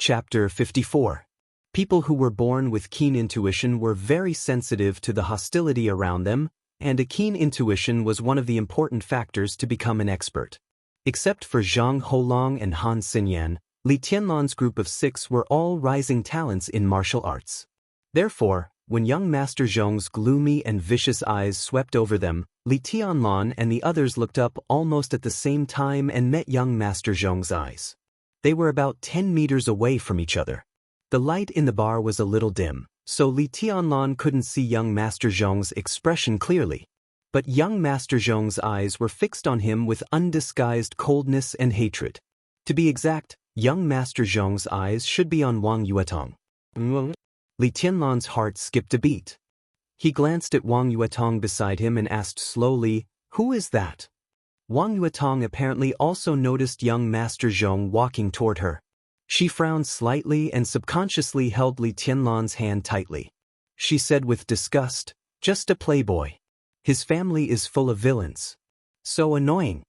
Chapter 54. People who were born with keen intuition were very sensitive to the hostility around them, and a keen intuition was one of the important factors to become an expert. Except for Zhang Holong and Han Xinyan, Li Tianlan's group of 6 were all rising talents in martial arts. Therefore, when young Master Zhong's gloomy and vicious eyes swept over them, Li Tianlan and the others looked up almost at the same time and met young Master Zhong's eyes. They were about 10 meters away from each other. The light in the bar was a little dim, so Li Tianlan couldn't see young Master Zhong's expression clearly. But young Master Zhong's eyes were fixed on him with undisguised coldness and hatred. To be exact, young Master Zhong's eyes should be on Wang Yuetong. Li Tianlan's heart skipped a beat. He glanced at Wang Yuetong beside him and asked slowly, "Who is that?" Wang Yuetong apparently also noticed young Master Zhong walking toward her. She frowned slightly and subconsciously held Li Tianlan's hand tightly. She said with disgust, "Just a playboy. His family is full of villains. So annoying."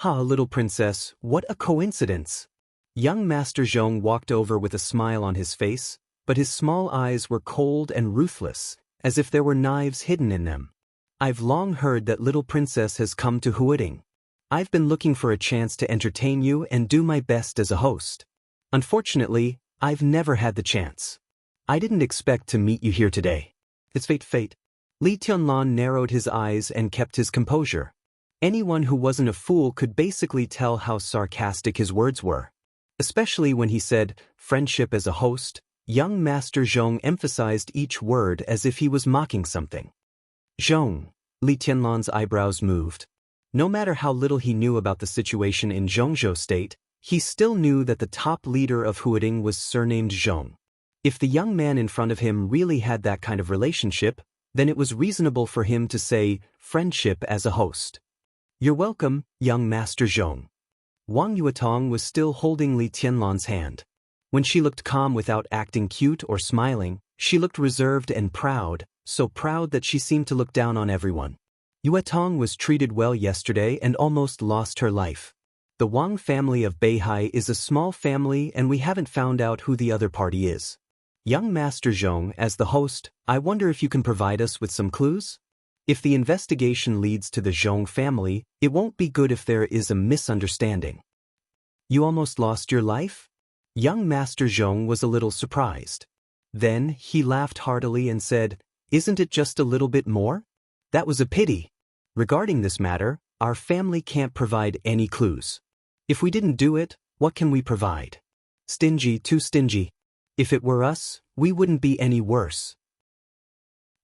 "Ha, little princess, what a coincidence." Young Master Zhong walked over with a smile on his face, but his small eyes were cold and ruthless, as if there were knives hidden in them. "I've long heard that little princess has come to Huading. I've been looking for a chance to entertain you and do my best as a host. Unfortunately, I've never had the chance. I didn't expect to meet you here today. It's fate. Li Tianlan narrowed his eyes and kept his composure. Anyone who wasn't a fool could basically tell how sarcastic his words were. Especially when he said, friendship as a host, young Master Zhong emphasized each word as if he was mocking something. Zhong. Li Tianlan's eyebrows moved. No matter how little he knew about the situation in Zhongzhou State, he still knew that the top leader of Huading was surnamed Zhong. If the young man in front of him really had that kind of relationship, then it was reasonable for him to say, friendship as a host. "You're welcome, young Master Zhong." Wang Yuetong was still holding Li Tianlan's hand. When she looked calm without acting cute or smiling, she looked reserved and proud, so proud that she seemed to look down on everyone. Yuetong was treated well yesterday and almost lost her life. The Wang family of Beihai is a small family and we haven't found out who the other party is. Young Master Zhong, as the host, I wonder if you can provide us with some clues? If the investigation leads to the Zhong family, it won't be good if there is a misunderstanding. You almost lost your life? Young Master Zhong was a little surprised. Then he laughed heartily and said, "Isn't it just a little bit more? That was a pity. Regarding this matter, our family can't provide any clues. If we didn't do it, what can we provide? Stingy, too stingy. If it were us, we wouldn't be any worse.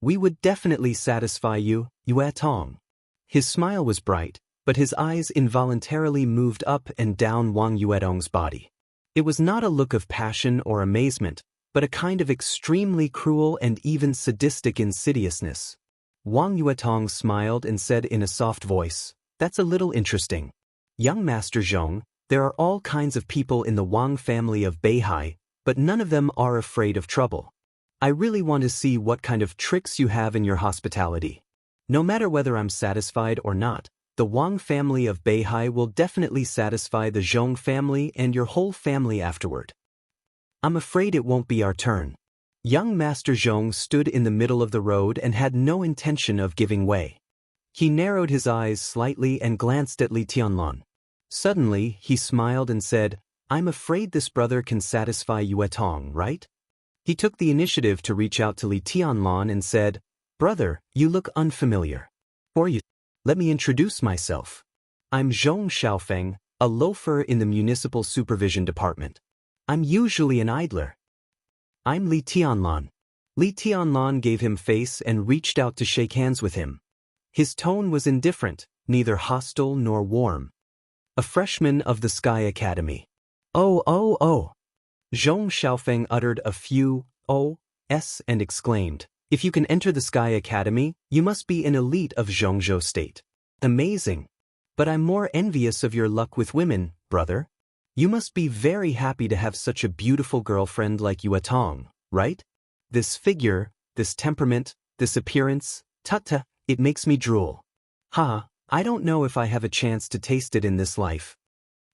We would definitely satisfy you, Yuetong." His smile was bright, but his eyes involuntarily moved up and down Wang Yuetong's body. It was not a look of passion or amazement, but a kind of extremely cruel and even sadistic insidiousness. Wang Yuetong smiled and said in a soft voice, "That's a little interesting. Young Master Zhong, there are all kinds of people in the Wang family of Beihai, but none of them are afraid of trouble. I really want to see what kind of tricks you have in your hospitality. No matter whether I'm satisfied or not, the Wang family of Beihai will definitely satisfy the Zhong family and your whole family afterward. I'm afraid it won't be our turn." Young Master Zhong stood in the middle of the road and had no intention of giving way. He narrowed his eyes slightly and glanced at Li Tianlan. Suddenly, he smiled and said, "I'm afraid this brother can satisfy Yuetong, right?" He took the initiative to reach out to Li Tianlan and said, "Brother, you look unfamiliar. Or you. Let me introduce myself. I'm Zhong Xiaofeng, a loafer in the Municipal Supervision Department. I'm usually an idler. I'm Li Tianlan." Li Tianlan gave him face and reached out to shake hands with him. His tone was indifferent, neither hostile nor warm. "A freshman of the Sky Academy." Oh. Zhong Xiaofeng uttered a few "oh"s and exclaimed, "If you can enter the Sky Academy, you must be an elite of Zhongzhou State. Amazing. But I'm more envious of your luck with women, brother. You must be very happy to have such a beautiful girlfriend like Yuetong, right? This figure, this temperament, this appearance, tut-tut, it makes me drool. Ha, I don't know if I have a chance to taste it in this life.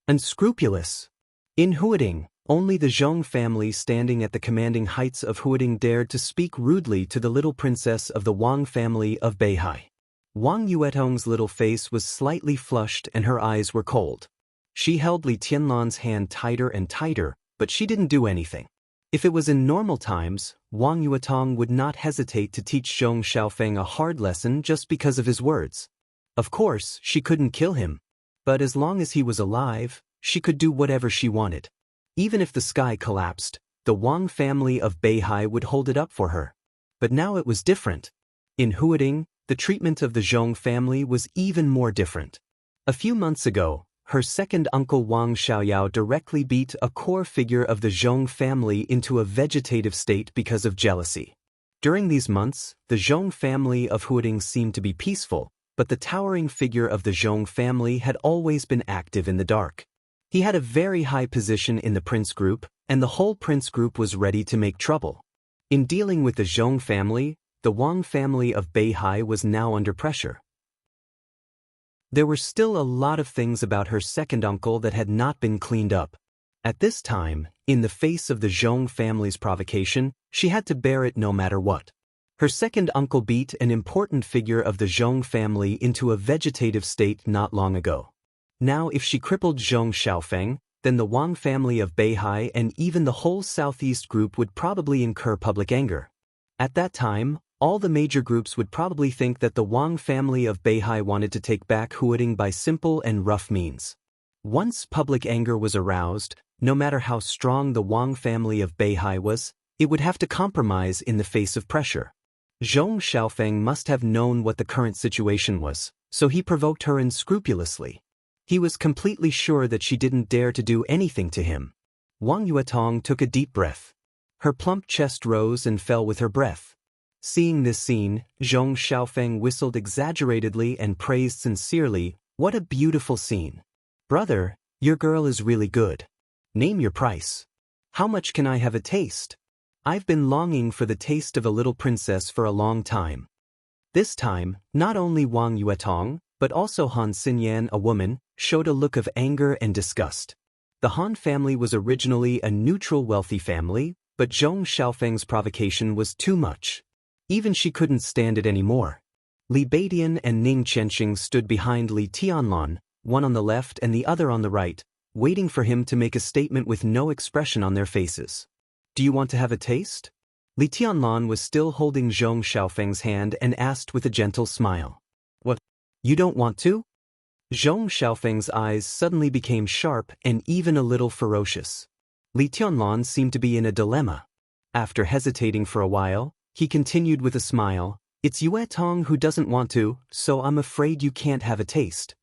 Unscrupulous. In Huading, Only the Zhong family standing at the commanding heights of Huading dared to speak rudely to the little princess of the Wang family of Beihai. Wang Yuetong's little face was slightly flushed and her eyes were cold. She held Li Tianlan's hand tighter and tighter, but she didn't do anything. If it was in normal times, Wang Yuetong would not hesitate to teach Zhong Xiaofeng a hard lesson just because of his words. Of course, she couldn't kill him. But as long as he was alive, she could do whatever she wanted. Even if the sky collapsed, the Wang family of Beihai would hold it up for her. But now it was different. In Huading, the treatment of the Zhong family was even more different. A few months ago, her second uncle Wang Xiaoyao directly beat a core figure of the Zhong family into a vegetative state because of jealousy. During these months, the Zhong family of Huading seemed to be peaceful, but the towering figure of the Zhong family had always been active in the dark. He had a very high position in the prince group, and the whole prince group was ready to make trouble. In dealing with the Zhong family, the Wang family of Beihai was now under pressure. There were still a lot of things about her second uncle that had not been cleaned up. At this time, in the face of the Zhong family's provocation, she had to bear it no matter what. Her second uncle beat an important figure of the Zhong family into a vegetative state not long ago. Now if she crippled Zhong Xiaofeng, then the Wang family of Beihai and even the whole southeast group would probably incur public anger. At that time, all the major groups would probably think that the Wang family of Beihai wanted to take back Huading by simple and rough means. Once public anger was aroused, no matter how strong the Wang family of Beihai was, it would have to compromise in the face of pressure. Zhong Xiaofeng must have known what the current situation was, so he provoked her unscrupulously. He was completely sure that she didn't dare to do anything to him. Wang Yuetong took a deep breath. Her plump chest rose and fell with her breath. Seeing this scene, Zhong Xiaofeng whistled exaggeratedly and praised sincerely, "What a beautiful scene. Brother, your girl is really good. Name your price. How much can I have a taste? I've been longing for the taste of a little princess for a long time." This time, not only Wang Yuetong, but also Han Xinyan, a woman, showed a look of anger and disgust. The Han family was originally a neutral wealthy family, but Zhong Xiaofeng's provocation was too much. Even she couldn't stand it anymore. Li Beidian and Ning Qianxing stood behind Li Tianlan, one on the left and the other on the right, waiting for him to make a statement with no expression on their faces. "Do you want to have a taste?" Li Tianlan was still holding Zhong Xiaofeng's hand and asked with a gentle smile. "What? You don't want to?" Zhong Xiaofeng's eyes suddenly became sharp and even a little ferocious. Li Tianlan seemed to be in a dilemma. After hesitating for a while, he continued with a smile, "It's Yuetong who doesn't want to, so I'm afraid you can't have a taste."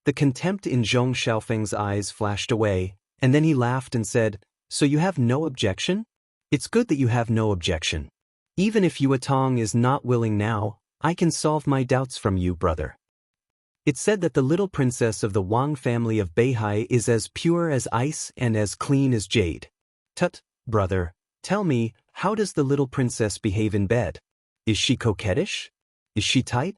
The contempt in Zhong Xiaofeng's eyes flashed away, and then he laughed and said, "So you have no objection? It's good that you have no objection. Even if Yuetong is not willing now, I can solve my doubts from you, brother." It's said that the little princess of the Wang family of Beihai is as pure as ice and as clean as jade. Tut, brother, tell me, how does the little princess behave in bed? Is she coquettish? Is she tight?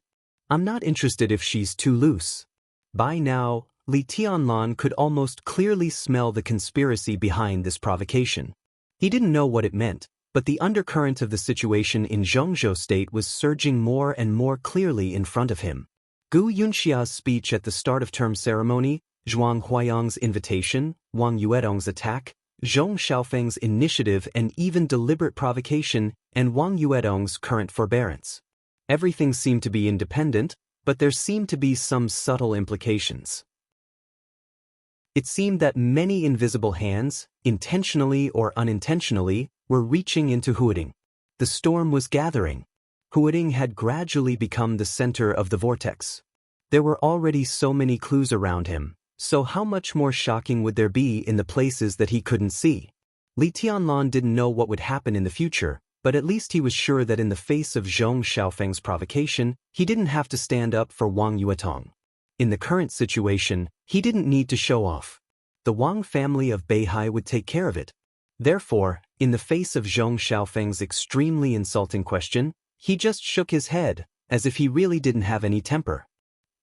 I'm not interested if she's too loose. By now, Li Tianlan could almost clearly smell the conspiracy behind this provocation. He didn't know what it meant, but the undercurrent of the situation in Zhongzhou State was surging more and more clearly in front of him. Gu Yunxia's speech at the start of term ceremony, Zhuang Huayang's invitation, Wang Yuetong's attack, Zhong Xiaofeng's initiative and even deliberate provocation, and Wang Yuetong's current forbearance. Everything seemed to be independent, but there seemed to be some subtle implications. It seemed that many invisible hands, intentionally or unintentionally, were reaching into Huading. The storm was gathering. Huading had gradually become the center of the vortex. There were already so many clues around him, so how much more shocking would there be in the places that he couldn't see? Li Tianlan didn't know what would happen in the future, but at least he was sure that in the face of Zhong Xiaofeng's provocation, he didn't have to stand up for Wang Yuetong. In the current situation, he didn't need to show off. The Wang family of Beihai would take care of it. Therefore, in the face of Zhong Xiaofeng's extremely insulting question, he just shook his head, as if he really didn't have any temper.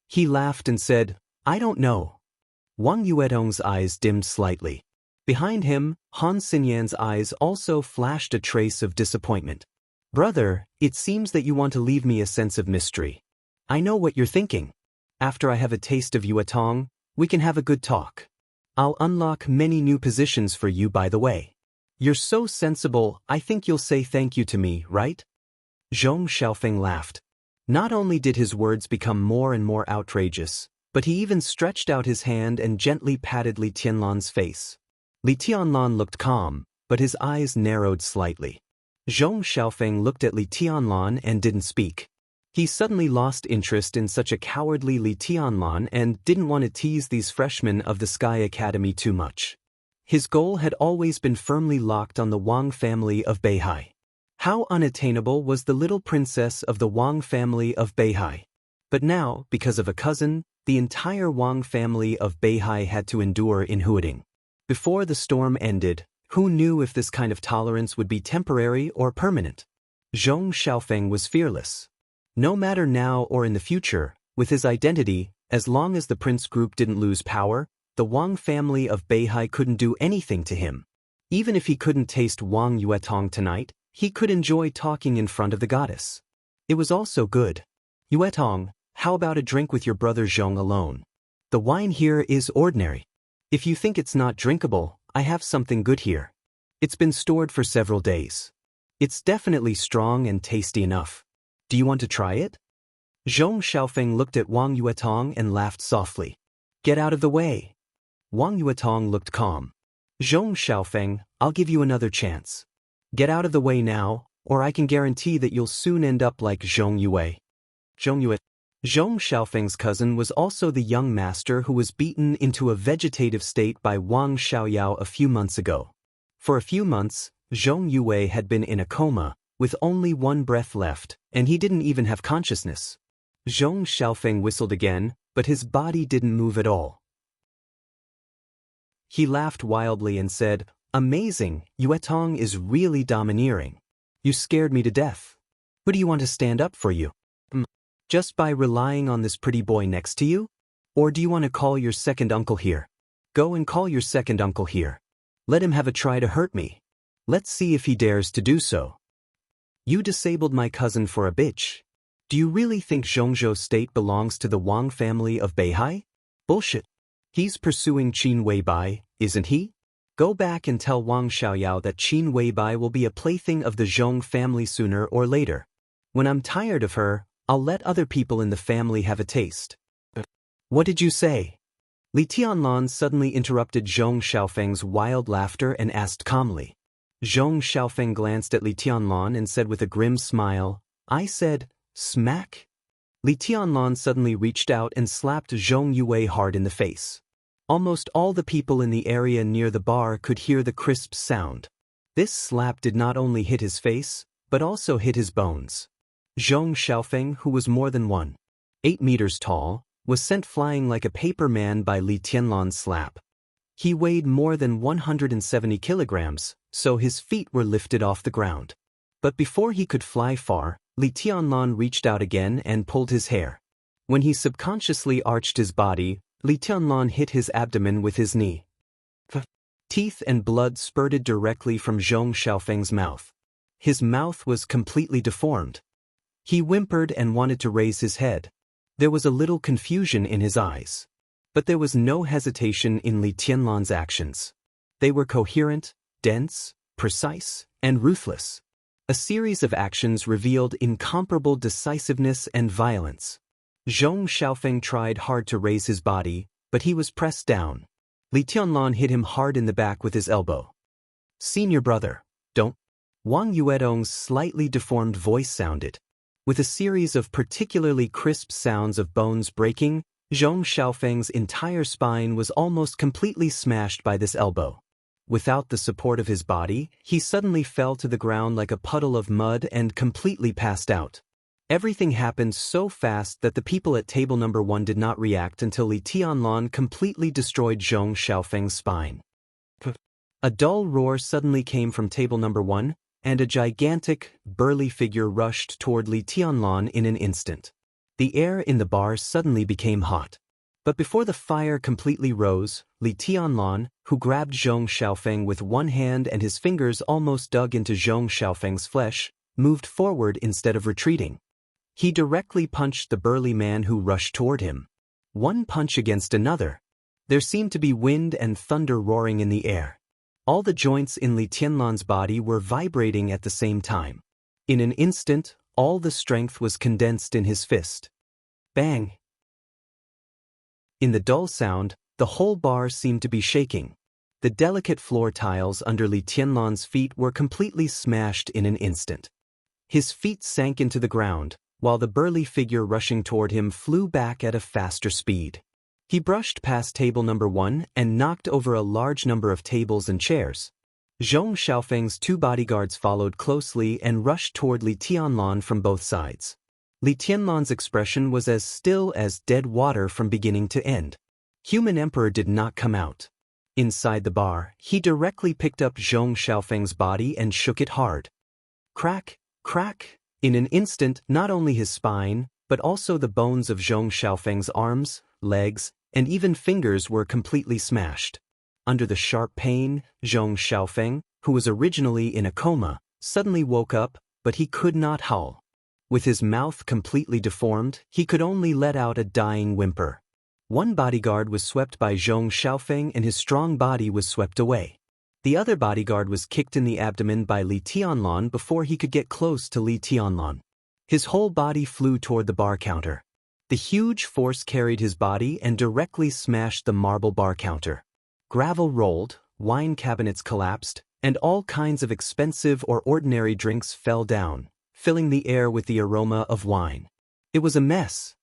He laughed and said, "I don't know." Wang Yuetong's eyes dimmed slightly. Behind him, Han Xinyan's eyes also flashed a trace of disappointment. Brother, it seems that you want to leave me a sense of mystery. I know what you're thinking. After I have a taste of Yuetong, we can have a good talk. I'll unlock many new positions for you, by the way. You're so sensible, I think you'll say thank you to me, right? Zhong Xiaofeng laughed. Not only did his words become more and more outrageous, but he even stretched out his hand and gently patted Li Tianlan's face. Li Tianlan looked calm, but his eyes narrowed slightly. Zhong Xiaofeng looked at Li Tianlan and didn't speak. He suddenly lost interest in such a cowardly Li Tianlan and didn't want to tease these freshmen of the Sky Academy too much. His goal had always been firmly locked on the Wang family of Beihai. How unattainable was the little princess of the Wang family of Beihai? But now, because of a cousin, the entire Wang family of Beihai had to endure in Huading. Before the storm ended, who knew if this kind of tolerance would be temporary or permanent? Zhong Xiaofeng was fearless. No matter now or in the future, with his identity, as long as the prince group didn't lose power, the Wang family of Beihai couldn't do anything to him. Even if he couldn't taste Wang Yuetong tonight, he could enjoy talking in front of the goddess. It was also good. Yuetong, how about a drink with your brother Zhong alone? The wine here is ordinary. If you think it's not drinkable, I have something good here. It's been stored for several days. It's definitely strong and tasty enough. Do you want to try it? Zhong Xiaofeng looked at Wang Yuetong and laughed softly. Get out of the way. Wang Yuetong looked calm. Zhong Xiaofeng, I'll give you another chance. Get out of the way now, or I can guarantee that you'll soon end up like Zhong Yue. Zhong Xiaofeng's cousin was also the young master who was beaten into a vegetative state by Wang Xiaoyao a few months ago. For a few months, Zhong Yue had been in a coma, with only one breath left, and he didn't even have consciousness. Zhong Xiaofeng whistled again, but his body didn't move at all. He laughed wildly and said, Amazing, Yuetong is really domineering. You scared me to death. Who do you want to stand up for you? Just by relying on this pretty boy next to you? Or do you want to call your second uncle here? Go and call your second uncle here. Let him have a try to hurt me. Let's see if he dares to do so. You disabled my cousin for a bitch. Do you really think Zhongzhou State belongs to the Wang family of Beihai? Bullshit. He's pursuing Qin Weibai, isn't he? Go back and tell Wang Xiaoyao that Qin Weibai will be a plaything of the Zhong family sooner or later. When I'm tired of her, I'll let other people in the family have a taste. What did you say? Li Tianlan suddenly interrupted Zhong Xiaofeng's wild laughter and asked calmly. Zhong Xiaofeng glanced at Li Tianlan and said with a grim smile, I said, smack? Li Tianlan suddenly reached out and slapped Zhong Yue hard in the face. Almost all the people in the area near the bar could hear the crisp sound. This slap did not only hit his face, but also hit his bones. Zhong Xiaofeng, who was more than 1.8 meters tall, was sent flying like a paper man by Li Tianlan's slap. He weighed more than 170 kilograms, so his feet were lifted off the ground. But before he could fly far, Li Tianlan reached out again and pulled his hair. When he subconsciously arched his body, Li Tianlan hit his abdomen with his knee. Teeth and blood spurted directly from Zhong Xiaofeng's mouth. His mouth was completely deformed. He whimpered and wanted to raise his head. There was a little confusion in his eyes. But there was no hesitation in Li Tianlan's actions. They were coherent, dense, precise, and ruthless. A series of actions revealed incomparable decisiveness and violence. Zhong Xiaofeng tried hard to raise his body, but he was pressed down. Li Tianlan hit him hard in the back with his elbow. Senior brother, don't. Wang Yuetong's slightly deformed voice sounded. With a series of particularly crisp sounds of bones breaking, Zhong Xiaofeng's entire spine was almost completely smashed by this elbow. Without the support of his body, he suddenly fell to the ground like a puddle of mud and completely passed out. Everything happened so fast that the people at table number 1 did not react until Li Tianlan completely destroyed Zhong Xiaofeng's spine. A dull roar suddenly came from table number 1, and a gigantic, burly figure rushed toward Li Tianlan in an instant. The air in the bar suddenly became hot. But before the fire completely rose, Li Tianlan, who grabbed Zhong Xiaofeng with one hand and his fingers almost dug into Zhong Xiaofeng's flesh, moved forward instead of retreating. He directly punched the burly man who rushed toward him. One punch against another. There seemed to be wind and thunder roaring in the air. All the joints in Li Tianlan's body were vibrating at the same time. In an instant, all the strength was condensed in his fist. Bang! In the dull sound, the whole bar seemed to be shaking. The delicate floor tiles under Li Tianlan's feet were completely smashed in an instant. His feet sank into the ground, while the burly figure rushing toward him flew back at a faster speed. He brushed past table number 1 and knocked over a large number of tables and chairs. Zhong Xiaofeng's 2 bodyguards followed closely and rushed toward Li Tianlan from both sides. Li Tianlan's expression was as still as dead water from beginning to end. Human Emperor did not come out. Inside the bar, he directly picked up Zhong Xiaofeng's body and shook it hard. Crack, crack. In an instant, not only his spine, but also the bones of Zhong Xiaofeng's arms, legs, and even fingers were completely smashed. Under the sharp pain, Zhong Xiaofeng, who was originally in a coma, suddenly woke up, but he could not howl. With his mouth completely deformed, he could only let out a dying whimper. One bodyguard was swept by Zhong Xiaofeng and his strong body was swept away. The other bodyguard was kicked in the abdomen by Li Tianlan before he could get close to Li Tianlan. His whole body flew toward the bar counter. The huge force carried his body and directly smashed the marble bar counter. Gravel rolled, wine cabinets collapsed, and all kinds of expensive or ordinary drinks fell down, filling the air with the aroma of wine. It was a mess.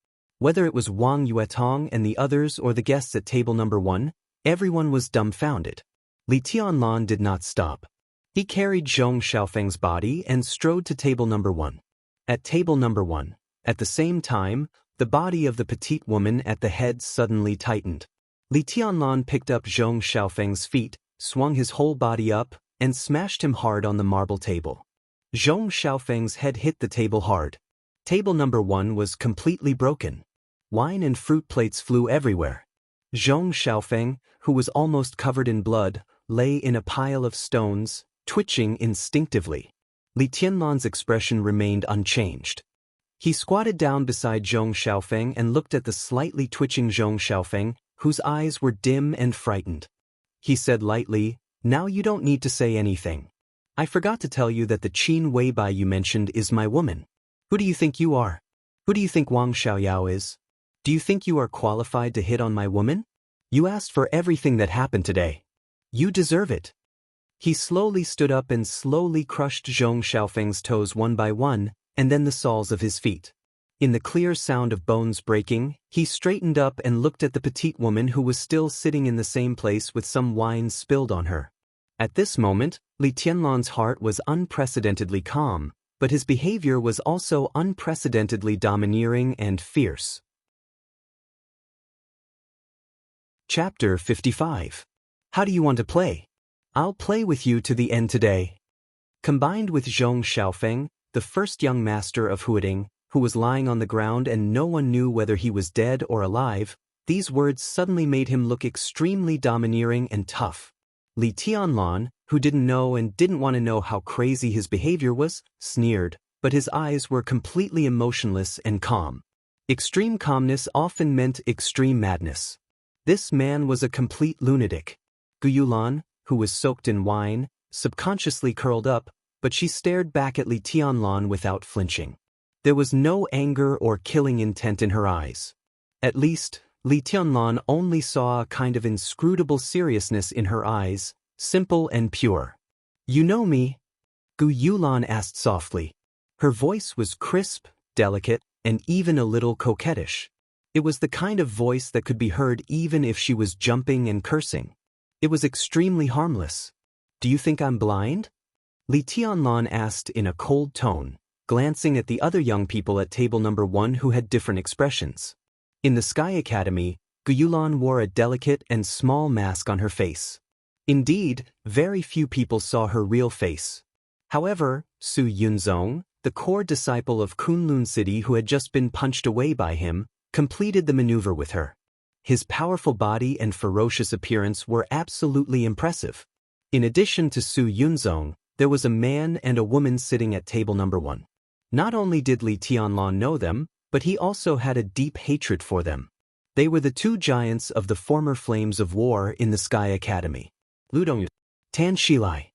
Whether it was Wang Yuetong and the others or the guests at table number 1, everyone was dumbfounded. Li Tianlan did not stop. He carried Zhong Xiaofeng's body and strode to table number 1. At table number 1, at the same time, the body of the petite woman at the head suddenly tightened. Li Tianlan picked up Zhong Xiaofeng's feet, swung his whole body up, and smashed him hard on the marble table. Zhong Xiaofeng's head hit the table hard. Table number 1 was completely broken. Wine and fruit plates flew everywhere. Zhong Xiaofeng, who was almost covered in blood, lay in a pile of stones, twitching instinctively. Li Tianlan's expression remained unchanged. He squatted down beside Zhong Xiaofeng and looked at the slightly twitching Zhong Xiaofeng, whose eyes were dim and frightened. He said lightly, "Now you don't need to say anything. I forgot to tell you that the Qin Weibai you mentioned is my woman. Who do you think you are? Who do you think Wang Xiaoyao is? Do you think you are qualified to hit on my woman? You asked for everything that happened today. You deserve it." He slowly stood up and slowly crushed Zhong Xiaofeng's toes one by one, and then the soles of his feet. In the clear sound of bones breaking, he straightened up and looked at the petite woman who was still sitting in the same place with some wine spilled on her. At this moment, Li Tianlan's heart was unprecedentedly calm, but his behavior was also unprecedentedly domineering and fierce. Chapter 55. How do you want to play? I'll play with you to the end today. Combined with Zhong Xiaofeng, the first young master of Huading, who was lying on the ground and no one knew whether he was dead or alive, these words suddenly made him look extremely domineering and tough. Li Tianlan, who didn't know and didn't want to know how crazy his behavior was, sneered, but his eyes were completely emotionless and calm. Extreme calmness often meant extreme madness. This man was a complete lunatic. Guyulan, who was soaked in wine, subconsciously curled up, but she stared back at Li Tianlan without flinching. There was no anger or killing intent in her eyes. At least, Li Tianlan only saw a kind of inscrutable seriousness in her eyes, simple and pure. "You know me?" Gu Yulan asked softly. Her voice was crisp, delicate, and even a little coquettish. It was the kind of voice that could be heard even if she was jumping and cursing. It was extremely harmless. "Do you think I'm blind?" Li Tianlan asked in a cold tone, glancing at the other young people at table number 1 who had different expressions. In the Sky Academy, Guyulan wore a delicate and small mask on her face. Indeed, very few people saw her real face. However, Su Yunzong, the core disciple of Kunlun City who had just been punched away by him, completed the maneuver with her. His powerful body and ferocious appearance were absolutely impressive. In addition to Su Yunzong, there was a man and a woman sitting at table number 1. Not only did Li Tianlan know them, but he also had a deep hatred for them. They were the 2 giants of the former Flames of War in the Sky Academy. Ludong, Tan Shilai.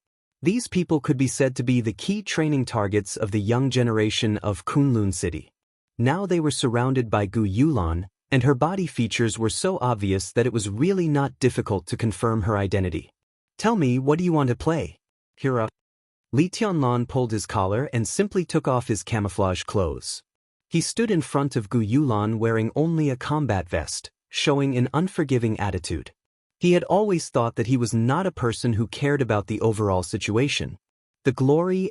These people could be said to be the key training targets of the young generation of Kunlun City. Now they were surrounded by Gu Yulan, and her body features were so obvious that it was really not difficult to confirm her identity. Tell me, what do you want to play? Hira. Li Tianlan pulled his collar and simply took off his camouflage clothes. He stood in front of Gu Yulan wearing only a combat vest, showing an unforgiving attitude. He had always thought that he was not a person who cared about the overall situation. The glory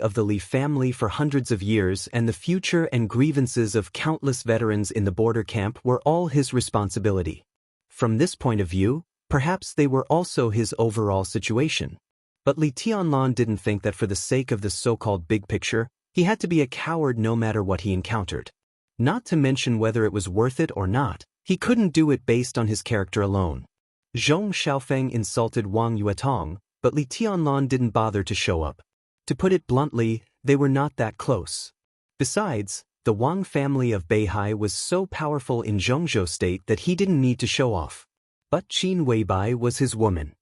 of the Li family for hundreds of years and the future and grievances of countless veterans in the border camp were all his responsibility. From this point of view, perhaps they were also his overall situation. But Li Tianlan didn't think that for the sake of the so-called big picture, he had to be a coward no matter what he encountered. Not to mention whether it was worth it or not, he couldn't do it based on his character alone. Zhong Xiaofeng insulted Wang Yuetong, but Li Tianlan didn't bother to show up. To put it bluntly, they were not that close. Besides, the Wang family of Beihai was so powerful in Zhongzhou state that he didn't need to show off. But Qin Weibai was his woman.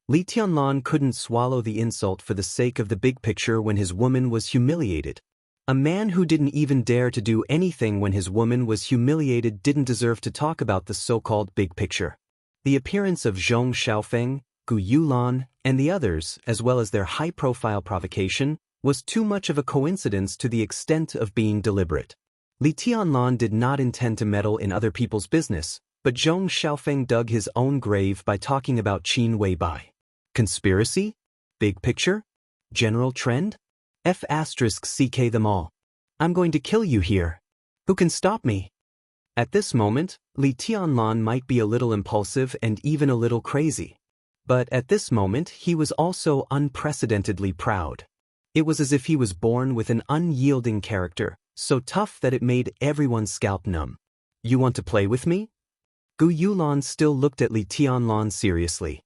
Li Tianlan couldn't swallow the insult for the sake of the big picture when his woman was humiliated. A man who didn't even dare to do anything when his woman was humiliated didn't deserve to talk about the so-called big picture. The appearance of Zhong Xiaofeng, Gu Yulan, and the others, as well as their high-profile provocation, was too much of a coincidence to the extent of being deliberate. Li Tianlan did not intend to meddle in other people's business, but Zhong Xiaofeng dug his own grave by talking about Qin Weibai. Conspiracy? Big picture? General trend? F***ck them all. I'm going to kill you here. Who can stop me? At this moment, Li Tianlan might be a little impulsive and even a little crazy. But at this moment he was also unprecedentedly proud. It was as if he was born with an unyielding character, so tough that it made everyone's scalp numb. You want to play with me? Gu Yulan still looked at Li Tianlan seriously.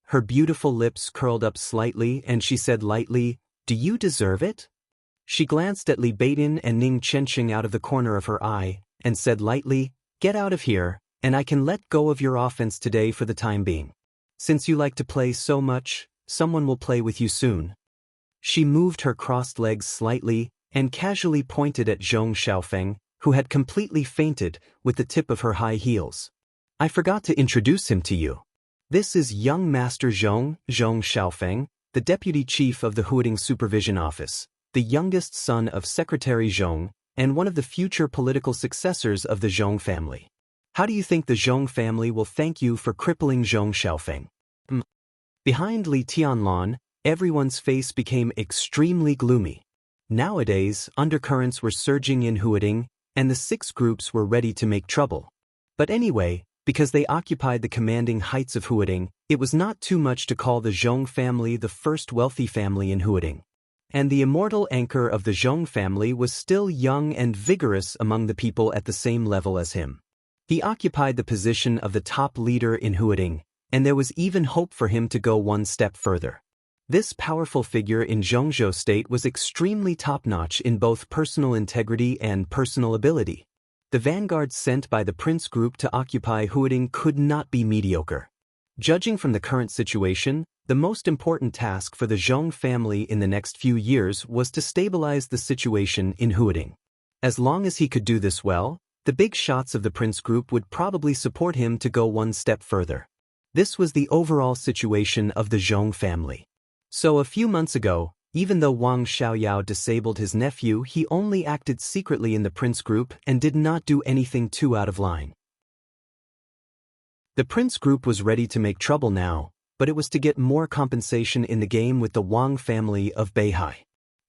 Her beautiful lips curled up slightly and she said lightly, "Do you deserve it?" She glanced at Li Beidan and Ning Chenxing out of the corner of her eye, and said lightly, "Get out of here, and I can let go of your offense today for the time being. Since you like to play so much, someone will play with you soon." She moved her crossed legs slightly and casually pointed at Zhong Xiaofeng, who had completely fainted, with the tip of her high heels. "I forgot to introduce him to you. This is young Master Zhong Xiaofeng, the Deputy Chief of the Huading Supervision Office, the youngest son of Secretary Zhong, and one of the future political successors of the Zhong family. How do you think the Zhong family will thank you for crippling Zhong Xiaofeng?" Behind Li Tianlan, everyone's face became extremely gloomy. Nowadays, undercurrents were surging in Huading, and the 6 groups were ready to make trouble. But anyway, because they occupied the commanding heights of Huading, it was not too much to call the Zhong family the first wealthy family in Huading. And the immortal anchor of the Zhong family was still young and vigorous among the people at the same level as him. He occupied the position of the top leader in Huading, and there was even hope for him to go one step further. This powerful figure in Zhongzhou state was extremely top-notch in both personal integrity and personal ability. The vanguard sent by the Prince Group to occupy Huading could not be mediocre. Judging from the current situation, the most important task for the Zhong family in the next few years was to stabilize the situation in Huading. As long as he could do this well, the big shots of the Prince Group would probably support him to go one step further. This was the overall situation of the Zhong family. So a few months ago, even though Wang Xiaoyao disabled his nephew, he only acted secretly in the Prince Group and did not do anything too out of line. The Prince Group was ready to make trouble now, but it was to get more compensation in the game with the Wang family of Beihai.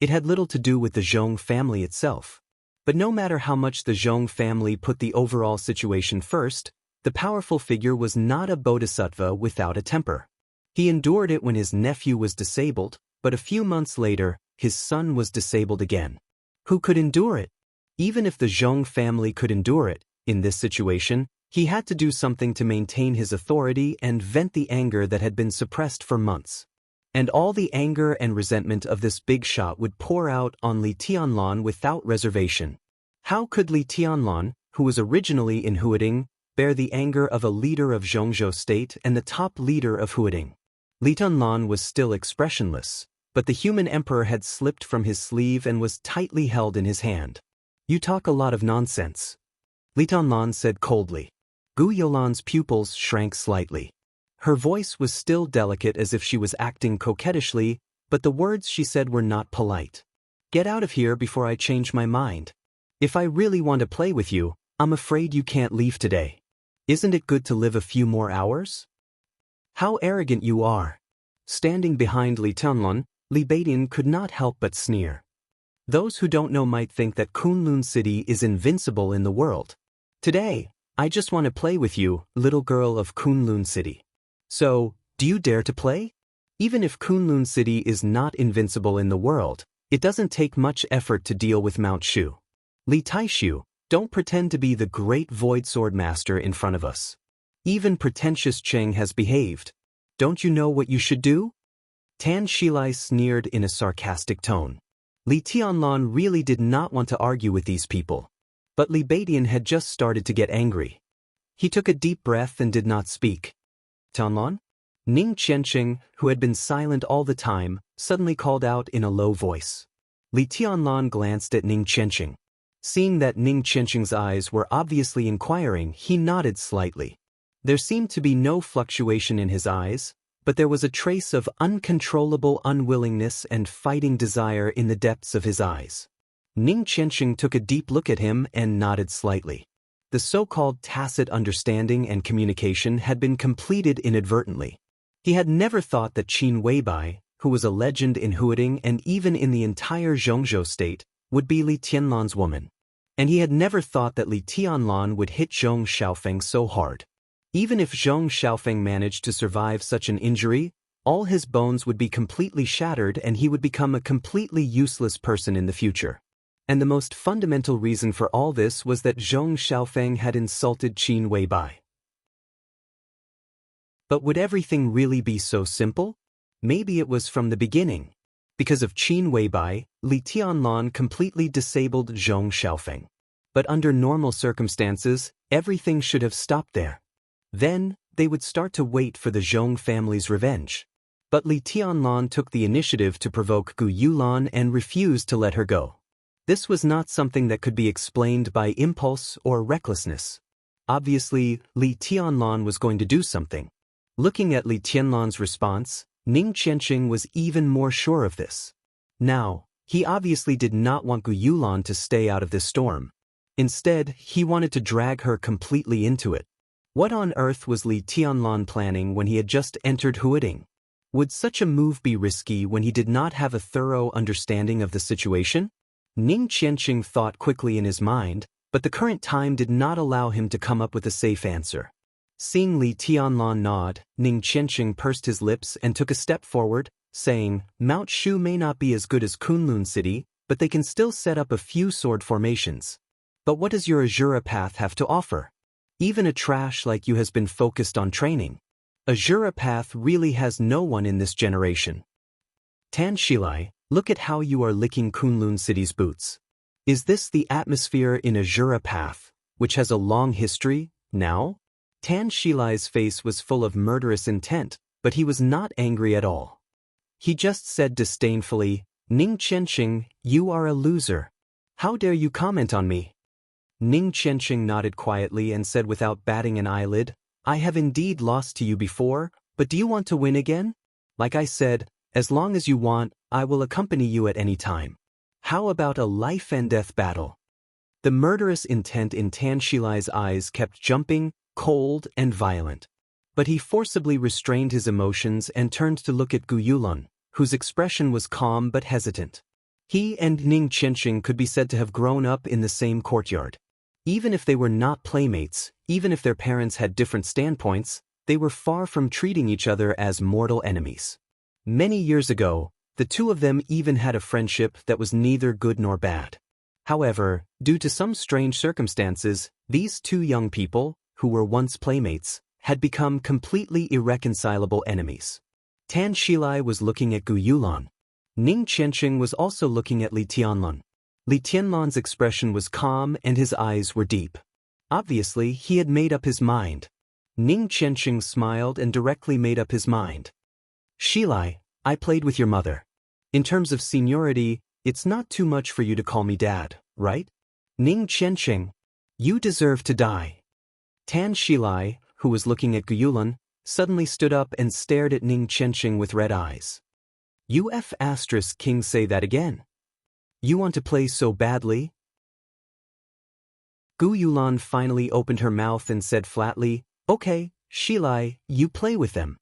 It had little to do with the Zhong family itself. But no matter how much the Zhong family put the overall situation first, the powerful figure was not a bodhisattva without a temper. He endured it when his nephew was disabled, but a few months later, his son was disabled again. Who could endure it? Even if the Zhong family could endure it, In this situation, he had to do something to maintain his authority and vent the anger that had been suppressed for months. And all the anger and resentment of this big shot would pour out on Li Tianlan without reservation. How could Li Tianlan, who was originally in Huading, bear the anger of a leader of Zhongzhou state and the top leader of Huading? Li Tianlan was still expressionless, but the human emperor had slipped from his sleeve and was tightly held in his hand. "You talk a lot of nonsense," Li Tianlan said coldly. Gu Youlan's pupils shrank slightly. Her voice was still delicate as if she was acting coquettishly, but the words she said were not polite. "Get out of here before I change my mind. If I really want to play with you, I'm afraid you can't leave today. Isn't it good to live a few more hours?" "How arrogant you are." Standing behind Li Tianlan, Li Beidian could not help but sneer. Those who don't know might think that Kunlun City is invincible in the world. "Today, I just want to play with you, little girl of Kunlun City. So, do you dare to play?" Even if Kunlun City is not invincible in the world, it doesn't take much effort to deal with Mount Shu. Li Taishu, don't pretend to be the great void sword master in front of us. Even pretentious Cheng has behaved. Don't you know what you should do? Tan Shilai sneered in a sarcastic tone. Li Tianlan really did not want to argue with these people. But Li Beidian had just started to get angry. He took a deep breath and did not speak. "Tianlan?" Ning Qianqing, who had been silent all the time, suddenly called out in a low voice. Li Tianlan glanced at Ning Qianqing. Seeing that Ning Qianqing's eyes were obviously inquiring, he nodded slightly. There seemed to be no fluctuation in his eyes, but there was a trace of uncontrollable unwillingness and fighting desire in the depths of his eyes. Ning Qianqing took a deep look at him and nodded slightly. The so-called tacit understanding and communication had been completed inadvertently. He had never thought that Qin Weibai, who was a legend in Huading and even in the entire Zhongzhou state, would be Li Tianlan's woman. And he had never thought that Li Tianlan would hit Zhong Xiaofeng so hard. Even if Zhong Xiaofeng managed to survive such an injury, all his bones would be completely shattered and he would become a completely useless person in the future. And the most fundamental reason for all this was that Zhong Xiaofeng had insulted Qin Weibai. But would everything really be so simple? Maybe it was from the beginning. Because of Qin Weibai, Li Tianlan completely disabled Zhong Xiaofeng. But under normal circumstances, everything should have stopped there. Then, they would start to wait for the Zhong family's revenge. But Li Tianlan took the initiative to provoke Gu Yulan and refused to let her go. This was not something that could be explained by impulse or recklessness. Obviously, Li Tianlan was going to do something. Looking at Li Tianlan's response, Ning Qianqing was even more sure of this. Now, he obviously did not want Gu Yulan to stay out of this storm. Instead, he wanted to drag her completely into it. What on earth was Li Tianlan planning when he had just entered Huading? Would such a move be risky when he did not have a thorough understanding of the situation? Ning Qianqing thought quickly in his mind, but the current time did not allow him to come up with a safe answer. Seeing Li Tianlan nod, Ning Qianqing pursed his lips and took a step forward, saying, "Mount Shu may not be as good as Kunlun City, but they can still set up a few sword formations. But what does your Azura path have to offer? Even a trash like you has been focused on training. Azura path really has no one in this generation. Tan Shilai, look at how you are licking Kunlun City's boots. Is this the atmosphere in Azura path, which has a long history, now?" Tan Shilai's face was full of murderous intent, but he was not angry at all. He just said disdainfully, "Ning Qianqing, you are a loser. How dare you comment on me?" Ning Qianqing nodded quietly and said without batting an eyelid, "I have indeed lost to you before, but do you want to win again? Like I said, as long as you want, I will accompany you at any time. How about a life and death battle?" The murderous intent in Tan Shilai's eyes kept jumping, cold and violent. But he forcibly restrained his emotions and turned to look at Gu Yulan, whose expression was calm but hesitant. He and Ning Qianqing could be said to have grown up in the same courtyard. Even if they were not playmates, even if their parents had different standpoints, they were far from treating each other as mortal enemies. Many years ago, the two of them even had a friendship that was neither good nor bad. However, due to some strange circumstances, these two young people, who were once playmates, had become completely irreconcilable enemies. Tan Shilai was looking at Gu Yulan. Ning Qianxing was also looking at Li Tianlan. Li Tianlan's expression was calm and his eyes were deep. Obviously, he had made up his mind. Ning Qianxing smiled and directly made up his mind. Shilai, I played with your mother. In terms of seniority, it's not too much for you to call me dad, right? Ning Qianxing, you deserve to die. Tan Shilai, who was looking at Gu Yulan, suddenly stood up and stared at Ning Qianxing with red eyes. King say that again. You want to play so badly? Gu Yulan finally opened her mouth and said flatly, Okay, Shilai, you play with them.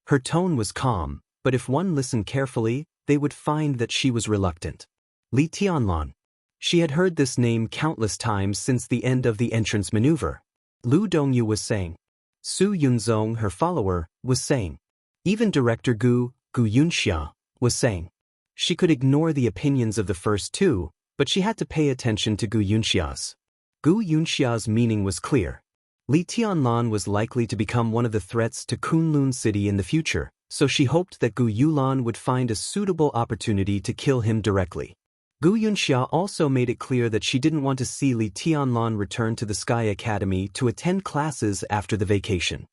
Her tone was calm, but if one listened carefully, they would find that she was reluctant. Li Tianlan. She had heard this name countless times since the end of the entrance maneuver. Lu Dongyu was saying. Su Yunzong, her follower, was saying. Even director Gu Yunxia, was saying. She could ignore the opinions of the first two, but she had to pay attention to Gu Yunxia's. Gu Yunxia's meaning was clear. Li Tianlan was likely to become one of the threats to Kunlun City in the future, so she hoped that Gu Yulan would find a suitable opportunity to kill him directly. Gu Yunxia also made it clear that she didn't want to see Li Tianlan return to the Sky Academy to attend classes after the vacation.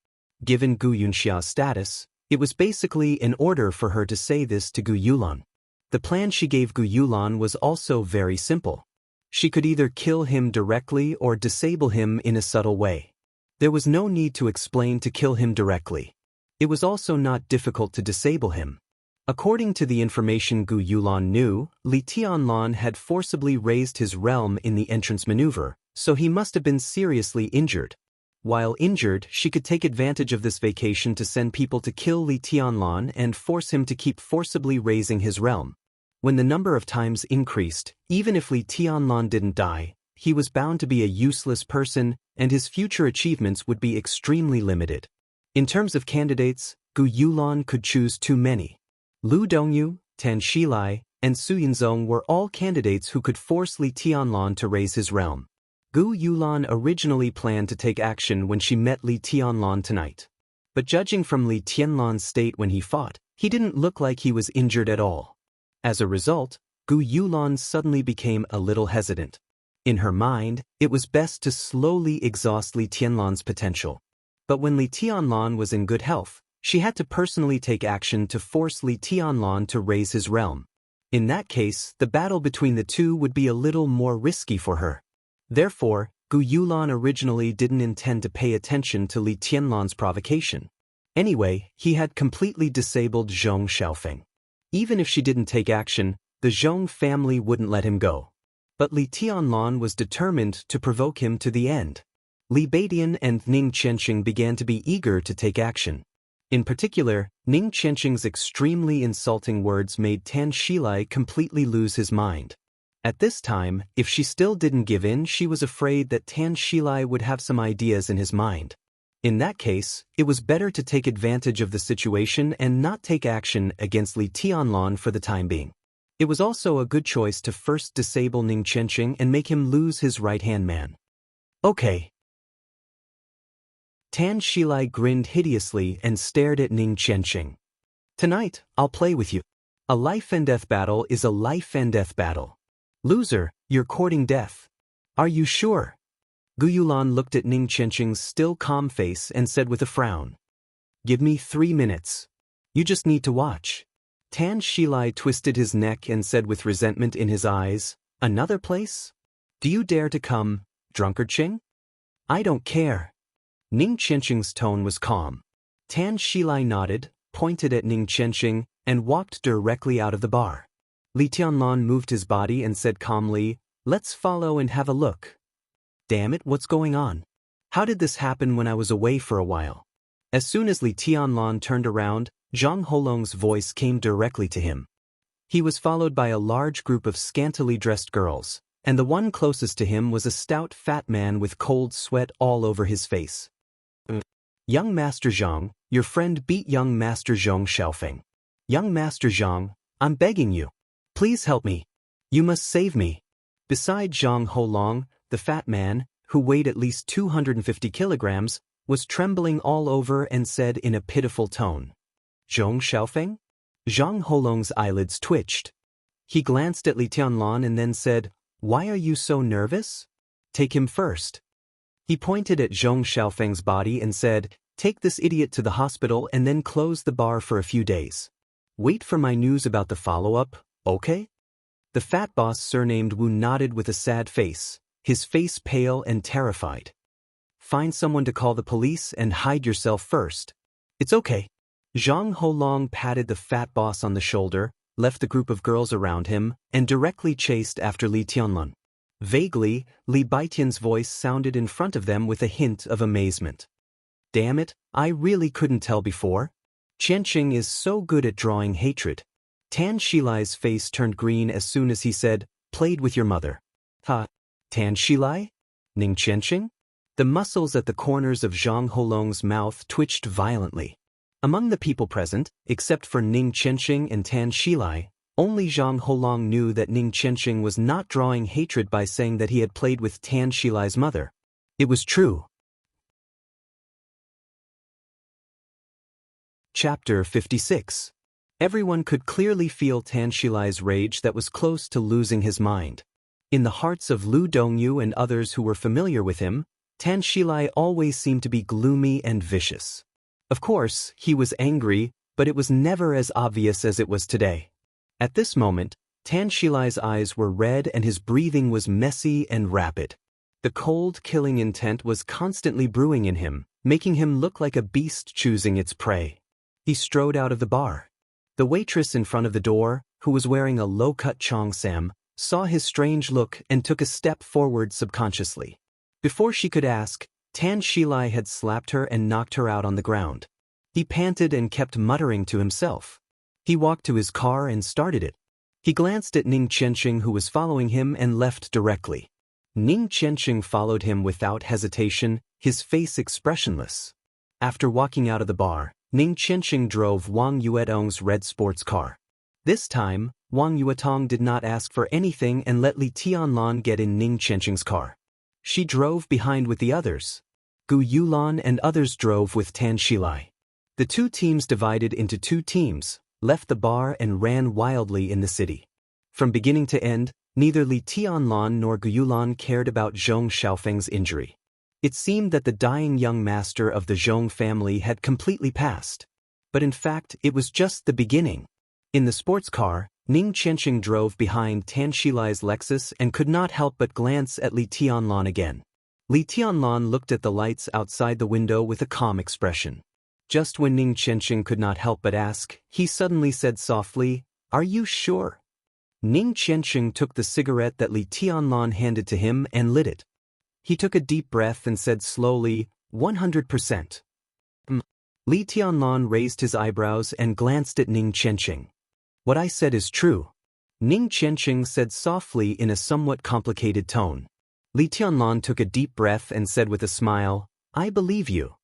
Given Gu Yunxia's status, it was basically in order for her to say this to Gu Yulan. The plan she gave Gu Yulan was also very simple. She could either kill him directly or disable him in a subtle way. There was no need to explain to kill him directly. It was also not difficult to disable him. According to the information Gu Yulan knew, Li Tianlan had forcibly raised his realm in the entrance maneuver, so he must have been seriously injured. While injured, she could take advantage of this vacation to send people to kill Li Tianlan and force him to keep forcibly raising his realm. When the number of times increased, even if Li Tianlan didn't die, he was bound to be a useless person, and his future achievements would be extremely limited. In terms of candidates, Gu Yulan could choose too many. Lu Dongyu, Tan Shilai, and Su Yunzong were all candidates who could force Li Tianlan to raise his realm. Gu Yulan originally planned to take action when she met Li Tianlan tonight. But judging from Li Tianlan's state when he fought, he didn't look like he was injured at all. As a result, Gu Yulan suddenly became a little hesitant. In her mind, it was best to slowly exhaust Li Tianlan's potential. But when Li Tianlan was in good health, she had to personally take action to force Li Tianlan to raise his realm. In that case, the battle between the two would be a little more risky for her. Therefore, Gu Yulan originally didn't intend to pay attention to Li Tianlan's provocation. Anyway, he had completely disabled Zhong Xiaofeng. Even if she didn't take action, the Zhong family wouldn't let him go. But Li Tianlan was determined to provoke him to the end. Li Baidian and Ning Qianxing began to be eager to take action. In particular, Ning Qianxing's extremely insulting words made Tan Shilai completely lose his mind. At this time, if she still didn't give in, she was afraid that Tan Shilai would have some ideas in his mind. In that case, it was better to take advantage of the situation and not take action against Li Tianlan for the time being. It was also a good choice to first disable Ning Qianxing and make him lose his right-hand man. Okay. Tan Shilai grinned hideously and stared at Ning Qianxing. Tonight, I'll play with you. A life-and-death battle is a life-and-death battle. Loser, you're courting death. Are you sure? Gu Yulan looked at Ning Qianxing's still calm face and said with a frown. Give me 3 minutes. You just need to watch. Tan Shilai twisted his neck and said with resentment in his eyes, Another place? Do you dare to come, drunkard Qing? I don't care. Ning Qianxing's tone was calm. Tan Shilai nodded, pointed at Ning Qianxing, and walked directly out of the bar. Li Tianlan moved his body and said calmly, Let's follow and have a look. Damn it, what's going on? How did this happen when I was away for a while? As soon as Li Tianlan turned around, Zhang Holong's voice came directly to him. He was followed by a large group of scantily dressed girls, and the one closest to him was a stout fat man with cold sweat all over his face. Young Master Zhang, your friend beat young Master Zhong Xiaofeng. Young Master Zhang, I'm begging you. Please help me. You must save me. Beside Zhang Holong, the fat man, who weighed at least 250 kilograms, was trembling all over and said in a pitiful tone, "Zhong Xiaofeng?" Zhang Holong's eyelids twitched. He glanced at Li Tianlan and then said, "Why are you so nervous? Take him first." He pointed at Zhong Xiaofeng's body and said, "Take this idiot to the hospital and then close the bar for a few days. Wait for my news about the follow-up, okay?" The fat boss surnamed Wu nodded with a sad face, his face pale and terrified. "Find someone to call the police and hide yourself first." "It's okay." Zhang Holong patted the fat boss on the shoulder, left the group of girls around him, and directly chased after Li Tianlan. Vaguely, Li Baitian's voice sounded in front of them with a hint of amazement. "Damn it, I really couldn't tell before. Qianxing is so good at drawing hatred." Tan Shilai's face turned green as soon as he said, "Played with your mother." "Ha? Tan Shilai? Ning Qianxing?" The muscles at the corners of Zhang Holong's mouth twitched violently. Among the people present, except for Ning Qianxing and Tan Shilai, only Zhang Holong knew that Ning Qianxing was not drawing hatred by saying that he had played with Tan Shilai's mother. It was true. Chapter 56. Everyone could clearly feel Tan Shilai's rage that was close to losing his mind. In the hearts of Lu Dongyu and others who were familiar with him, Tan Shilai always seemed to be gloomy and vicious. Of course, he was angry, but it was never as obvious as it was today. At this moment, Tan Shilai's eyes were red and his breathing was messy and rapid. The cold, killing intent was constantly brewing in him, making him look like a beast choosing its prey. He strode out of the bar. The waitress in front of the door, who was wearing a low-cut cheongsam, saw his strange look and took a step forward subconsciously. Before she could ask, Tan Shilai had slapped her and knocked her out on the ground. He panted and kept muttering to himself. He walked to his car and started it. He glanced at Ning Qianxing, who was following him, and left directly. Ning Qianxing followed him without hesitation, his face expressionless. After walking out of the bar, Ning Qianxing drove Wang Yuetong's red sports car. This time, Wang Yuetong did not ask for anything and let Li Tianlan get in Ning Qianxing's car. She drove behind with the others. Gu Yulan and others drove with Tan Shilai. The two teams divided into two teams, left the bar and ran wildly in the city. From beginning to end, neither Li Tianlan nor Gu Yulan cared about Zhong Xiaofeng's injury. It seemed that the dying young master of the Zhong family had completely passed. But in fact, it was just the beginning. In the sports car, Ning Qianxing drove behind Tan Shilai's Lexus and could not help but glance at Li Tianlan again. Li Tianlan looked at the lights outside the window with a calm expression. Just when Ning Qianxing could not help but ask, he suddenly said softly, "Are you sure?" Ning Qianxing took the cigarette that Li Tianlan handed to him and lit it. He took a deep breath and said slowly, 100%. Li Tianlan raised his eyebrows and glanced at Ning Qianxing. "What I said is true," Ning Qianxing said softly in a somewhat complicated tone. Li Tianlan took a deep breath and said with a smile, "I believe you.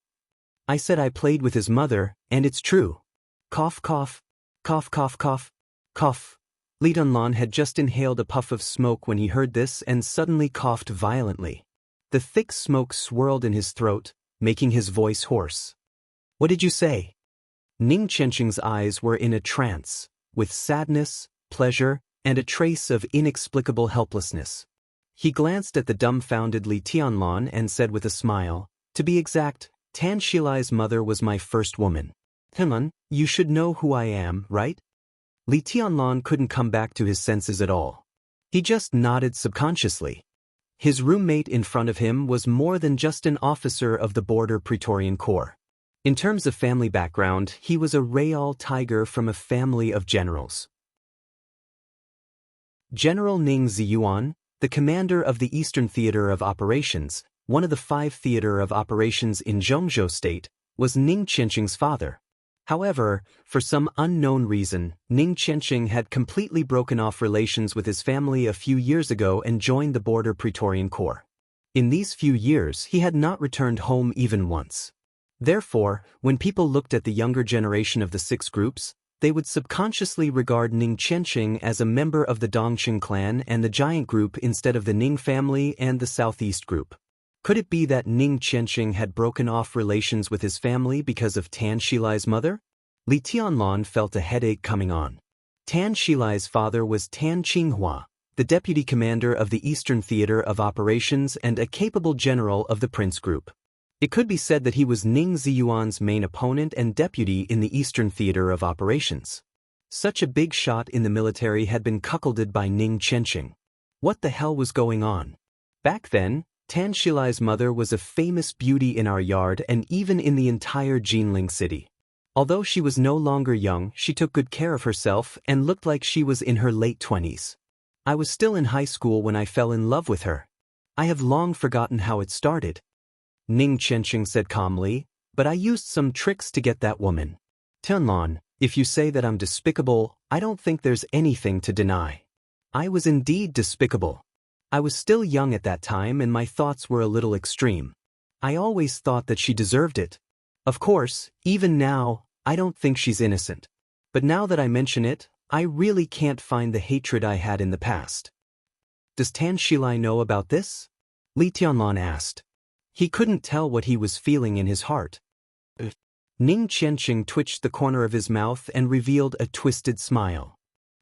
I said I played with his mother, and it's true." Cough, cough, cough, cough, cough, cough. Li Tianlan had just inhaled a puff of smoke when he heard this and suddenly coughed violently. The thick smoke swirled in his throat, making his voice hoarse. "What did you say?" Ning Qianxing's eyes were in a trance, with sadness, pleasure, and a trace of inexplicable helplessness. He glanced at the dumbfounded Li Tianlan and said with a smile, "To be exact, Tan Shilai's mother was my first woman. Tianlan, you should know who I am, right?" Li Tianlan couldn't come back to his senses at all. He just nodded subconsciously. His roommate in front of him was more than just an officer of the Border Praetorian Corps. In terms of family background, he was a Real Tiger from a family of generals. General Ning Ziyuan, the commander of the Eastern Theater of Operations, one of the 5 theater of operations in Zhongzhou State, was Ning Qianxing's father. However, for some unknown reason, Ning Qianxing had completely broken off relations with his family a few years ago and joined the Border Praetorian Corps. In these few years, he had not returned home even once. Therefore, when people looked at the younger generation of the 6 groups, they would subconsciously regard Ning Qianxing as a member of the Dongqing clan and the giant group instead of the Ning family and the southeast group. Could it be that Ning Qianxing had broken off relations with his family because of Tan Shilai's mother? Li Tianlan felt a headache coming on. Tan Shilai's father was Tan Qinghua, the deputy commander of the Eastern Theater of Operations and a capable general of the Prince Group. It could be said that he was Ning Ziyuan's main opponent and deputy in the Eastern Theater of Operations. Such a big shot in the military had been cuckolded by Ning Qianxing. What the hell was going on? Back then, Tan Shilai's mother was a famous beauty in our yard and even in the entire Jinling city. Although she was no longer young, she took good care of herself and looked like she was in her late 20s. I was still in high school when I fell in love with her. I have long forgotten how it started. Ning Qianxing said calmly, but I used some tricks to get that woman. Tianlan, if you say that I'm despicable, I don't think there's anything to deny. I was indeed despicable. I was still young at that time and my thoughts were a little extreme. I always thought that she deserved it. Of course, even now, I don't think she's innocent. But now that I mention it, I really can't find the hatred I had in the past. Does Tan Shilai know about this? Li Tianlan asked. He couldn't tell what he was feeling in his heart. Ning Qianxing twitched the corner of his mouth and revealed a twisted smile.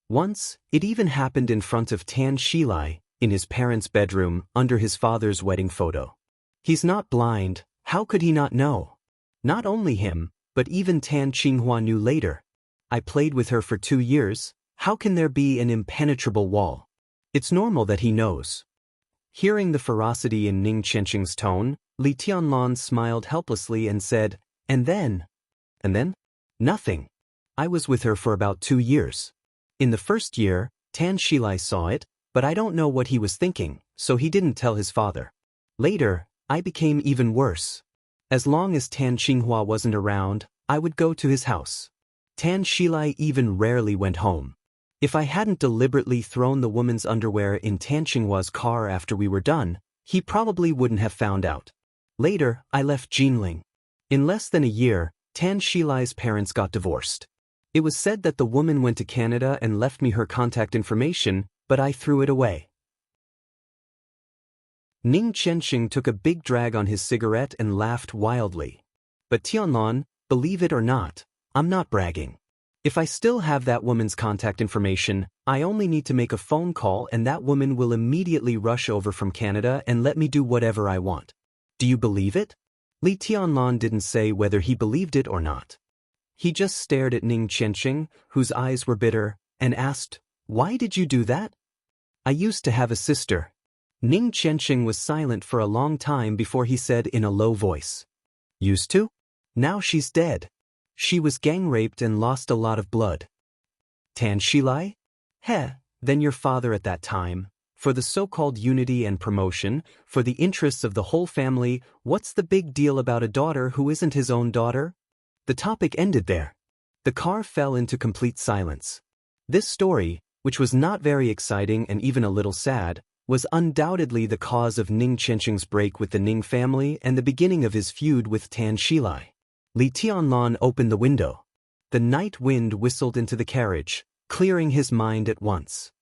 Once, it even happened in front of Tan Shilai, in his parents' bedroom, under his father's wedding photo. He's not blind, how could he not know? Not only him, but even Tan Qinghua knew later. I played with her for 2 years, how can there be an impenetrable wall? It's normal that he knows. Hearing the ferocity in Ning Qianxing's tone, Li Tianlan smiled helplessly and said, And then? Nothing. I was with her for about 2 years. In the first year, Tan Shilai saw it, but I don't know what he was thinking, so he didn't tell his father. Later, I became even worse. As long as Tan Qinghua wasn't around, I would go to his house. Tan Shilai even rarely went home. If I hadn't deliberately thrown the woman's underwear in Tan Qinghua's car after we were done, he probably wouldn't have found out. Later, I left Jinling. In less than a year, Tan Shilai's parents got divorced. It was said that the woman went to Canada and left me her contact information, but I threw it away. Ning Qianxing took a big drag on his cigarette and laughed wildly. But Tianlan, believe it or not, I'm not bragging. If I still have that woman's contact information, I only need to make a phone call and that woman will immediately rush over from Canada and let me do whatever I want. Do you believe it? Li Tianlan didn't say whether he believed it or not. He just stared at Ning Qianxing, whose eyes were bitter, and asked, Why did you do that? I used to have a sister. Ning Qianxing was silent for a long time before he said in a low voice. Used to? Now she's dead. She was gang-raped and lost a lot of blood. Tan Shilai? Heh, then your father at that time, for the so-called unity and promotion, for the interests of the whole family, what's the big deal about a daughter who isn't his own daughter? The topic ended there. The car fell into complete silence. This story, which was not very exciting and even a little sad, was undoubtedly the cause of Ning Qianxing's break with the Ning family and the beginning of his feud with Tan Shilai. Li Tianlan opened the window. The night wind whistled into the carriage, clearing his mind at once.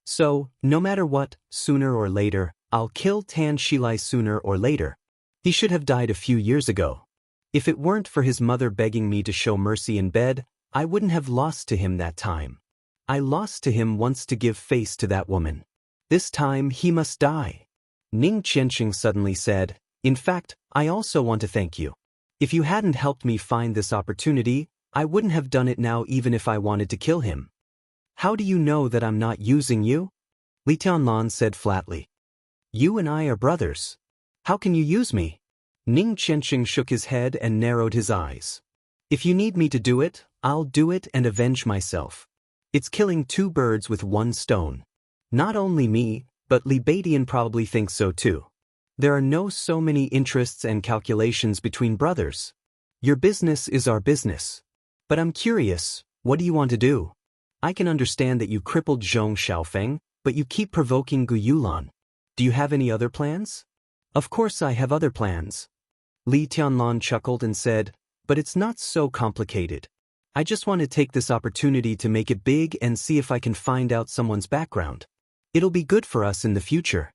So, no matter what, sooner or later, I'll kill Tan Shilai sooner or later. He should have died a few years ago. If it weren't for his mother begging me to show mercy in bed, I wouldn't have lost to him that time. I lost to him once to give face to that woman. This time he must die. Ning Qianxing suddenly said, In fact, I also want to thank you. If you hadn't helped me find this opportunity, I wouldn't have done it now even if I wanted to kill him. How do you know that I'm not using you? Li Tianlan said flatly. You and I are brothers. How can you use me? Ning Qianxing shook his head and narrowed his eyes. If you need me to do it, I'll do it and avenge myself. It's killing 2 birds with 1 stone. Not only me, but Li Baidian probably thinks so too. There are so many interests and calculations between brothers. Your business is our business. But I'm curious, what do you want to do? I can understand that you crippled Zhong Xiaofeng, but you keep provoking Gu Yulan. Do you have any other plans? Of course I have other plans. Li Tianlan chuckled and said, but it's not so complicated. I just want to take this opportunity to make it big and see if I can find out someone's background. It'll be good for us in the future.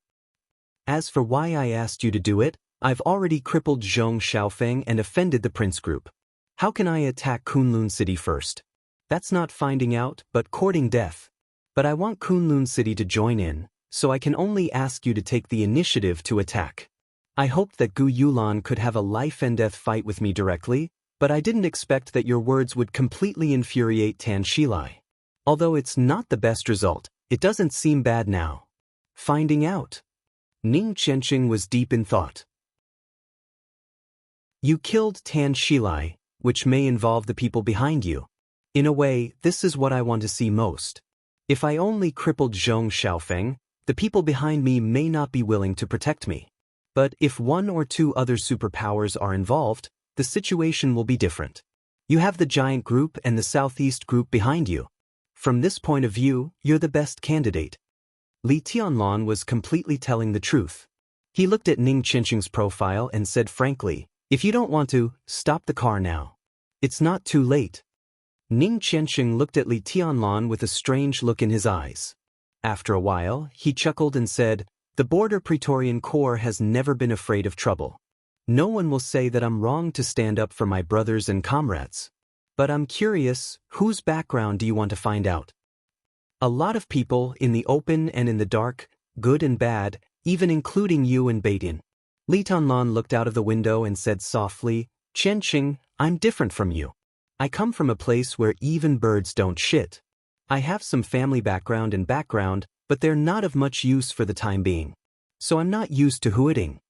As for why I asked you to do it, I've already crippled Zhong Xiaofeng and offended the prince group. How can I attack Kunlun City first? That's not finding out, but courting death. But I want Kunlun City to join in, so I can only ask you to take the initiative to attack. I hoped that Gu Yulan could have a life-and-death fight with me directly, but I didn't expect that your words would completely infuriate Tan Shilai. Although it's not the best result, it doesn't seem bad now. Finding out. Ning Qianqing was deep in thought. You killed Tan Shilai, which may involve the people behind you. In a way, this is what I want to see most. If I only crippled Zhong Xiaofeng, the people behind me may not be willing to protect me. But if one or two other superpowers are involved, the situation will be different. You have the giant group and the southeast group behind you. From this point of view, you're the best candidate. Li Tianlan was completely telling the truth. He looked at Ning Qianqing's profile and said frankly, if you don't want to, stop the car now. It's not too late. Ning Qianqing looked at Li Tianlan with a strange look in his eyes. After a while, he chuckled and said, the Border Praetorian Corps has never been afraid of trouble. No one will say that I'm wrong to stand up for my brothers and comrades. But I'm curious, whose background do you want to find out? A lot of people, in the open and in the dark, good and bad, even including you and Baitin. Li Tianlan looked out of the window and said softly, Qianqing, I'm different from you. I come from a place where even birds don't shit. I have some family background, but they're not of much use for the time being. So I'm not used to hooting.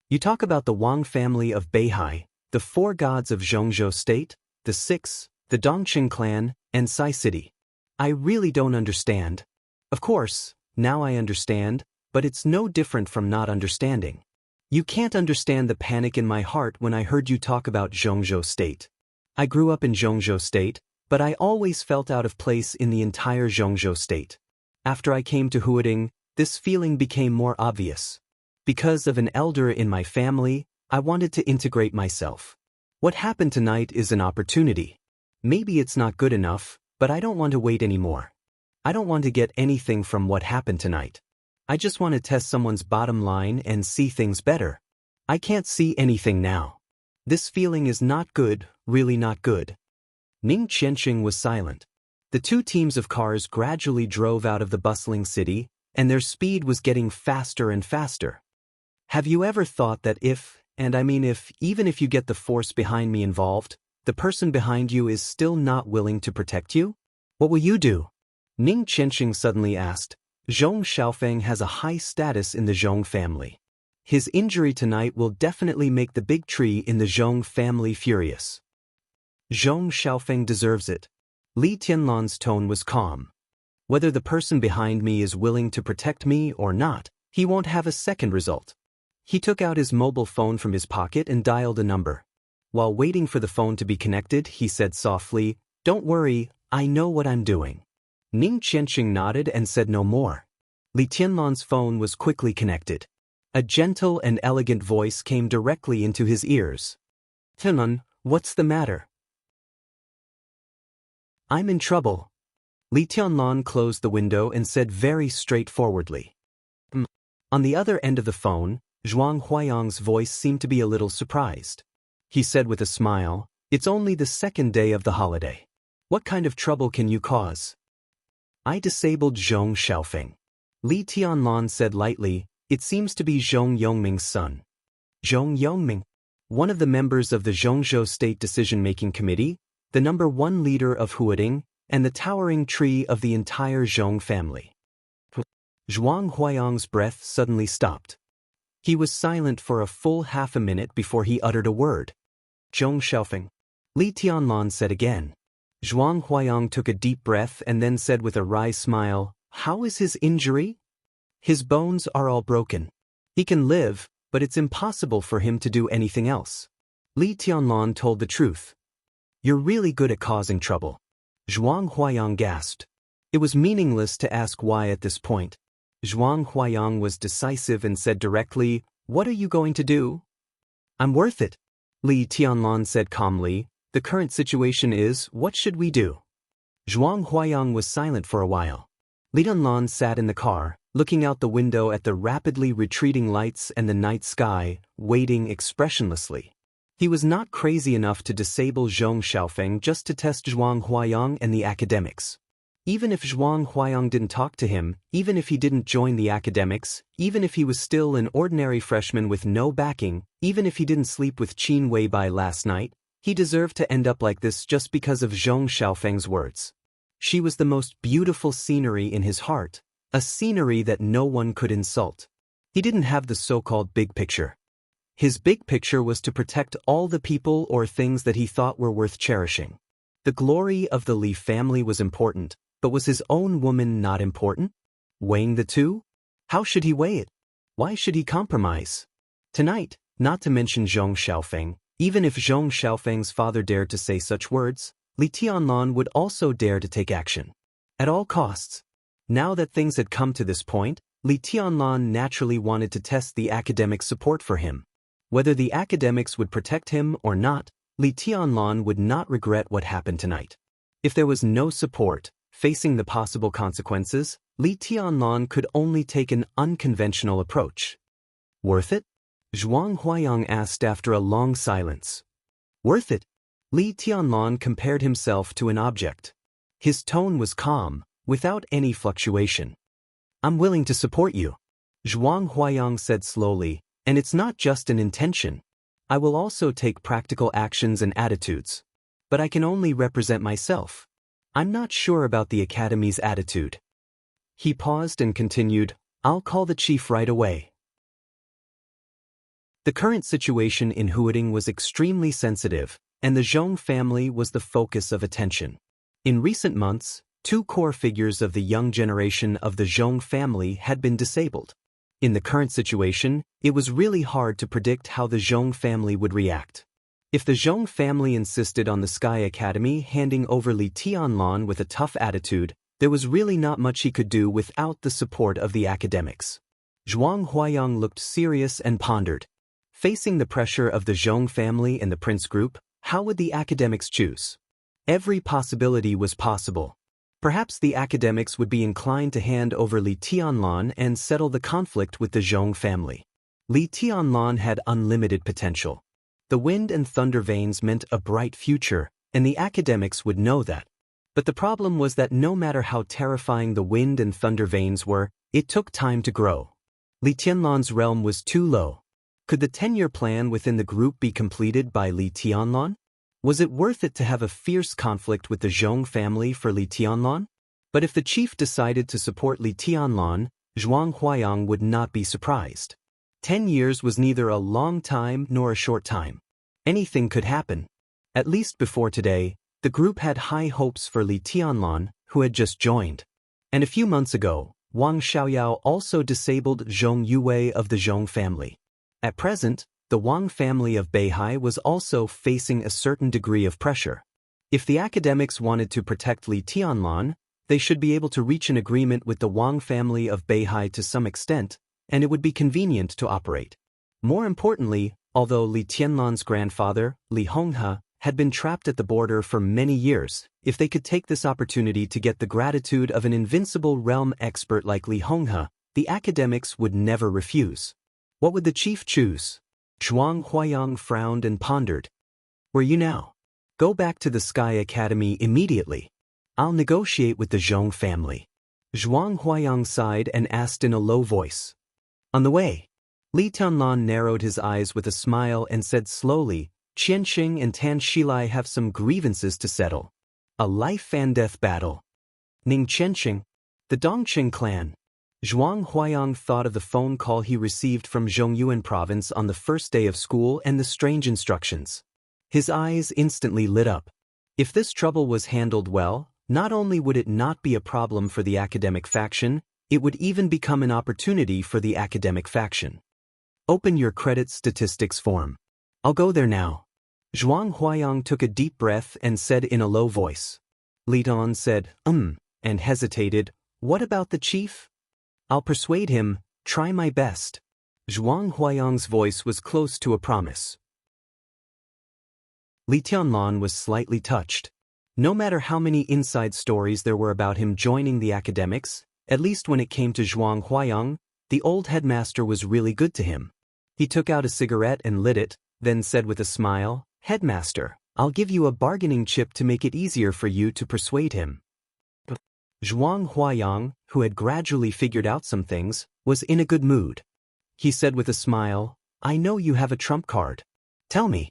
You talk about the Wang family of Beihai, the 4 gods of Zhongzhou State, the 6, the Dongqing clan, and Sai City. I really don't understand. Of course, now I understand, but it's no different from not understanding. You can't understand the panic in my heart when I heard you talk about Zhongzhou State. I grew up in Zhongzhou State, but I always felt out of place in the entire Zhongzhou State. After I came to Huading, this feeling became more obvious. Because of an elder in my family, I wanted to integrate myself. What happened tonight is an opportunity. Maybe it's not good enough, but I don't want to wait anymore. I don't want to get anything from what happened tonight. I just want to test someone's bottom line and see things better. I can't see anything now. This feeling is not good, really not good. Ning Qianqing was silent. The 2 teams of cars gradually drove out of the bustling city, and their speed was getting faster and faster. Have you ever thought that even if you get the force behind me involved, the person behind you is still not willing to protect you? What will you do? Ning Qianqing suddenly asked. Zhong Xiaofeng has a high status in the Zhong family. His injury tonight will definitely make the big tree in the Zhong family furious. Zhong Xiaofeng deserves it. Li Tianlan's tone was calm. Whether the person behind me is willing to protect me or not, he won't have a second result. He took out his mobile phone from his pocket and dialed a number. While waiting for the phone to be connected, he said softly, "Don't worry, I know what I'm doing." Ning Qianqing nodded and said no more. Li Tianlan's phone was quickly connected. A gentle and elegant voice came directly into his ears. "Tianlan, what's the matter?" "I'm in trouble." Li Tianlan closed the window and said very straightforwardly. On the other end of the phone, Zhuang Huayang's voice seemed to be a little surprised. He said with a smile, "It's only the 2nd day of the holiday. What kind of trouble can you cause?" "I disabled Zhong Xiaofeng." Li Tianlan said lightly, "It seems to be Zhong Yongming's son." Zhong Yongming? One of the members of the Zhongzhou State Decision-Making Committee, the #1 leader of Huading, and the towering tree of the entire Zhong family. Zhuang Huayang's breath suddenly stopped. He was silent for a full half a minute before he uttered a word. "Zhong Xiaofeng." Li Tianlan said again. Zhuang Huayang took a deep breath and then said with a wry smile, "How is his injury?" "His bones are all broken. He can live, but it's impossible for him to do anything else." Li Tianlan told the truth. "You're really good at causing trouble." Zhuang Huayang gasped. It was meaningless to ask why at this point. Zhuang Huayang was decisive and said directly, "What are you going to do?" "I'm worth it," Li Tianlan said calmly. The current situation is, what should we do? Zhuang Huayang was silent for a while. Li Dunlan sat in the car, looking out the window at the rapidly retreating lights and the night sky, waiting expressionlessly. He was not crazy enough to disable Zhong Xiaofeng just to test Zhuang Huayang and the academics. Even if Zhuang Huayang didn't talk to him, even if he didn't join the academics, even if he was still an ordinary freshman with no backing, even if he didn't sleep with Qin Weibai last night, he deserved to end up like this just because of Zhong Xiaofeng's words. She was the most beautiful scenery in his heart, a scenery that no one could insult. He didn't have the so-called big picture. His big picture was to protect all the people or things that he thought were worth cherishing. The glory of the Li family was important, but was his own woman not important? Weighing the two? How should he weigh it? Why should he compromise? Tonight, not to mention Zhong Xiaofeng, even if Zhong Xiaofeng's father dared to say such words, Li Tianlan would also dare to take action. At all costs. Now that things had come to this point, Li Tianlan naturally wanted to test the academic support for him. Whether the academics would protect him or not, Li Tianlan would not regret what happened tonight. If there was no support, facing the possible consequences, Li Tianlan could only take an unconventional approach. Worth it? Zhuang Huayang asked after a long silence. Worth it? Li Tianlan compared himself to an object. His tone was calm, without any fluctuation. I'm willing to support you, Zhuang Huayang said slowly, and it's not just an intention. I will also take practical actions and attitudes. But I can only represent myself. I'm not sure about the Academy's attitude. He paused and continued, I'll call the chief right away. The current situation in Huading was extremely sensitive, and the Zhong family was the focus of attention. In recent months, two core figures of the young generation of the Zhong family had been disabled. In the current situation, it was really hard to predict how the Zhong family would react. If the Zhong family insisted on the Sky Academy handing over Li Tianlan with a tough attitude, there was really not much he could do without the support of the academics. Zhuang Huayang looked serious and pondered. Facing the pressure of the Zhong family and the Prince Group, how would the academics choose? Every possibility was possible. Perhaps the academics would be inclined to hand over Li Tianlan and settle the conflict with the Zhong family. Li Tianlan had unlimited potential. The wind and thunder veins meant a bright future, and the academics would know that. But the problem was that no matter how terrifying the wind and thunder veins were, it took time to grow. Li Tianlan's realm was too low. Could the 10-year plan within the group be completed by Li Tianlan? Was it worth it to have a fierce conflict with the Zhong family for Li Tianlan? But if the chief decided to support Li Tianlan, Zhuang Huayang would not be surprised. 10 years was neither a long time nor a short time. Anything could happen. At least before today, the group had high hopes for Li Tianlan, who had just joined. And a few months ago, Wang Xiaoyao also disabled Zhong Yue of the Zhong family. At present, the Wang family of Beihai was also facing a certain degree of pressure. If the academics wanted to protect Li Tianlan, they should be able to reach an agreement with the Wang family of Beihai to some extent, and it would be convenient to operate. More importantly, although Li Tianlan's grandfather, Li Honghe, had been trapped at the border for many years, if they could take this opportunity to get the gratitude of an invincible realm expert like Li Honghe, the academics would never refuse. What would the chief choose? Zhuang Huayang frowned and pondered. Where you now? Go back to the Sky Academy immediately. I'll negotiate with the Zhong family. Zhuang Huayang sighed and asked in a low voice. On the way. Li Tianlan narrowed his eyes with a smile and said slowly, Qianxing and Tan Shilai have some grievances to settle. A life and death battle. Ning Qianxing, the Dongqing clan. Zhuang Huayang thought of the phone call he received from Zhongyuan province on the first day of school and the strange instructions. His eyes instantly lit up. If this trouble was handled well, not only would it not be a problem for the academic faction, it would even become an opportunity for the academic faction. Open your credit statistics form. I'll go there now. Zhuang Huayang took a deep breath and said in a low voice. Li Dan said, and hesitated. What about the chief? I'll persuade him, try my best. Zhuang Huayang's voice was close to a promise. Li Tianlan was slightly touched. No matter how many inside stories there were about him joining the academics, at least when it came to Zhuang Huayang, the old headmaster was really good to him. He took out a cigarette and lit it, then said with a smile, "Headmaster, I'll give you a bargaining chip to make it easier for you to persuade him." Zhuang Huayang, who had gradually figured out some things, was in a good mood. He said with a smile, "I know you have a trump card. Tell me."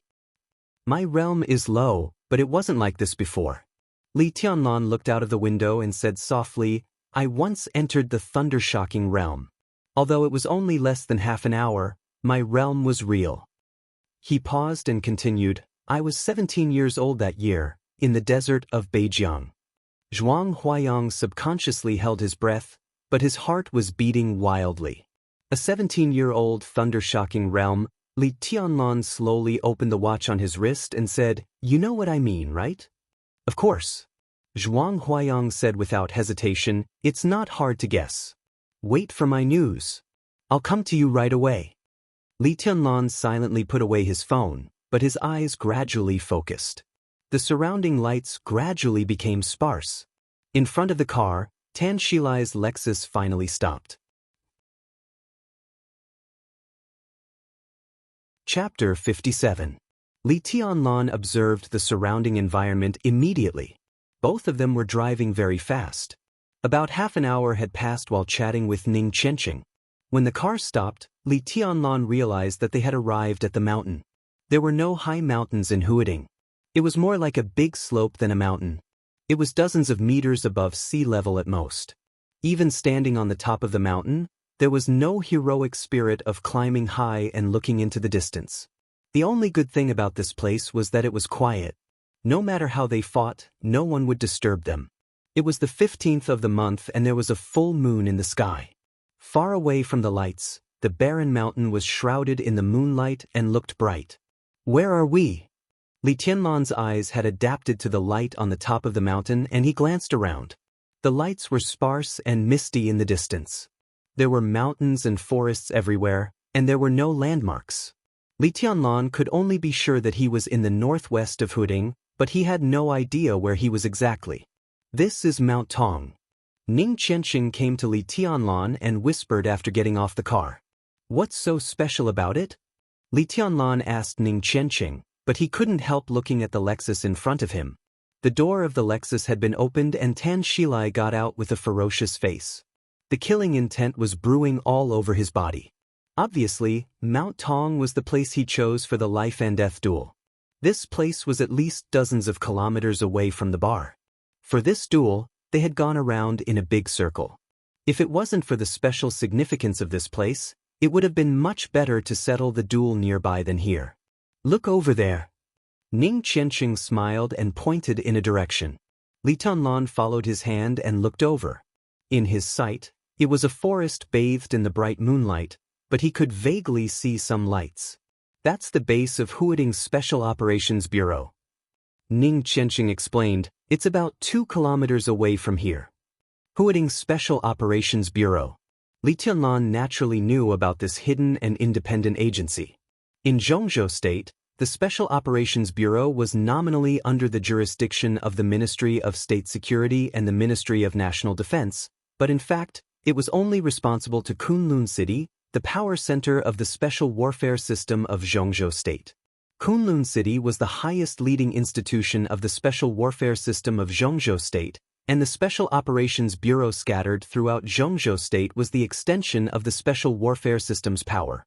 "My realm is low, but it wasn't like this before." Li Tianlan looked out of the window and said softly, "I once entered the thunder-shocking realm. Although it was only less than half an hour, my realm was real." He paused and continued, "I was 17 years old that year, in the desert of Beijiang." Zhuang Huayang subconsciously held his breath, but his heart was beating wildly. A 17-year-old thunder-shocking realm. Li Tianlan slowly opened the watch on his wrist and said, "You know what I mean, right?" "Of course." Zhuang Huayang said without hesitation, "It's not hard to guess. Wait for my news. I'll come to you right away." Li Tianlan silently put away his phone, but his eyes gradually focused. The surrounding lights gradually became sparse. In front of the car, Tan Shilai's Lexus finally stopped. Chapter 57. Li Tianlan observed the surrounding environment immediately. Both of them were driving very fast. About half an hour had passed while chatting with Ning Qianxia. When the car stopped, Li Tianlan realized that they had arrived at the mountain. There were no high mountains in Huading. It was more like a big slope than a mountain. It was dozens of meters above sea level at most. Even standing on the top of the mountain, there was no heroic spirit of climbing high and looking into the distance. The only good thing about this place was that it was quiet. No matter how they fought, no one would disturb them. It was the 15th of the month and there was a full moon in the sky. Far away from the lights, the barren mountain was shrouded in the moonlight and looked bright. "Where are we?" Li Tianlan's eyes had adapted to the light on the top of the mountain and he glanced around. The lights were sparse and misty in the distance. There were mountains and forests everywhere, and there were no landmarks. Li Tianlan could only be sure that he was in the northwest of Huading, but he had no idea where he was exactly. "This is Mount Tong." Ning Qianxia came to Li Tianlan and whispered after getting off the car. "What's so special about it?" Li Tianlan asked Ning Qianxia, but he couldn't help looking at the Lexus in front of him. The door of the Lexus had been opened and Tan Shilai got out with a ferocious face. The killing intent was brewing all over his body. Obviously, Mount Tong was the place he chose for the life and death duel. This place was at least dozens of kilometers away from the bar. For this duel, they had gone around in a big circle. If it wasn't for the special significance of this place, it would have been much better to settle the duel nearby than here. "Look over there." Ning Qianxia smiled and pointed in a direction. Li Tianlan followed his hand and looked over. In his sight, it was a forest bathed in the bright moonlight, but he could vaguely see some lights. "That's the base of Huading's Special Operations Bureau." Ning Qianxia explained, "It's about 2 kilometers away from here." Huading's Special Operations Bureau. Li Tianlan naturally knew about this hidden and independent agency. In Zhongzhou State, the Special Operations Bureau was nominally under the jurisdiction of the Ministry of State Security and the Ministry of National Defense, but in fact, it was only responsible to Kunlun City, the power center of the special warfare system of Zhongzhou State. Kunlun City was the highest leading institution of the special warfare system of Zhongzhou State, and the Special Operations Bureau scattered throughout Zhongzhou State was the extension of the special warfare system's power.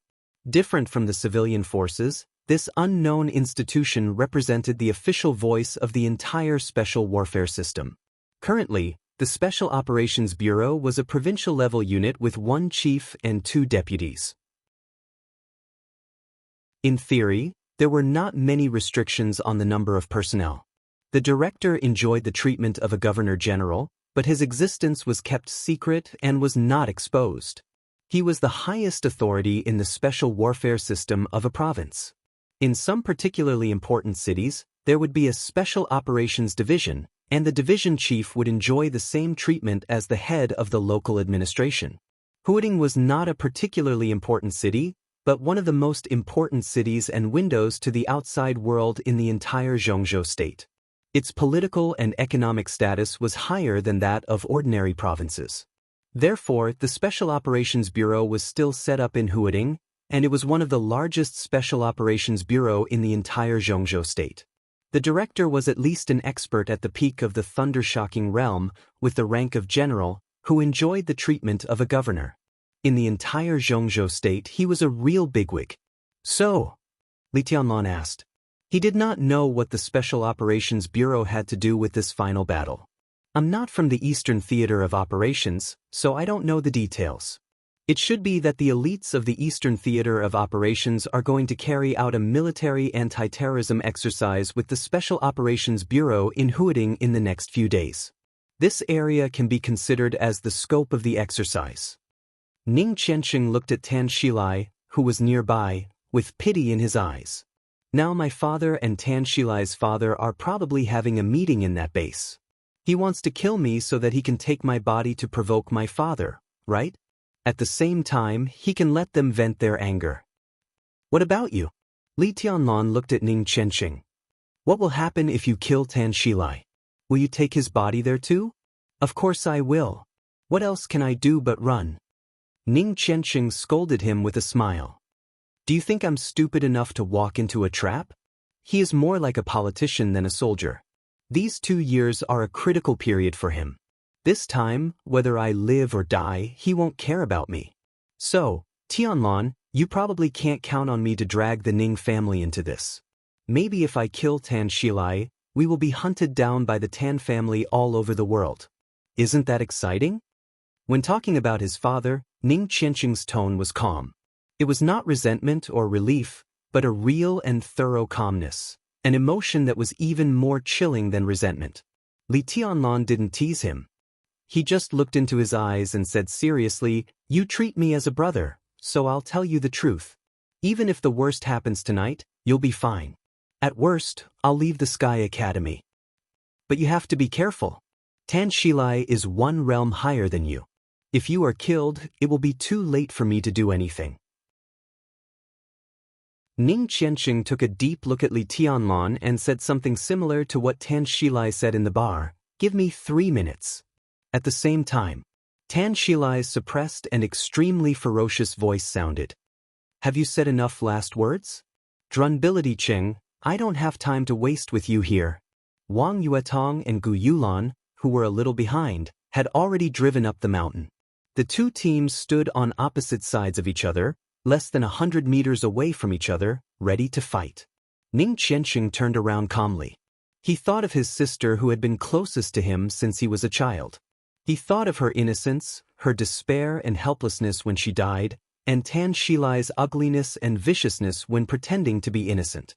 Different from the civilian forces, this unknown institution represented the official voice of the entire special warfare system. Currently, the Special Operations Bureau was a provincial-level unit with 1 chief and 2 deputies. In theory, there were not many restrictions on the number of personnel. The director enjoyed the treatment of a governor-general, but his existence was kept secret and was not exposed. He was the highest authority in the special warfare system of a province. In some particularly important cities, there would be a Special Operations Division, and the division chief would enjoy the same treatment as the head of the local administration. Huading was not a particularly important city, but one of the most important cities and windows to the outside world in the entire Zhongzhou state. Its political and economic status was higher than that of ordinary provinces. Therefore, the Special Operations Bureau was still set up in Huading, and it was one of the largest Special Operations Bureau in the entire Zhongzhou state. The director was at least an expert at the peak of the thunder-shocking realm, with the rank of general, who enjoyed the treatment of a governor. In the entire Zhongzhou state, he was a real bigwig. So, Li Tianlan asked. He did not know what the Special Operations Bureau had to do with this final battle. I'm not from the Eastern Theater of Operations, so I don't know the details. It should be that the elites of the Eastern Theater of Operations are going to carry out a military anti-terrorism exercise with the Special Operations Bureau in Huading in the next few days. This area can be considered as the scope of the exercise. Ning Qianxing looked at Tan Shilai, who was nearby, with pity in his eyes. Now my father and Tan Shilai's father are probably having a meeting in that base. He wants to kill me so that he can take my body to provoke my father, right? At the same time, he can let them vent their anger. What about you? Li Tianlan looked at Ning Qianxing. What will happen if you kill Tan Shilai? Will you take his body there too? Of course I will. What else can I do but run? Ning Qianxing scolded him with a smile. Do you think I'm stupid enough to walk into a trap? He is more like a politician than a soldier. These 2 years are a critical period for him. This time, whether I live or die, he won't care about me. So, Tianlan, you probably can't count on me to drag the Ning family into this. Maybe if I kill Tan Shilai, we will be hunted down by the Tan family all over the world. Isn't that exciting? When talking about his father, Ning Qianxing's tone was calm. It was not resentment or relief, but a real and thorough calmness, an emotion that was even more chilling than resentment. Li Tianlan didn't tease him. He just looked into his eyes and said seriously, "You treat me as a brother, so I'll tell you the truth. Even if the worst happens tonight, you'll be fine. At worst, I'll leave the Sky Academy. But you have to be careful. Tan Shilai is 1 realm higher than you. If you are killed, it will be too late for me to do anything." Ning Qianxing took a deep look at Li Tianlan and said something similar to what Tan Shilai said in the bar, "Give me 3 minutes." At the same time, Tan Shilai's suppressed and extremely ferocious voice sounded. "Have you said enough last words? Drunbility Cheng, I don't have time to waste with you here." Wang Yuetong and Gu Yulan, who were a little behind, had already driven up the mountain. The 2 teams stood on opposite sides of each other, less than 100 meters away from each other, ready to fight. Ning Qianxing turned around calmly. He thought of his sister who had been closest to him since he was a child. He thought of her innocence, her despair and helplessness when she died, and Tan Shilai's ugliness and viciousness when pretending to be innocent.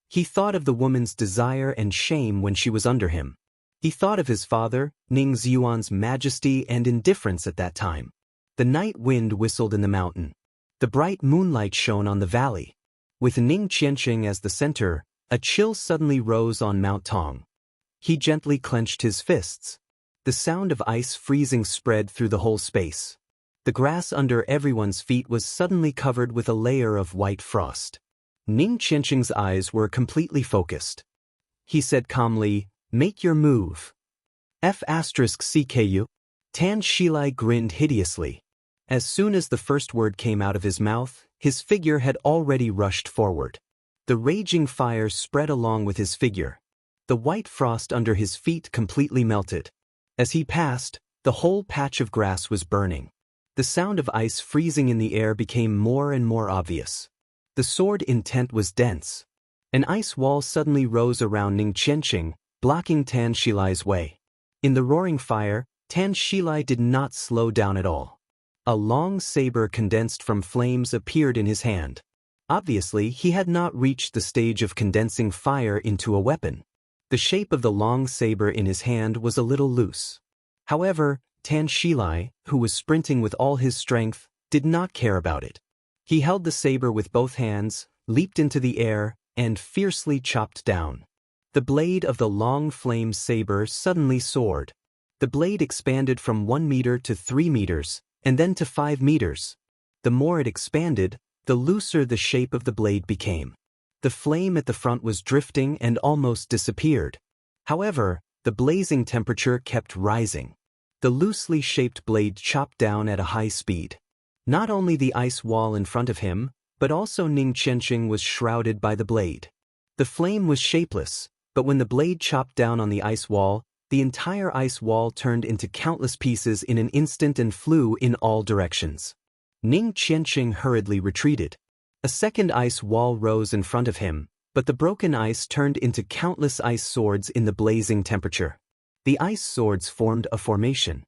He thought of the woman's desire and shame when she was under him. He thought of his father, Ning Ziyuan's majesty and indifference at that time. The night wind whistled in the mountain. The bright moonlight shone on the valley. With Ning Qianxing as the center, a chill suddenly rose on Mount Tong. He gently clenched his fists. The sound of ice freezing spread through the whole space. The grass under everyone's feet was suddenly covered with a layer of white frost. Ning Qianxing's eyes were completely focused. He said calmly, "Make your move." F*CKU. Tan Shilai grinned hideously. As soon as the first word came out of his mouth, his figure had already rushed forward. The raging fire spread along with his figure. The white frost under his feet completely melted. As he passed, the whole patch of grass was burning. The sound of ice freezing in the air became more and more obvious. The sword intent was dense. An ice wall suddenly rose around Ning Qianxing, blocking Tan Shilai's way. In the roaring fire, Tan Shilai did not slow down at all. A long saber condensed from flames appeared in his hand. Obviously, he had not reached the stage of condensing fire into a weapon. The shape of the long saber in his hand was a little loose. However, Tan Shilai, who was sprinting with all his strength, did not care about it. He held the saber with both hands, leaped into the air, and fiercely chopped down. The blade of the long flame saber suddenly soared. The blade expanded from 1 meter to 3 meters, and then to 5 meters. The more it expanded, the looser the shape of the blade became. The flame at the front was drifting and almost disappeared. However, the blazing temperature kept rising. The loosely shaped blade chopped down at a high speed. Not only the ice wall in front of him, but also Ning Qianqing was shrouded by the blade. The flame was shapeless, but when the blade chopped down on the ice wall, the entire ice wall turned into countless pieces in an instant and flew in all directions. Ning Qianqing hurriedly retreated. A second ice wall rose in front of him, but the broken ice turned into countless ice swords in the blazing temperature. The ice swords formed a formation.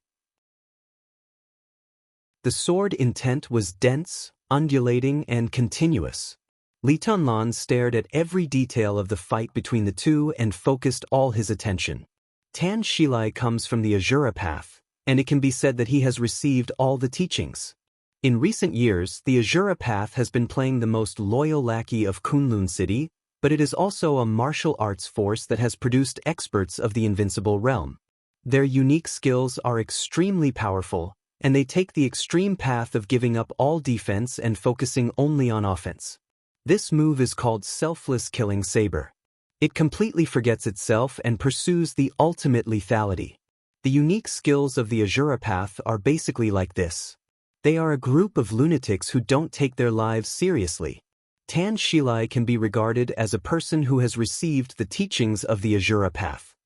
The sword intent was dense, undulating, and continuous. Li Tianlan stared at every detail of the fight between the two and focused all his attention. Tan Shilai comes from the Azura path, and it can be said that he has received all the teachings. In recent years, the Azura path has been playing the most loyal lackey of Kunlun City, but it is also a martial arts force that has produced experts of the invincible realm. Their unique skills are extremely powerful, and they take the extreme path of giving up all defense and focusing only on offense. This move is called Selfless Killing Saber. It completely forgets itself and pursues the ultimate lethality. The unique skills of the Azura path are basically like this. They are a group of lunatics who don't take their lives seriously. Tan Shilai can be regarded as a person who has received the teachings of the Azura path.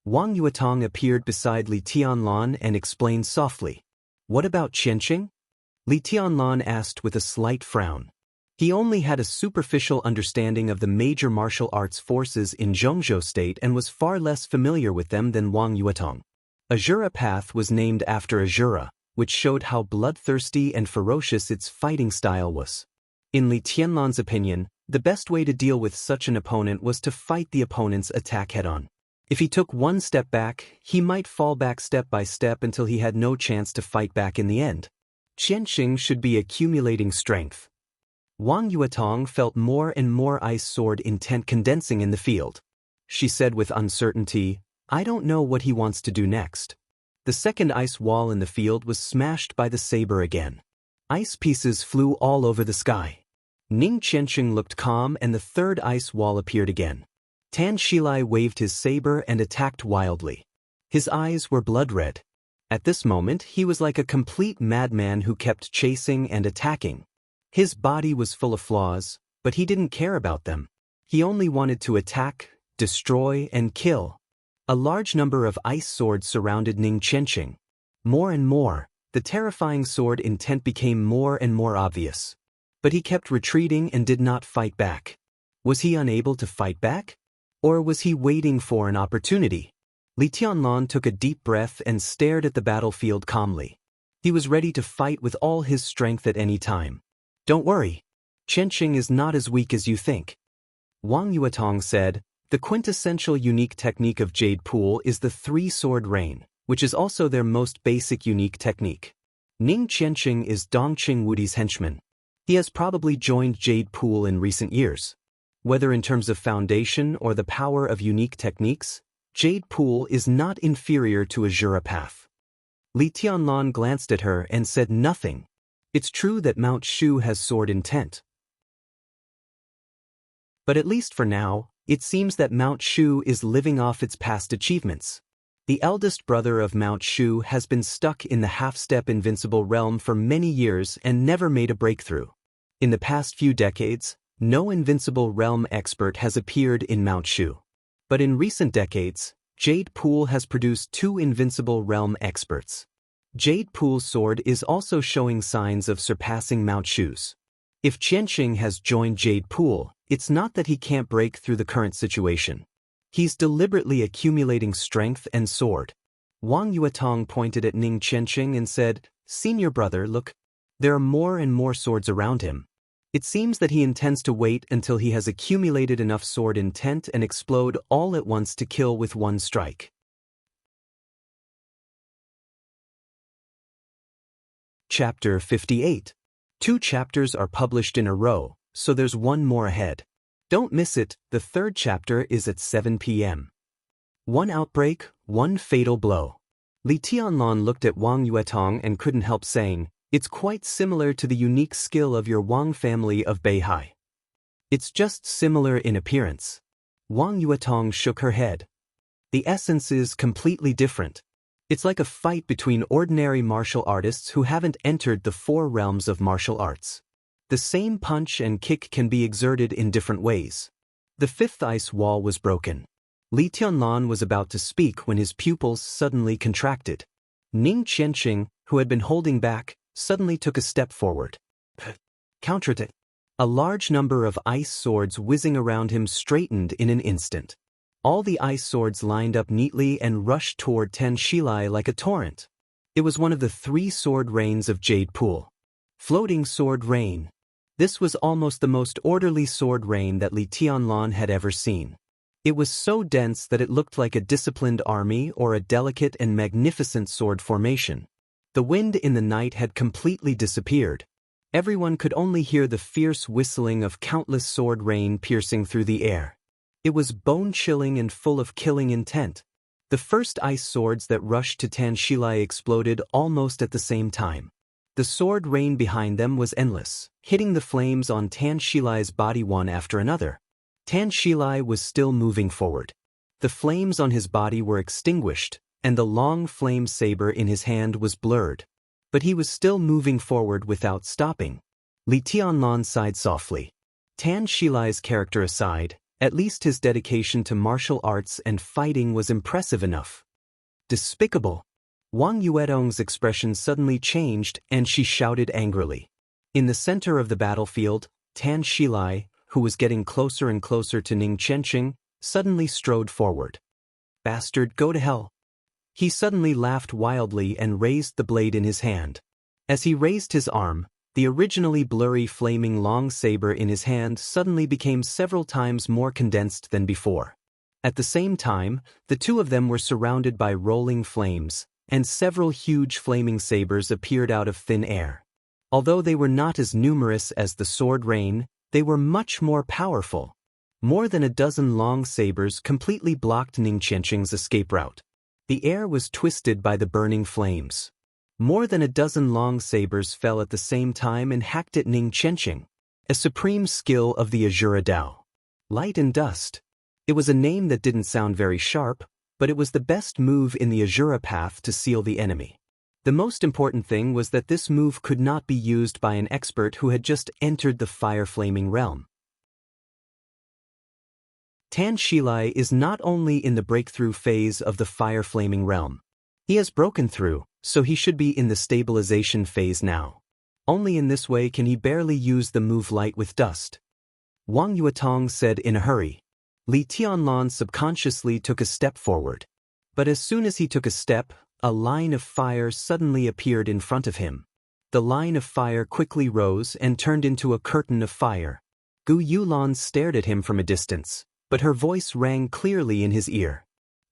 Wang Yuetong appeared beside Li Tianlan and explained softly. What about Qianqing? Li Tianlan asked with a slight frown. He only had a superficial understanding of the major martial arts forces in Zhongzhou State and was far less familiar with them than Wang Yuetong. Azura path was named after Azura, which showed how bloodthirsty and ferocious its fighting style was. In Li Tianlan's opinion, the best way to deal with such an opponent was to fight the opponent's attack head-on. If he took one step back, he might fall back step by step until he had no chance to fight back in the end. Qianqing should be accumulating strength. Wang Yuetong felt more and more ice sword intent condensing in the field. She said with uncertainty, I don't know what he wants to do next. The second ice wall in the field was smashed by the saber again. Ice pieces flew all over the sky. Ning Qianqing looked calm and the third ice wall appeared again. Tan Shilai waved his saber and attacked wildly. His eyes were blood red. At this moment, he was like a complete madman who kept chasing and attacking. His body was full of flaws, but he didn't care about them. He only wanted to attack, destroy, and kill. A large number of ice swords surrounded Ning Qianqing. More and more, the terrifying sword intent became more and more obvious. But he kept retreating and did not fight back. Was he unable to fight back? Or was he waiting for an opportunity? Li Tianlan took a deep breath and stared at the battlefield calmly. He was ready to fight with all his strength at any time. Don't worry. Qianqing is not as weak as you think. Wang Yuetong said, the quintessential unique technique of Jade Pool is the three-sword rain, which is also their most basic unique technique. Ning Qianqing is Dongqing Wudi's henchman. He has probably joined Jade Pool in recent years. Whether in terms of foundation or the power of unique techniques, Jade Pool is not inferior to Azura path. Li Tianlan glanced at her and said nothing. It's true that Mount Shu has sword intent. But at least for now, it seems that Mount Shu is living off its past achievements. The eldest brother of Mount Shu has been stuck in the half-step invincible realm for many years and never made a breakthrough. In the past few decades, no invincible realm expert has appeared in Mount Shu. But in recent decades, Jade Pool has produced 2 invincible realm experts. Jade Pool's sword is also showing signs of surpassing Mount Shu's. If Qianqing has joined Jade Pool, it's not that he can't break through the current situation. He's deliberately accumulating strength and sword. Wang Yuetong pointed at Ning Qianqing and said, Senior brother, look. There are more and more swords around him. It seems that he intends to wait until he has accumulated enough sword intent and explode all at once to kill with one strike. Chapter 58. 2 chapters are published in a row, so there's one more ahead. Don't miss it, the 3rd chapter is at 7 p.m. One outbreak, one fatal blow. Li Tianlan looked at Wang Yuetong and couldn't help saying, It's quite similar to the unique skill of your Wang family of Beihai. It's just similar in appearance. Wang Yuetong shook her head. The essence is completely different. It's like a fight between ordinary martial artists who haven't entered the four realms of martial arts. The same punch and kick can be exerted in different ways. The fifth ice wall was broken. Li Tianlan was about to speak when his pupils suddenly contracted. Ning Qianxing, who had been holding back, suddenly took a step forward. Countered it. A large number of ice swords whizzing around him straightened in an instant. All the ice swords lined up neatly and rushed toward Tan Shilai like a torrent. It was one of the 3 sword rains of Jade Pool. Floating sword rain. This was almost the most orderly sword rain that Li Tianlan had ever seen. It was so dense that it looked like a disciplined army or a delicate and magnificent sword formation. The wind in the night had completely disappeared. Everyone could only hear the fierce whistling of countless sword rain piercing through the air. It was bone-chilling and full of killing intent. The first ice swords that rushed to Tan Shilai exploded almost at the same time. The sword rain behind them was endless, hitting the flames on Tan Shilai's body one after another. Tan Shilai was still moving forward. The flames on his body were extinguished, and the long flame saber in his hand was blurred. But he was still moving forward without stopping. Li Tianlan sighed softly. Tan Shilai's character aside, at least his dedication to martial arts and fighting was impressive enough. Despicable. Wang Yuetong's expression suddenly changed and she shouted angrily. In the center of the battlefield, Tan Shilai, who was getting closer and closer to Ning Qianxing, suddenly strode forward. Bastard, go to hell. He suddenly laughed wildly and raised the blade in his hand. As he raised his arm, the originally blurry flaming long saber in his hand suddenly became several times more condensed than before. At the same time, the two of them were surrounded by rolling flames, and several huge flaming sabers appeared out of thin air. Although they were not as numerous as the sword rain, they were much more powerful. More than a dozen long sabers completely blocked Ning Qianxing's escape route. The air was twisted by the burning flames. More than a dozen long sabers fell at the same time and hacked at Ning Qianxing, a supreme skill of the Azura Dao. Light and dust. It was a name that didn't sound very sharp, but it was the best move in the Azura path to seal the enemy. The most important thing was that this move could not be used by an expert who had just entered the fire-flaming realm. Tan Shilai is not only in the breakthrough phase of the fire-flaming realm. He has broken through, so he should be in the stabilization phase now. Only in this way can he barely use the move light with dust. Wang Yuetong said in a hurry. Li Tianlan subconsciously took a step forward. But as soon as he took a step, a line of fire suddenly appeared in front of him. The line of fire quickly rose and turned into a curtain of fire. Gu Yulan stared at him from a distance, but her voice rang clearly in his ear.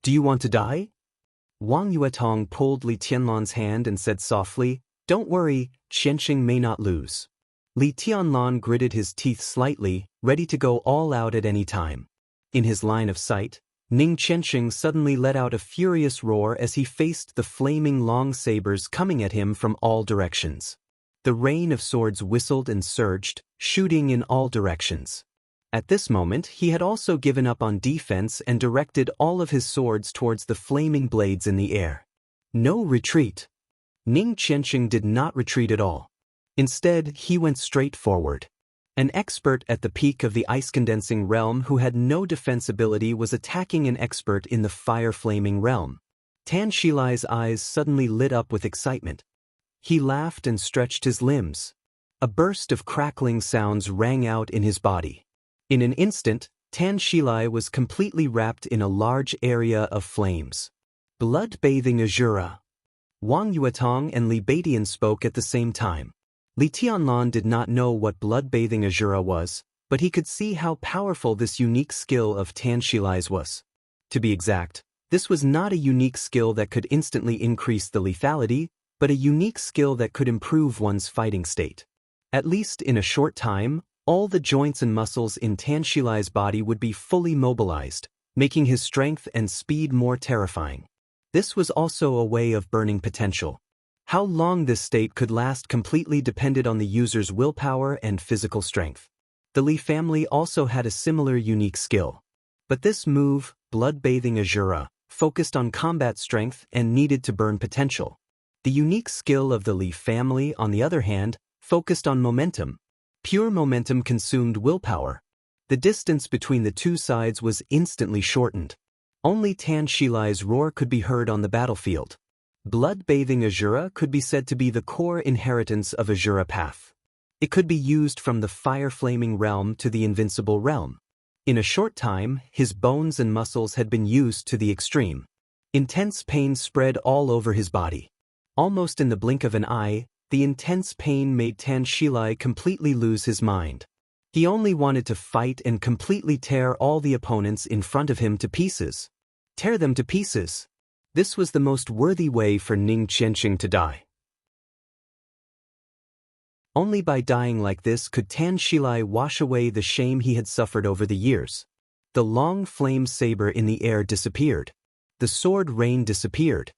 Do you want to die? Wang Yuetong pulled Li Tianlan's hand and said softly, Don't worry, Qianxing may not lose. Li Tianlan gritted his teeth slightly, ready to go all out at any time. In his line of sight, Ning Qianxing suddenly let out a furious roar as he faced the flaming long sabers coming at him from all directions. The rain of swords whistled and surged, shooting in all directions. At this moment, he had also given up on defense and directed all of his swords towards the flaming blades in the air. No retreat. Ning Qianxing did not retreat at all. Instead, he went straight forward. An expert at the peak of the ice-condensing realm who had no defense ability was attacking an expert in the fire-flaming realm. Tan Shilai's eyes suddenly lit up with excitement. He laughed and stretched his limbs. A burst of crackling sounds rang out in his body. In an instant, Tan Shilai was completely wrapped in a large area of flames. Blood-bathing Azura. Wang Yuetong and Li Beidian spoke at the same time. Li Tianlan did not know what blood-bathing Azura was, but he could see how powerful this unique skill of Tan Shilai's was. To be exact, this was not a unique skill that could instantly increase the lethality, but a unique skill that could improve one's fighting state. At least in a short time, all the joints and muscles in Tan Shilai's body would be fully mobilized, making his strength and speed more terrifying. This was also a way of burning potential. How long this state could last completely depended on the user's willpower and physical strength. The Li family also had a similar unique skill. But this move, blood-bathing Azura, focused on combat strength and needed to burn potential. The unique skill of the Li family, on the other hand, focused on momentum. Pure momentum consumed willpower. The distance between the two sides was instantly shortened. Only Tan Shilai's roar could be heard on the battlefield. Blood-bathing Azura could be said to be the core inheritance of Azura Path. It could be used from the fire-flaming realm to the invincible realm. In a short time, his bones and muscles had been used to the extreme. Intense pain spread all over his body. Almost in the blink of an eye, the intense pain made Tan Shilai completely lose his mind. He only wanted to fight and completely tear all the opponents in front of him to pieces. Tear them to pieces. This was the most worthy way for Ning Qianxing to die. Only by dying like this could Tan Shilai wash away the shame he had suffered over the years. The long flame saber in the air disappeared. The sword rain disappeared.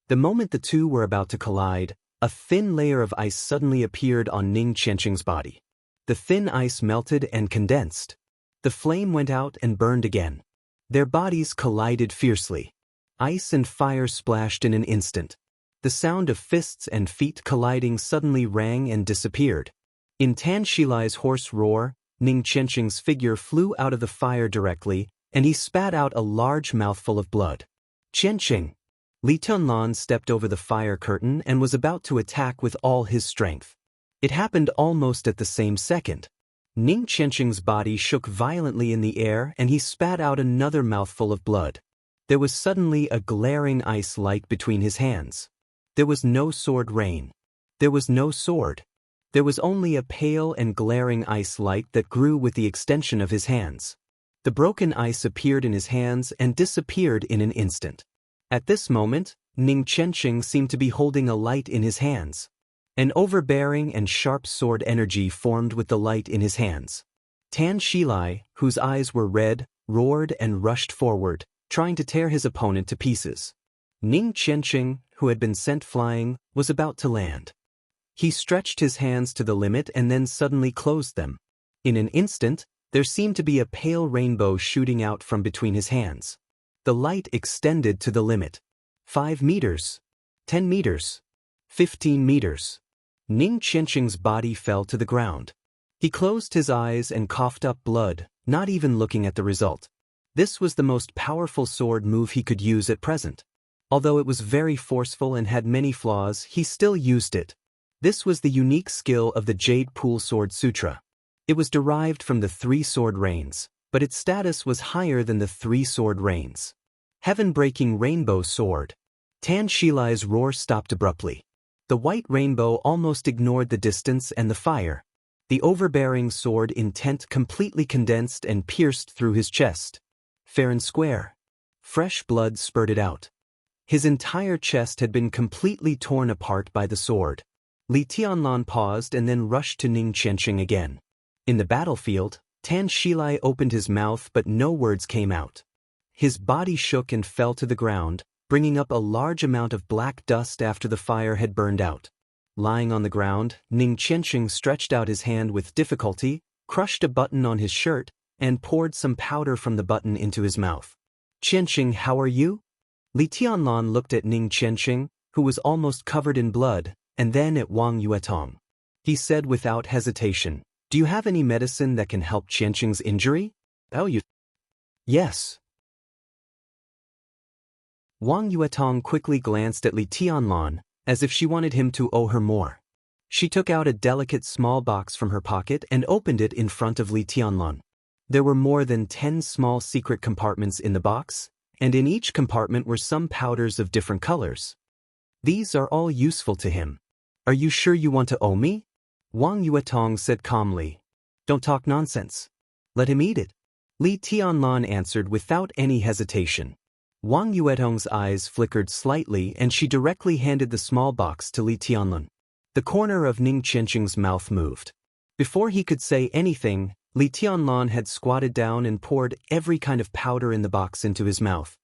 The moment the two were about to collide, a thin layer of ice suddenly appeared on Ning Qianxing's body. The thin ice melted and condensed. The flame went out and burned again. Their bodies collided fiercely. Ice and fire splashed in an instant. The sound of fists and feet colliding suddenly rang and disappeared. In Tan Shilai's hoarse roar, Ning Qianxing's figure flew out of the fire directly, and he spat out a large mouthful of blood. Qianxing! Li Tianlan stepped over the fire curtain and was about to attack with all his strength. It happened almost at the same second. Ning Qianxing's body shook violently in the air and he spat out another mouthful of blood. There was suddenly a glaring ice light between his hands. There was no sword rain. There was no sword. There was only a pale and glaring ice light that grew with the extension of his hands. The broken ice appeared in his hands and disappeared in an instant. At this moment, Ning Qianxing seemed to be holding a light in his hands. An overbearing and sharp sword energy formed with the light in his hands. Tan Shilai, whose eyes were red, roared and rushed forward, trying to tear his opponent to pieces. Ning Qianxing, who had been sent flying, was about to land. He stretched his hands to the limit and then suddenly closed them. In an instant, there seemed to be a pale rainbow shooting out from between his hands. The light extended to the limit. 5 meters. 10 meters. 15 meters. Ning Qianxing's body fell to the ground. He closed his eyes and coughed up blood, not even looking at the result. This was the most powerful sword move he could use at present. Although it was very forceful and had many flaws, he still used it. This was the unique skill of the Jade Pool Sword Sutra. It was derived from the 3 sword rains, but its status was higher than the 3 sword rains. Heaven-breaking rainbow sword. Tan Shilai's roar stopped abruptly. The white rainbow almost ignored the distance and the fire. The overbearing sword intent completely condensed and pierced through his chest. Fair and square. Fresh blood spurted out. His entire chest had been completely torn apart by the sword. Li Tianlan paused and then rushed to Ning Qianxing again. In the battlefield, Tan Shilai opened his mouth but no words came out. His body shook and fell to the ground, bringing up a large amount of black dust after the fire had burned out. Lying on the ground, Ning Qianxing stretched out his hand with difficulty, crushed a button on his shirt, and poured some powder from the button into his mouth. Qianxing, how are you? Li Tianlan looked at Ning Qianxing, who was almost covered in blood, and then at Wang Yuetong. He said without hesitation, do you have any medicine that can help Qianxing's injury? Oh, you... Yes. Wang Yuetong quickly glanced at Li Tianlan, as if she wanted him to owe her more. She took out a delicate small box from her pocket and opened it in front of Li Tianlan. There were more than 10 small secret compartments in the box, and in each compartment were some powders of different colors. These are all useful to him. Are you sure you want to owe me? Wang Yuetong said calmly. Don't talk nonsense. Let him eat it. Li Tianlan answered without any hesitation. Wang Yuetong's eyes flickered slightly and she directly handed the small box to Li Tianlan. The corner of Ning Qianxing's mouth moved. Before he could say anything, Li Tianlan had squatted down and poured every kind of powder in the box into his mouth.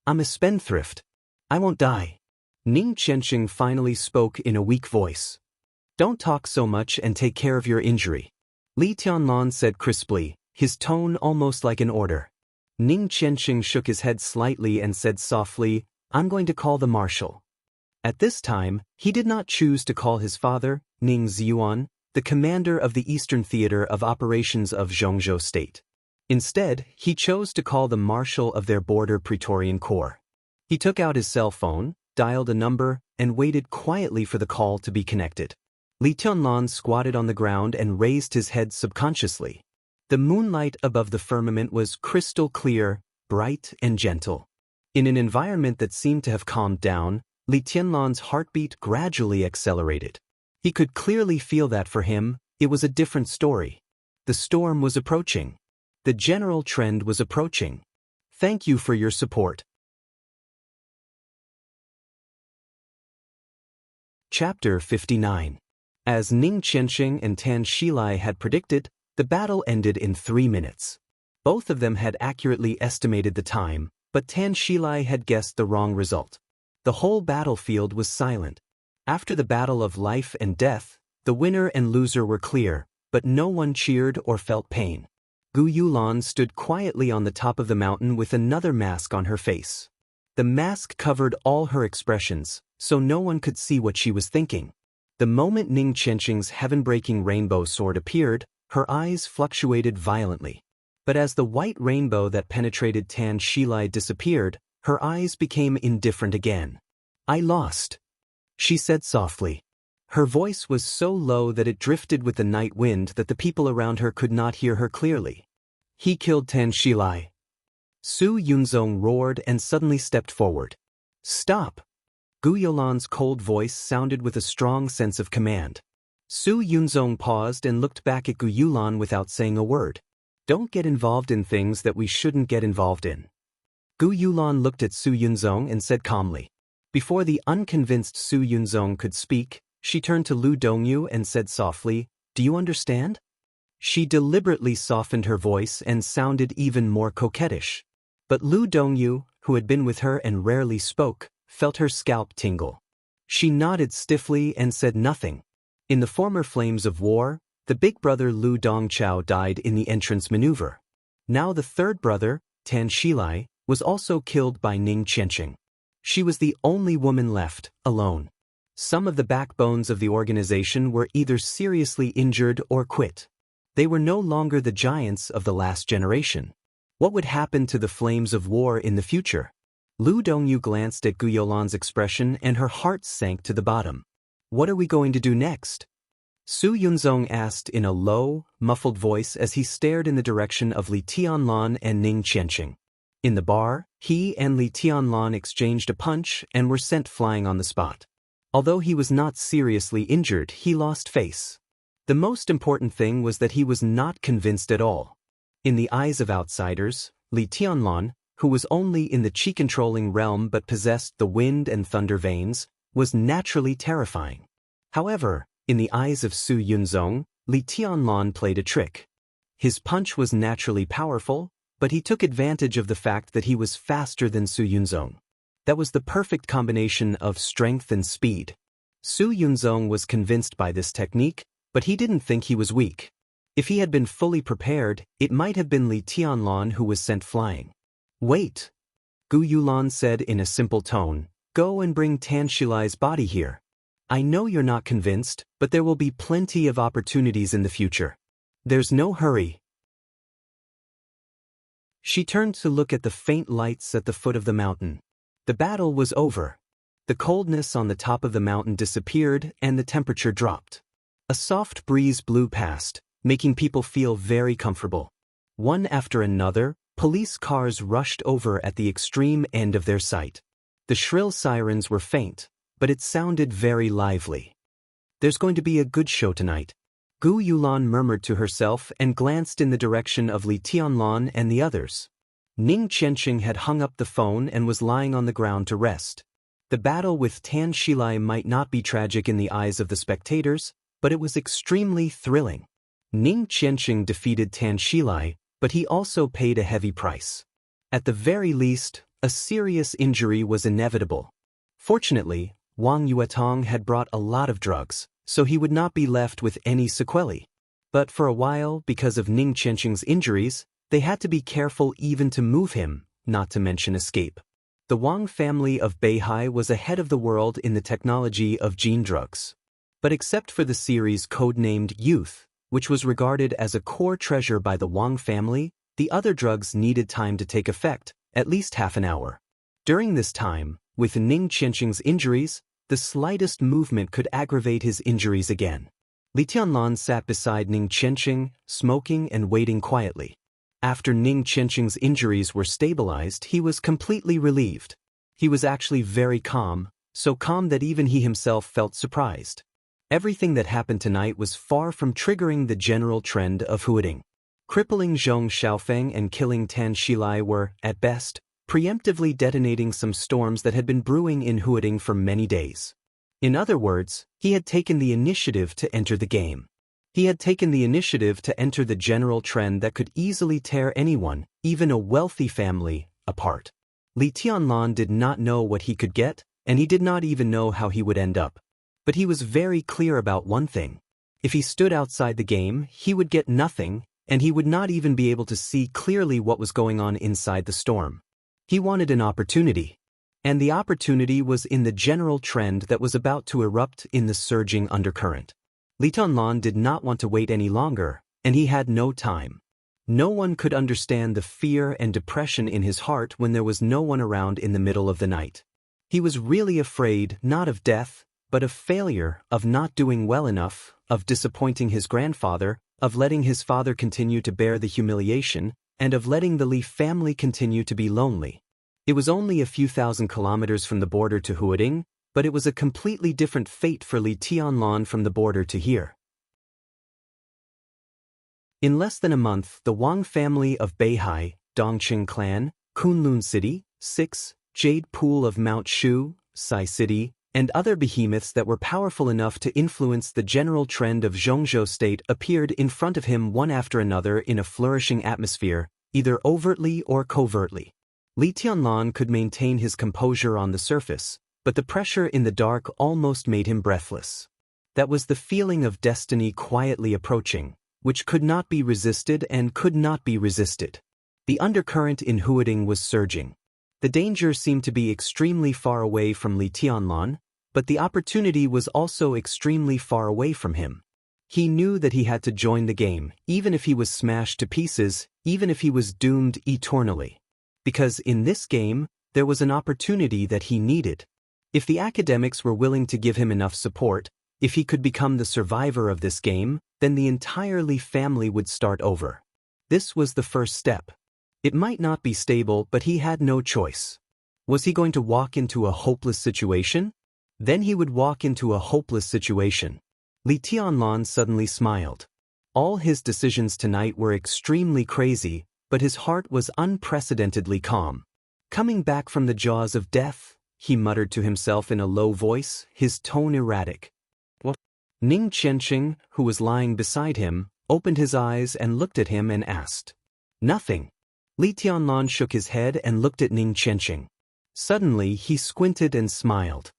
I'm a spendthrift. I won't die. Ning Qianxing finally spoke in a weak voice. Don't talk so much and take care of your injury. Li Tianlan said crisply, his tone almost like an order. Ning Qianxing shook his head slightly and said softly, I'm going to call the marshal. At this time, he did not choose to call his father, Ning Ziyuan, the commander of the Eastern Theater of Operations of Zhongzhou State. Instead, he chose to call the marshal of their border Praetorian Corps. He took out his cell phone, dialed a number, and waited quietly for the call to be connected. Li Tianlan squatted on the ground and raised his head subconsciously. The moonlight above the firmament was crystal clear, bright and gentle. In an environment that seemed to have calmed down, Li Tianlan's heartbeat gradually accelerated. He could clearly feel that for him, it was a different story. The storm was approaching. The general trend was approaching. Thank you for your support. Chapter 59. As Ning Qianxing and Tan Shilai had predicted, the battle ended in 3 minutes. Both of them had accurately estimated the time, but Tan Shilai had guessed the wrong result. The whole battlefield was silent. After the battle of life and death, the winner and loser were clear, but no one cheered or felt pain. Gu Yulan stood quietly on the top of the mountain with another mask on her face. The mask covered all her expressions, so no one could see what she was thinking. The moment Ning Qianxing's heaven-breaking rainbow sword appeared, her eyes fluctuated violently. But as the white rainbow that penetrated Tan Shilai disappeared, her eyes became indifferent again. I lost, she said softly. Her voice was so low that it drifted with the night wind that the people around her could not hear her clearly. He killed Tan Shilai. Su Yunzong roared and suddenly stepped forward. Stop! Gu Yulan's cold voice sounded with a strong sense of command. Su Yunzong paused and looked back at Gu Yulan without saying a word. Don't get involved in things that we shouldn't get involved in. Gu Yulan looked at Su Yunzong and said calmly. Before the unconvinced Su Yunzong could speak, she turned to Lu Dongyu and said softly, Do you understand? She deliberately softened her voice and sounded even more coquettish. But Lu Dongyu, who had been with her and rarely spoke, felt her scalp tingle. She nodded stiffly and said nothing. In the former flames of war, the big brother Lu Dongchao died in the entrance maneuver. Now the third brother, Tan Shilai, was also killed by Ning Qianxing. She was the only woman left, alone. Some of the backbones of the organization were either seriously injured or quit. They were no longer the giants of the last generation. What would happen to the flames of war in the future? Lu Dongyu glanced at Gu Yulan's expression and her heart sank to the bottom. What are we going to do next? Su Yunzong asked in a low, muffled voice as he stared in the direction of Li Tianlan and Ning Qianxing. In the bar, he and Li Tianlan exchanged a punch and were sent flying on the spot. Although he was not seriously injured, he lost face. The most important thing was that he was not convinced at all. In the eyes of outsiders, Li Tianlan, who was only in the chi-controlling realm but possessed the wind and thunder veins, was naturally terrifying. However, in the eyes of Su Yunzong, Li Tianlan played a trick. His punch was naturally powerful, but he took advantage of the fact that he was faster than Su Yunzong. That was the perfect combination of strength and speed. Su Yunzong was convinced by this technique, but he didn't think he was weak. If he had been fully prepared, it might have been Li Tianlan who was sent flying. Wait, Gu Yulan said in a simple tone, go and bring Tan Shilai's body here. I know you're not convinced, but there will be plenty of opportunities in the future. There's no hurry. She turned to look at the faint lights at the foot of the mountain. The battle was over. The coldness on the top of the mountain disappeared and the temperature dropped. A soft breeze blew past, making people feel very comfortable. One after another, police cars rushed over at the extreme end of their sight. The shrill sirens were faint, but it sounded very lively. There's going to be a good show tonight. Gu Yulan murmured to herself and glanced in the direction of Li Tianlan and the others. Ning Qianxing had hung up the phone and was lying on the ground to rest. The battle with Tan Shilai might not be tragic in the eyes of the spectators, but it was extremely thrilling. Ning Qianxing defeated Tan Shilai, but he also paid a heavy price. At the very least, a serious injury was inevitable. Fortunately, Wang Yuetong had brought a lot of drugs, so he would not be left with any sequelae. But for a while, because of Ning Qianqing's injuries, they had to be careful even to move him, not to mention escape. The Wang family of Beihai was ahead of the world in the technology of gene drugs. But except for the series codenamed Youth, which was regarded as a core treasure by the Wang family, the other drugs needed time to take effect, at least half an hour. During this time, with Ning Qianqing's injuries, the slightest movement could aggravate his injuries again. Li Tianlan sat beside Ning Qianqing, smoking and waiting quietly. After Ning Qianqing's injuries were stabilized, he was completely relieved. He was actually very calm, so calm that even he himself felt surprised. Everything that happened tonight was far from triggering the general trend of hooting. Crippling Zhong Xiaofeng and killing Tan Shilai were, at best, preemptively detonating some storms that had been brewing in hooting for many days. In other words, he had taken the initiative to enter the game. He had taken the initiative to enter the general trend that could easily tear anyone, even a wealthy family, apart. Li Tianlan did not know what he could get, and he did not even know how he would end up. But he was very clear about one thing. If he stood outside the game, he would get nothing, and he would not even be able to see clearly what was going on inside the storm. He wanted an opportunity. And the opportunity was in the general trend that was about to erupt in the surging undercurrent. Li Tianlan did not want to wait any longer, and he had no time. No one could understand the fear and depression in his heart when there was no one around in the middle of the night. He was really afraid not of death, but of failure, of not doing well enough, of disappointing his grandfather, of letting his father continue to bear the humiliation, and of letting the Li family continue to be lonely. It was only a few thousand kilometers from the border to Huading, but it was a completely different fate for Li Tianlan from the border to here. In less than a month, the Wang family of Beihai, Dongqing Clan, Kunlun City, 6, Jade Pool of Mount Shu, Sai City, and other behemoths that were powerful enough to influence the general trend of Zhongzhou state appeared in front of him one after another in a flourishing atmosphere, either overtly or covertly. Li Tianlan could maintain his composure on the surface, but the pressure in the dark almost made him breathless. That was the feeling of destiny quietly approaching, which could not be resisted and could not be resisted. The undercurrent in Huading was surging. The danger seemed to be extremely far away from Li Tianlan, but the opportunity was also extremely far away from him. He knew that he had to join the game, even if he was smashed to pieces, even if he was doomed eternally. Because in this game, there was an opportunity that he needed. If the academics were willing to give him enough support, if he could become the survivor of this game, then the entire Li family would start over. This was the first step. It might not be stable, but he had no choice. Was he going to walk into a hopeless situation? Then he would walk into a hopeless situation. Li Tianlan suddenly smiled. All his decisions tonight were extremely crazy, but his heart was unprecedentedly calm. Coming back from the jaws of death, he muttered to himself in a low voice, his tone erratic. What? Ning Qianqing, who was lying beside him, opened his eyes and looked at him and asked. Nothing. Li Tianlan shook his head and looked at Ning Qianqing. Suddenly he squinted and smiled.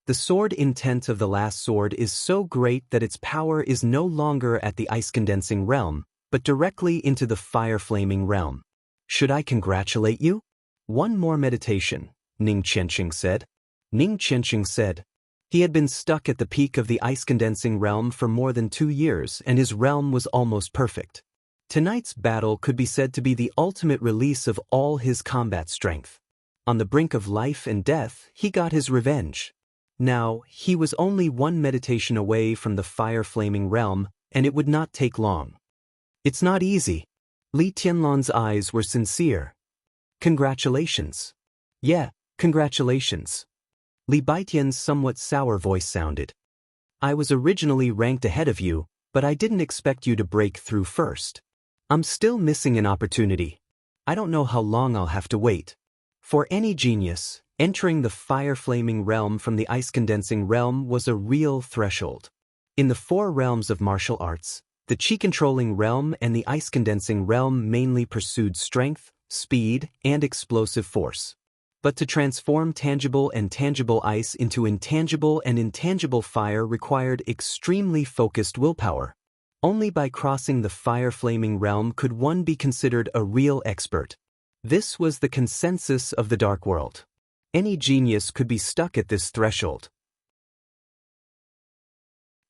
The sword intent of the last sword is so great that its power is no longer at the ice-condensing realm, but directly into the fire-flaming realm. Should I congratulate you? One more meditation, Ning Qianqing said. Ning Qianqing said. He had been stuck at the peak of the ice-condensing realm for more than 2 years, and his realm was almost perfect. Tonight's battle could be said to be the ultimate release of all his combat strength. On the brink of life and death, he got his revenge. Now, he was only one meditation away from the fire-flaming realm, and it would not take long. It's not easy. Li Tianlan's eyes were sincere. Congratulations. Yeah, congratulations. Li Baitian's somewhat sour voice sounded. I was originally ranked ahead of you, but I didn't expect you to break through first. I'm still missing an opportunity. I don't know how long I'll have to wait. For any genius, entering the fire-flaming realm from the ice-condensing realm was a real threshold. In the 4 realms of martial arts, the chi-controlling realm and the ice-condensing realm mainly pursued strength, speed, and explosive force. But to transform tangible and tangible ice into intangible and intangible fire required extremely focused willpower. Only by crossing the fire-flaming realm could one be considered a real expert. This was the consensus of the Dark World. Any genius could be stuck at this threshold.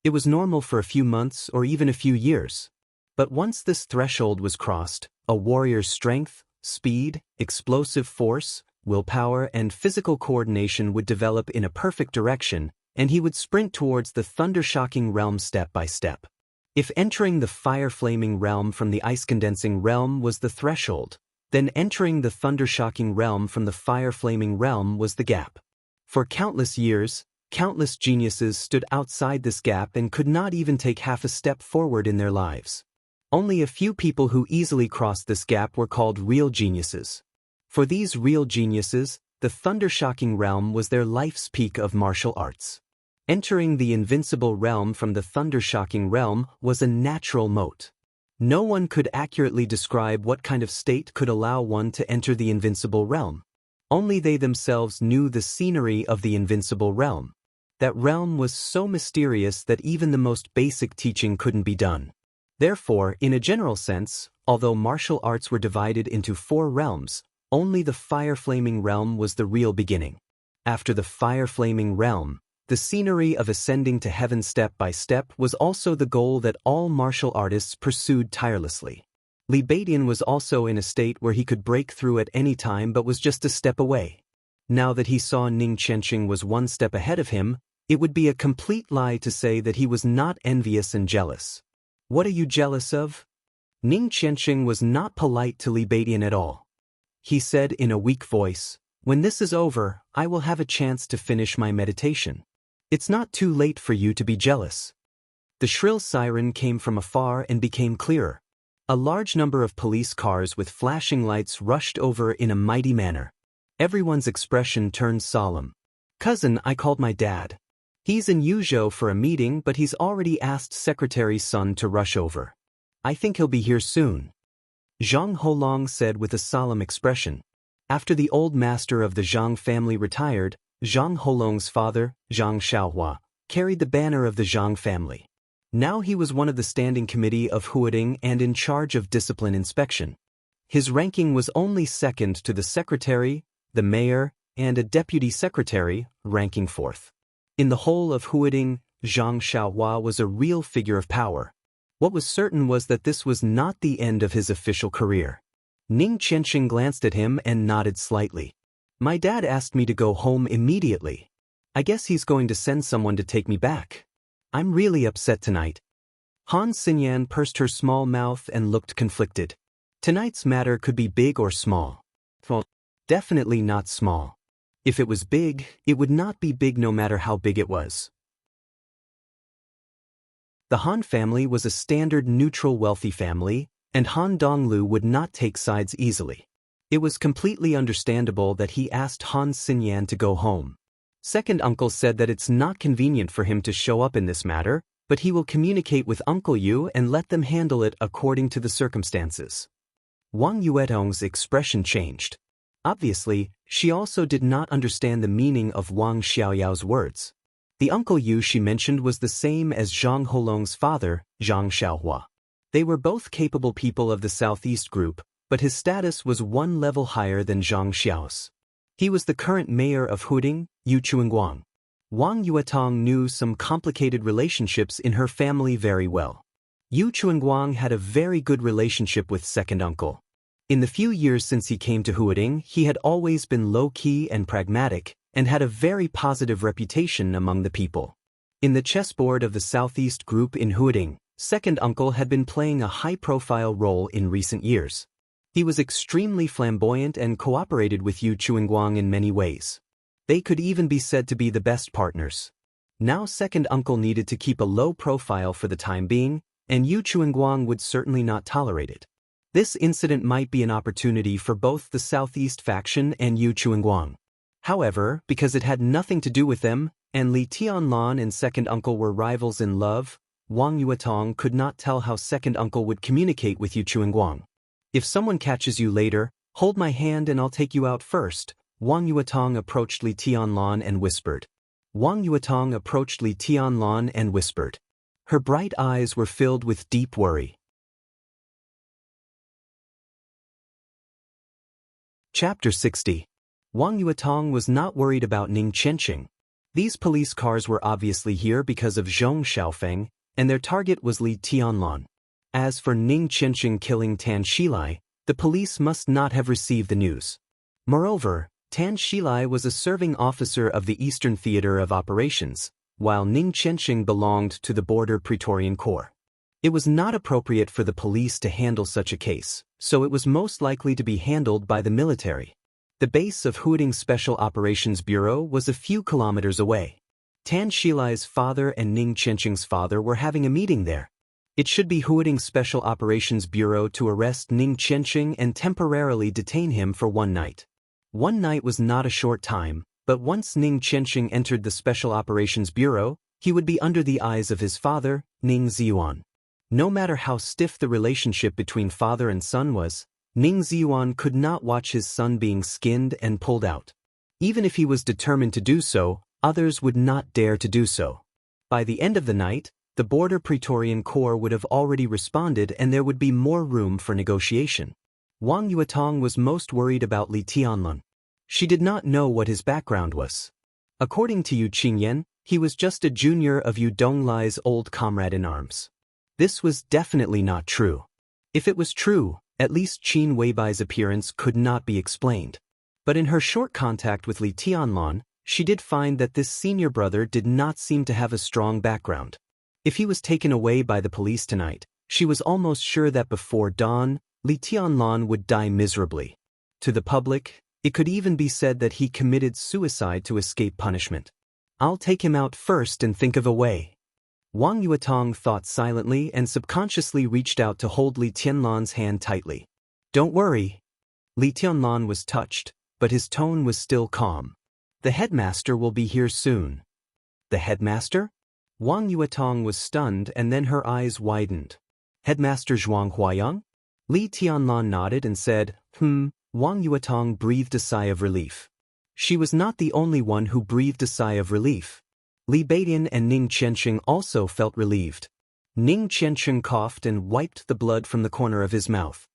It was normal for a few months or even a few years. But once this threshold was crossed, a warrior's strength, speed, explosive force, willpower and physical coordination would develop in a perfect direction, and he would sprint towards the thunder-shocking realm step by step. If entering the fire-flaming realm from the ice-condensing realm was the threshold, then entering the thunder-shocking realm from the fire-flaming realm was the gap. For countless years, countless geniuses stood outside this gap and could not even take half a step forward in their lives. Only a few people who easily crossed this gap were called real geniuses. For these real geniuses, the thunder-shocking realm was their life's peak of martial arts. Entering the invincible realm from the thunder-shocking realm was a natural moat. No one could accurately describe what kind of state could allow one to enter the invincible realm. Only they themselves knew the scenery of the invincible realm. That realm was so mysterious that even the most basic teaching couldn't be done. Therefore, in a general sense, although martial arts were divided into 4 realms, only the fire-flaming realm was the real beginning. After the fire-flaming realm, the scenery of ascending to heaven step by step was also the goal that all martial artists pursued tirelessly. Li Beidian was also in a state where he could break through at any time but was just a step away. Now that he saw Ning Qianxing was 1 step ahead of him, it would be a complete lie to say that he was not envious and jealous. What are you jealous of? Ning Qianxing was not polite to Li Beidian at all. He said in a weak voice, "When this is over, I will have a chance to finish my meditation. It's not too late for you to be jealous." The shrill siren came from afar and became clearer. A large number of police cars with flashing lights rushed over in a mighty manner. Everyone's expression turned solemn. "Cousin, I called my dad. He's in Yuzhou for a meeting, but he's already asked Secretary's son to rush over. I think he'll be here soon." Zhang Holong said with a solemn expression. After the old master of the Zhang family retired, Zhang Holong's father, Zhang Xiaohua, carried the banner of the Zhang family. Now he was one of the standing committee of Huading and in charge of discipline inspection. His ranking was only second to the secretary, the mayor, and a deputy secretary, ranking 4th. In the whole of Huading, Zhang Xiaohua was a real figure of power. What was certain was that this was not the end of his official career. Ning Qianxing glanced at him and nodded slightly. "My dad asked me to go home immediately. I guess he's going to send someone to take me back. I'm really upset tonight." Han Xinyan pursed her small mouth and looked conflicted. Tonight's matter could be big or small. Well, definitely not small. If it was big, it would not be big no matter how big it was. The Han family was a standard neutral wealthy family, and Han Donglu would not take sides easily. It was completely understandable that he asked Han Xinyan to go home. Second uncle said that it's not convenient for him to show up in this matter, but he will communicate with Uncle Yu and let them handle it according to the circumstances. Wang Yuetong's expression changed. Obviously, she also did not understand the meaning of Wang Xiaoyao's words. The Uncle Yu she mentioned was the same as Zhang Holong's father, Zhang Xiaohua. They were both capable people of the Southeast Group, but his status was 1 level higher than Zhang Xiao's. He was the current mayor of Huading, Yu Chuanguang. Wang Yuetong knew some complicated relationships in her family very well. Yu Chuanguang had a very good relationship with second uncle. In the few years since he came to Huading, he had always been low-key and pragmatic, and had a very positive reputation among the people. In the chessboard of the Southeast Group in Huading, second uncle had been playing a high-profile role in recent years. He was extremely flamboyant and cooperated with Yu Chuanguang in many ways. They could even be said to be the best partners. Now second uncle needed to keep a low profile for the time being, and Yu Chuanguang would certainly not tolerate it. This incident might be an opportunity for both the Southeast faction and Yu Chuanguang. However, because it had nothing to do with them, and Li Tianlan and second uncle were rivals in love, Wang Yuetong could not tell how second uncle would communicate with Yu Chuanguang. "If someone catches you later, hold my hand and I'll take you out first," Wang Yuetong approached Li Tianlan and whispered. Wang Yuetong approached Li Tianlan and whispered. Her bright eyes were filled with deep worry. Chapter 60. Wang Yuetong was not worried about Ning Qianqing. These police cars were obviously here because of Zhong Xiaofeng, and their target was Li Tianlan. As for Ning Qianqing killing Tan Shilai, the police must not have received the news. Moreover, Tan Shilai was a serving officer of the Eastern Theater of Operations, while Ning Qianqing belonged to the Border Praetorian Corps. It was not appropriate for the police to handle such a case, so it was most likely to be handled by the military. The base of Huading Special Operations Bureau was a few kilometers away. Tan Shilai's father and Ning Qianqing's father were having a meeting there. It should be Huading Special Operations Bureau to arrest Ning Qianqing and temporarily detain him for one night. One night was not a short time, but once Ning Qianqing entered the Special Operations Bureau, he would be under the eyes of his father, Ning Ziyuan. No matter how stiff the relationship between father and son was, Ning Ziyuan could not watch his son being skinned and pulled out. Even if he was determined to do so, others would not dare to do so. By the end of the night, the Border Praetorian Corps would have already responded and there would be more room for negotiation. Wang Yuetong was most worried about Li Tianlan. She did not know what his background was. According to Yu Qingyan, he was just a junior of Yu Donglai's old comrade in arms. This was definitely not true. If it was true, at least Qin Weibai's appearance could not be explained. But in her short contact with Li Tianlan, she did find that this senior brother did not seem to have a strong background. If he was taken away by the police tonight, she was almost sure that before dawn, Li Tianlan would die miserably. To the public, it could even be said that he committed suicide to escape punishment. I'll take him out first and think of a way. Wang Yuetong thought silently and subconsciously reached out to hold Li Tianlan's hand tightly. Don't worry. Li Tianlan was touched, but his tone was still calm. The headmaster will be here soon. The headmaster? Wang Yuetong was stunned and then her eyes widened. Headmaster Zhuang Huayang? Li Tianlan nodded and said, Wang Yuetong breathed a sigh of relief. She was not the only one who breathed a sigh of relief. Li Beidian and Ning Qianqing also felt relieved. Ning Qianqing coughed and wiped the blood from the corner of his mouth.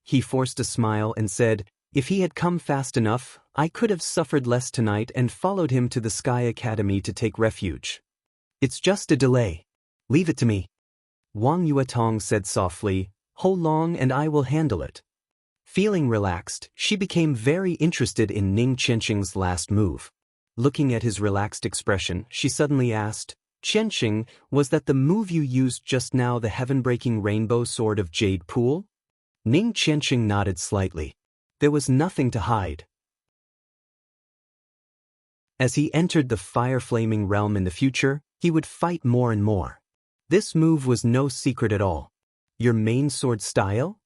He forced a smile and said, if he had come fast enough, I could have suffered less tonight and followed him to the Sky Academy to take refuge. It's just a delay. Leave it to me. Wang Yuetong said softly, Hold long and I will handle it. Feeling relaxed, she became very interested in Ning Qianqing's last move. Looking at his relaxed expression, she suddenly asked, Qianqing, was that the move you used just now, the heaven-breaking rainbow sword of Jade Pool? Ning Qianqing nodded slightly. There was nothing to hide. As he entered the fire-flaming realm in the future, he would fight more and more. This move was no secret at all. Your main sword style?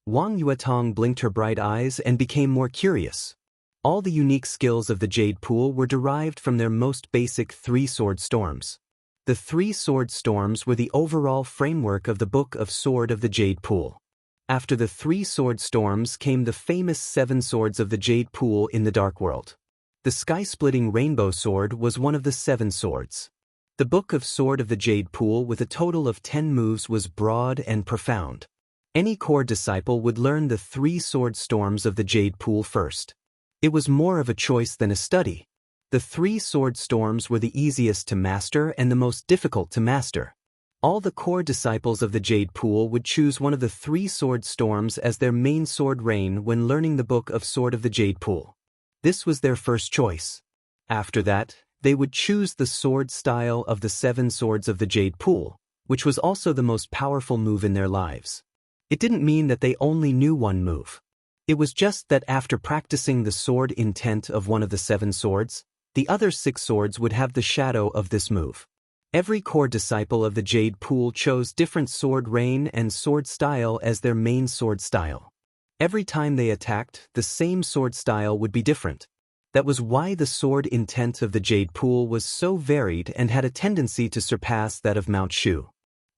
Wang Yuetong blinked her bright eyes and became more curious. All the unique skills of the Jade Pool were derived from their most basic 3 sword storms. The 3 sword storms were the overall framework of the Book of Sword of the Jade Pool. After the 3 sword storms came the famous 7 swords of the Jade Pool in the Dark World. The sky-splitting rainbow sword was one of the 7 swords. The Book of Sword of the Jade Pool with a total of 10 moves was broad and profound. Any core disciple would learn the 3 sword storms of the Jade Pool first. It was more of a choice than a study. The 3 sword storms were the easiest to master and the most difficult to master. All the core disciples of the Jade Pool would choose one of the 3 sword storms as their main sword rain when learning the Book of Sword of the Jade Pool. This was their first choice. After that, they would choose the sword style of the 7 swords of the Jade Pool, which was also the most powerful move in their lives. It didn't mean that they only knew one move. It was just that after practicing the sword intent of one of the 7 swords, the other 6 swords would have the shadow of this move. Every core disciple of the Jade Pool chose different sword rain and sword style as their main sword style. Every time they attacked, the same sword style would be different. That was why the sword intent of the Jade Pool was so varied and had a tendency to surpass that of Mount Shu.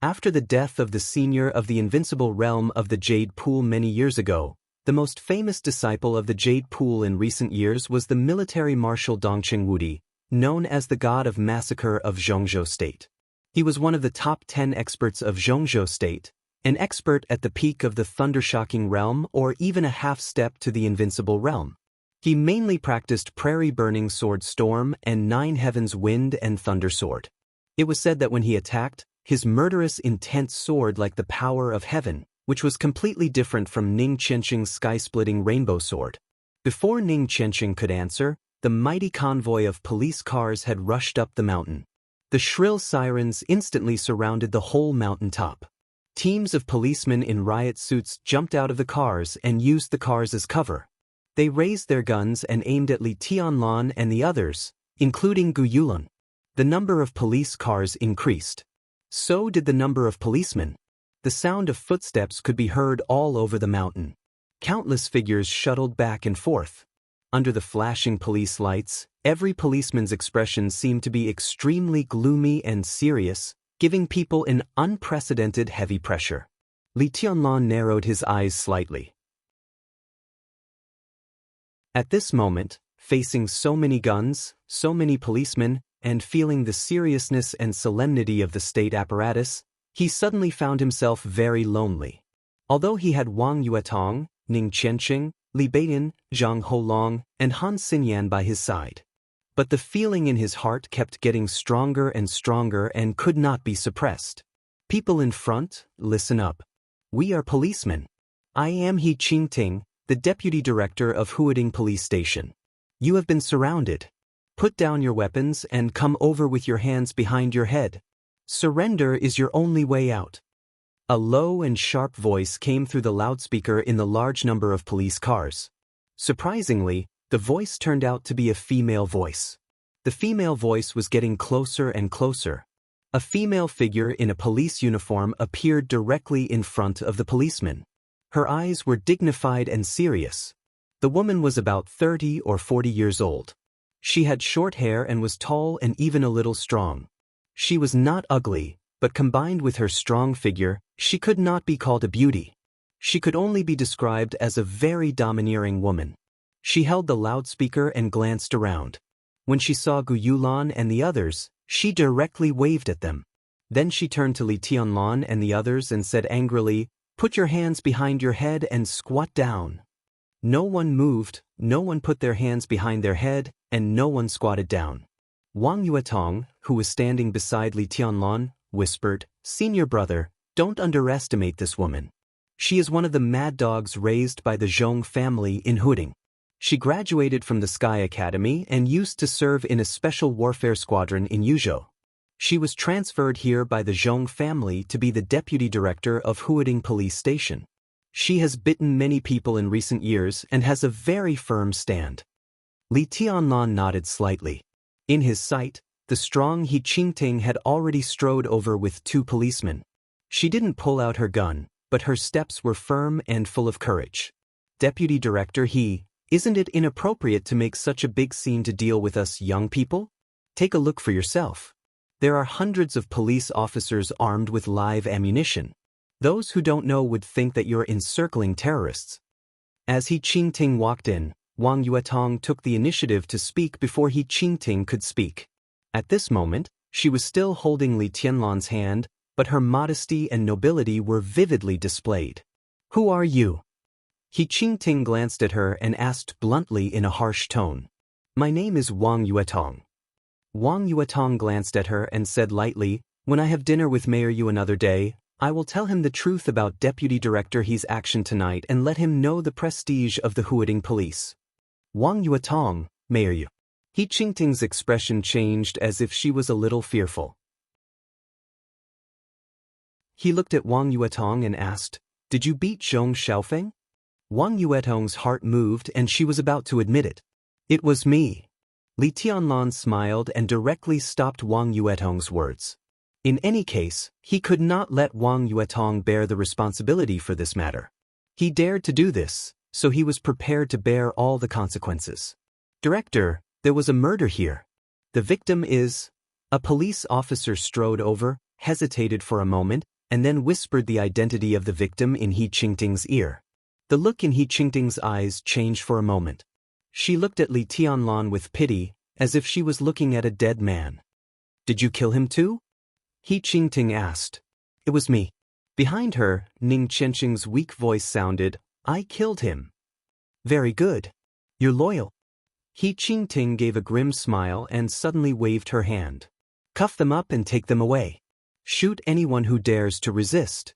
After the death of the senior of the invincible realm of the Jade Pool many years ago, The most famous disciple of the Jade Pool in recent years was the military marshal Dongqing Wudi, known as the god of massacre of Zhongzhou State. He was one of the top 10 experts of Zhongzhou State, an expert at the peak of the thundershocking realm or even a half-step to the invincible realm. He mainly practiced prairie-burning sword storm and nine heavens wind and thunder sword. It was said that when he attacked, his murderous intense sword like the power of heaven, which was completely different from Ning Qianqing's sky-splitting rainbow sword. Before Ning Qianqing could answer, the mighty convoy of police cars had rushed up the mountain. The shrill sirens instantly surrounded the whole mountaintop. Teams of policemen in riot suits jumped out of the cars and used the cars as cover. They raised their guns and aimed at Li Tianlan and the others, including Gu Yulun. The number of police cars increased. So did the number of policemen. The sound of footsteps could be heard all over the mountain. Countless figures shuttled back and forth. Under the flashing police lights, every policeman's expression seemed to be extremely gloomy and serious, giving people an unprecedented heavy pressure. Li Tianlan narrowed his eyes slightly. At this moment, facing so many guns, so many policemen, and feeling the seriousness and solemnity of the state apparatus, he suddenly found himself very lonely. Although he had Wang Yuetong, Ning Qianqing, Li Beiyan, Zhang Holong, and Han Xinyan by his side. But the feeling in his heart kept getting stronger and could not be suppressed. People in front, listen up. We are policemen. I am He Qingting, the deputy director of Huading Police Station. You have been surrounded. Put down your weapons and come over with your hands behind your head. Surrender is your only way out. A low and sharp voice came through the loudspeaker in the large number of police cars. Surprisingly, the voice turned out to be a female voice. The female voice was getting closer and closer. A female figure in a police uniform appeared directly in front of the policeman. Her eyes were dignified and serious. The woman was about 30 or 40 years old. She had short hair and was tall and even a little strong. She was not ugly, but combined with her strong figure, she could not be called a beauty. She could only be described as a very domineering woman. She held the loudspeaker and glanced around. When she saw Gu Yulan and the others, she directly waved at them. Then she turned to Li Tianlan and the others and said angrily, "Put your hands behind your head and squat down." No one moved, no one put their hands behind their head, and no one squatted down. Wang Yuetong, who was standing beside Li Tianlan, whispered, "Senior brother, don't underestimate this woman. She is one of the mad dogs raised by the Zhong family in Huding. She graduated from the Sky Academy and used to serve in a special warfare squadron in Yuzhou. She was transferred here by the Zhong family to be the deputy director of Huading Police Station. She has bitten many people in recent years and has a very firm stand." Li Tianlan nodded slightly. In his sight, the strong He Qingting had already strode over with two policemen. She didn't pull out her gun, but her steps were firm and full of courage. "Deputy Director He, isn't it inappropriate to make such a big scene to deal with us young people? Take a look for yourself. There are hundreds of police officers armed with live ammunition. Those who don't know would think that you're encircling terrorists." As He Qingting walked in, Wang Yuetong took the initiative to speak before He Qingting could speak. At this moment, she was still holding Li Tianlan's hand, but her modesty and nobility were vividly displayed. "Who are you?" He Qingting glanced at her and asked bluntly in a harsh tone. "My name is Wang Yuetong." Wang Yuetong glanced at her and said lightly, "When I have dinner with Mayor Yu another day, I will tell him the truth about Deputy Director He's action tonight and let him know the prestige of the Huading Police." "Wang Yuetong, Mayor Yu." He Qingting's expression changed as if she was a little fearful. He looked at Wang Yuetong and asked, "Did you beat Zhong Xiaofeng?" Wang Yuetong's heart moved and she was about to admit it. "It was me." Li Tianlan smiled and directly stopped Wang Yuetong's words. In any case, he could not let Wang Yuetong bear the responsibility for this matter. He dared to do this, so he was prepared to bear all the consequences. "Director, there was a murder here. The victim is..." A police officer strode over, hesitated for a moment, and then whispered the identity of the victim in He Qingting's ear. The look in He Qingting's eyes changed for a moment. She looked at Li Tianlan with pity, as if she was looking at a dead man. Did you kill him too? He Qingting asked. It was me. Behind her, Ning Qianqing's weak voice sounded, I killed him. Very good. You're loyal. He Qingting gave a grim smile and suddenly waved her hand. Cuff them up and take them away. Shoot anyone who dares to resist.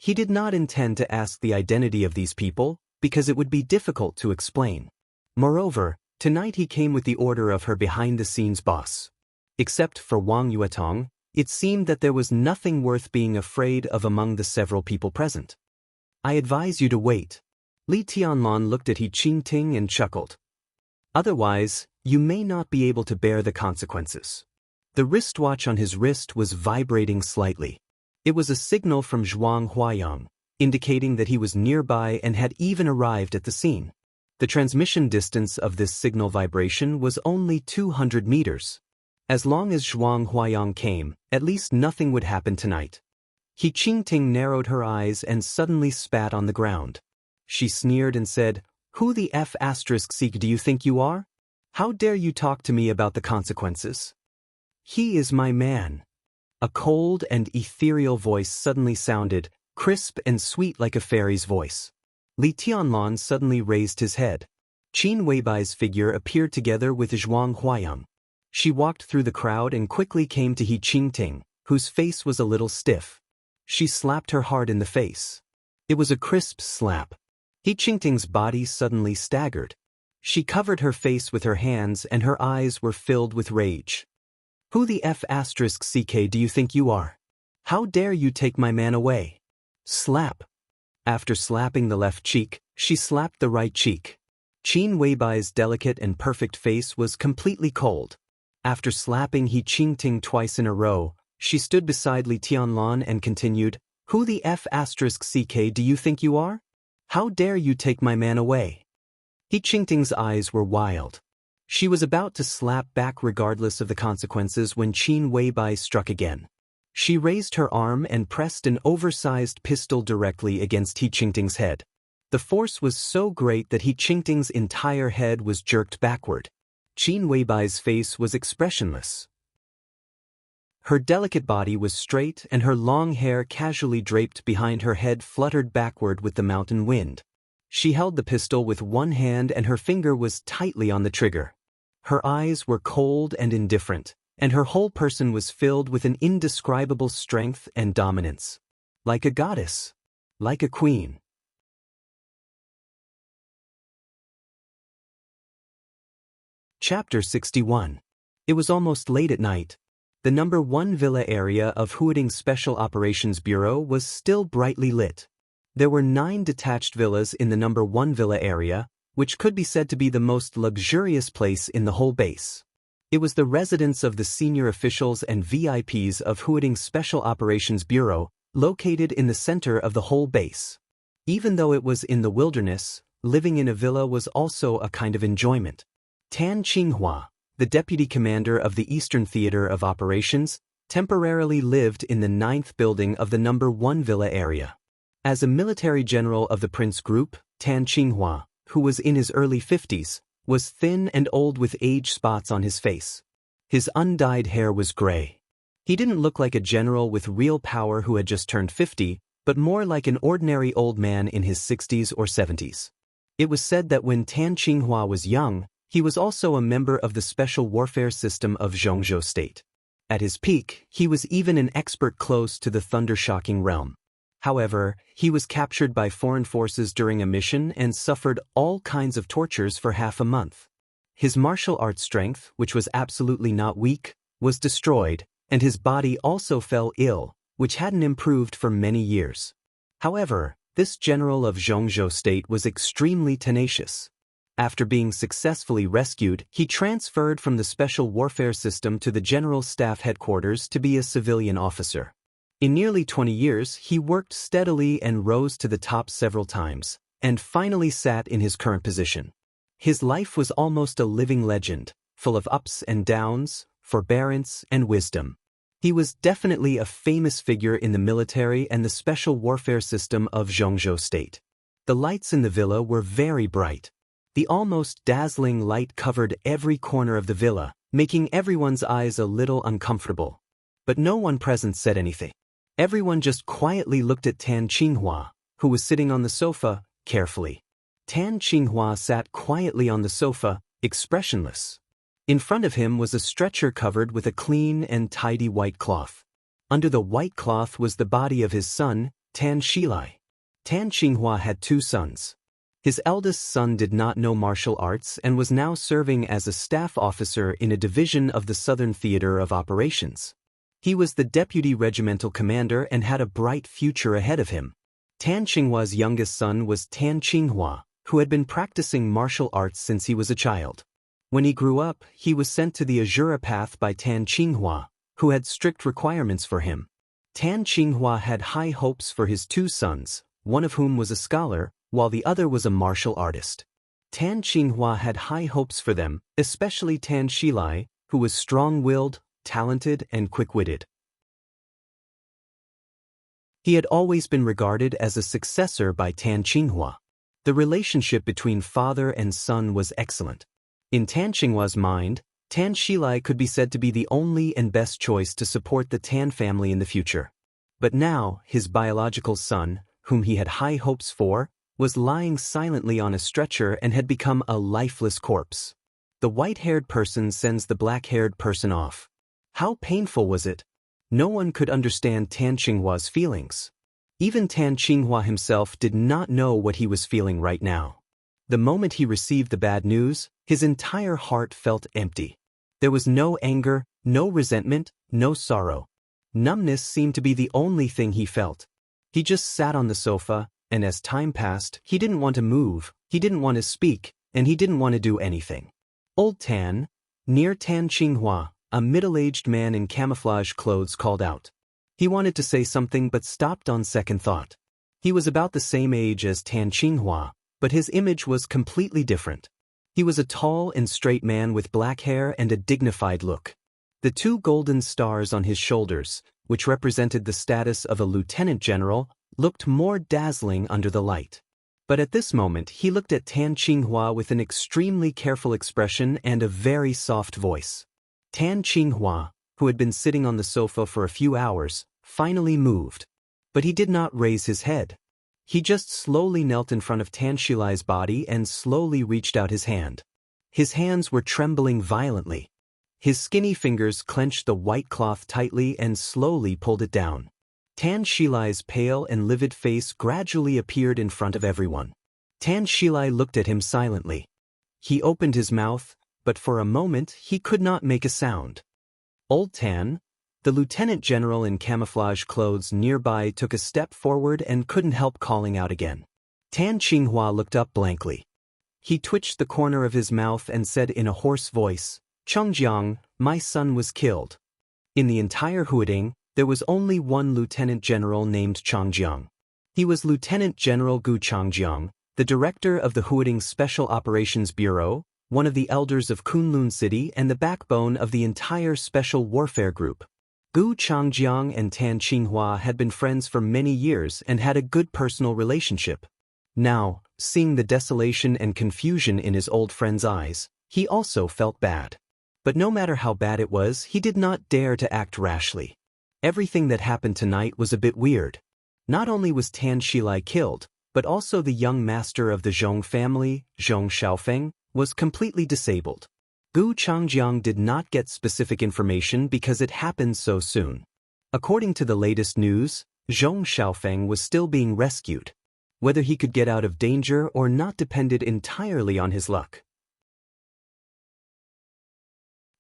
He did not intend to ask the identity of these people, because it would be difficult to explain. Moreover, tonight he came with the order of her behind-the-scenes boss. Except for Wang Yuetong, it seemed that there was nothing worth being afraid of among the several people present. I advise you to wait. Li Tianlan looked at He Qingting and chuckled. Otherwise, you may not be able to bear the consequences. The wristwatch on his wrist was vibrating slightly. It was a signal from Zhuang Huayang, indicating that he was nearby and had even arrived at the scene. The transmission distance of this signal vibration was only 200 meters. As long as Zhuang Huayang came, at least nothing would happen tonight. He Qingting narrowed her eyes and suddenly spat on the ground. She sneered and said, Who the F*** do you think you are? How dare you talk to me about the consequences? He is my man. A cold and ethereal voice suddenly sounded, crisp and sweet like a fairy's voice. Li Tianlan suddenly raised his head. Qin Weibai's figure appeared together with Zhuang Huayang. She walked through the crowd and quickly came to He Qingting, whose face was a little stiff. She slapped her hard in the face. It was a crisp slap. He Qingting's body suddenly staggered. She covered her face with her hands and her eyes were filled with rage. Who the F*** do you think you are? How dare you take my man away? Slap. After slapping the left cheek, she slapped the right cheek. Qin Weibai's delicate and perfect face was completely cold. After slapping He Qingting twice in a row, she stood beside Li Tianlan and continued, Who the F*** do you think you are? How dare you take my man away? He Qingting's eyes were wild. She was about to slap back regardless of the consequences when Qin Weibai struck again. She raised her arm and pressed an oversized pistol directly against He Qingting's head. The force was so great that He Qingting's entire head was jerked backward. Qin Weibai's face was expressionless. Her delicate body was straight and her long hair casually draped behind her head fluttered backward with the mountain wind. She held the pistol with one hand and her finger was tightly on the trigger. Her eyes were cold and indifferent, and her whole person was filled with an indescribable strength and dominance. Like a goddess. Like a queen. Chapter 61. It was almost late at night. The number 1 villa area of Huading's Special Operations Bureau was still brightly lit. There were 9 detached villas in the number 1 villa area, which could be said to be the most luxurious place in the whole base. It was the residence of the senior officials and VIPs of Huading's Special Operations Bureau, located in the center of the whole base. Even though it was in the wilderness, living in a villa was also a kind of enjoyment. Tan Qinghua, the deputy commander of the Eastern Theater of Operations, temporarily lived in the 9th building of the number 1 villa area. As a military general of the Prince Group, Tan Qinghua, who was in his early 50s, was thin and old with age spots on his face. His undyed hair was gray. He didn't look like a general with real power who had just turned 50, but more like an ordinary old man in his 60s or 70s. It was said that when Tan Qinghua was young, he was also a member of the special warfare system of Zhongzhou State. At his peak, he was even an expert close to the thunder-shocking realm. However, he was captured by foreign forces during a mission and suffered all kinds of tortures for half a month. His martial arts strength, which was absolutely not weak, was destroyed, and his body also fell ill, which hadn't improved for many years. However, this general of Zhongzhou State was extremely tenacious. After being successfully rescued, he transferred from the special warfare system to the General Staff Headquarters to be a civilian officer. In nearly 20 years, he worked steadily and rose to the top several times, and finally sat in his current position. His life was almost a living legend, full of ups and downs, forbearance and wisdom. He was definitely a famous figure in the military and the special warfare system of Zhongzhou State. The lights in the villa were very bright. The almost dazzling light covered every corner of the villa, making everyone's eyes a little uncomfortable. But no one present said anything. Everyone just quietly looked at Tan Qinghua, who was sitting on the sofa, carefully. Tan Qinghua sat quietly on the sofa, expressionless. In front of him was a stretcher covered with a clean and tidy white cloth. Under the white cloth was the body of his son, Tan Shilai. Tan Qinghua had 2 sons. His eldest son did not know martial arts and was now serving as a staff officer in a division of the Southern Theater of Operations. He was the deputy regimental commander and had a bright future ahead of him. Tan Qinghua's youngest son was Tan Qinghua, who had been practicing martial arts since he was a child. When he grew up, he was sent to the Azura path by Tan Qinghua, who had strict requirements for him. Tan Qinghua had high hopes for his 2 sons, one of whom was a scholar, while the other was a martial artist. Tan Qinghua had high hopes for them, especially Tan Shilai, who was strong-willed, talented, and quick-witted. He had always been regarded as a successor by Tan Qinghua. The relationship between father and son was excellent. In Tan Qinghua's mind, Tan Shilai could be said to be the only and best choice to support the Tan family in the future. But now, his biological son, whom he had high hopes for, was lying silently on a stretcher and had become a lifeless corpse. The white-haired person sends the black-haired person off. How painful was it? No one could understand Tan Qinghua's feelings. Even Tan Qinghua himself did not know what he was feeling right now. The moment he received the bad news, his entire heart felt empty. There was no anger, no resentment, no sorrow. Numbness seemed to be the only thing he felt. He just sat on the sofa, and as time passed, he didn't want to move, he didn't want to speak, and he didn't want to do anything. Old Tan, near Tan Qinghua, a middle-aged man in camouflage clothes, called out. He wanted to say something but stopped on second thought. He was about the same age as Tan Qinghua, but his image was completely different. He was a tall and straight man with black hair and a dignified look. The 2 golden stars on his shoulders, which represented the status of a lieutenant general, looked more dazzling under the light. But at this moment he looked at Tan Qinghua with an extremely careful expression and a very soft voice. Tan Qinghua, who had been sitting on the sofa for a few hours, finally moved. But he did not raise his head. He just slowly knelt in front of Tan Shilai's body and slowly reached out his hand. His hands were trembling violently. His skinny fingers clenched the white cloth tightly and slowly pulled it down. Tan Shilai's pale and livid face gradually appeared in front of everyone. Tan Shilai looked at him silently. He opened his mouth, but for a moment he could not make a sound. Old Tan, the lieutenant general in camouflage clothes nearby, took a step forward and couldn't help calling out again. Tan Qinghua looked up blankly. He twitched the corner of his mouth and said in a hoarse voice, "Chengjiang, my son was killed." In the entire Huading, there was only one lieutenant general named Chengjiang. He was Lieutenant General Gu Chengjiang, the director of the Huading Special Operations Bureau, one of the elders of Kunlun City and the backbone of the entire Special Warfare Group. Gu Chengjiang and Tan Qinghua had been friends for many years and had a good personal relationship. Now, seeing the desolation and confusion in his old friend's eyes, he also felt bad. But no matter how bad it was, he did not dare to act rashly. Everything that happened tonight was a bit weird. Not only was Tan Shilai killed, but also the young master of the Zhong family, Zhong Xiaofeng, was completely disabled. Gu Chengjiang did not get specific information because it happened so soon. According to the latest news, Zhong Xiaofeng was still being rescued. Whether he could get out of danger or not depended entirely on his luck.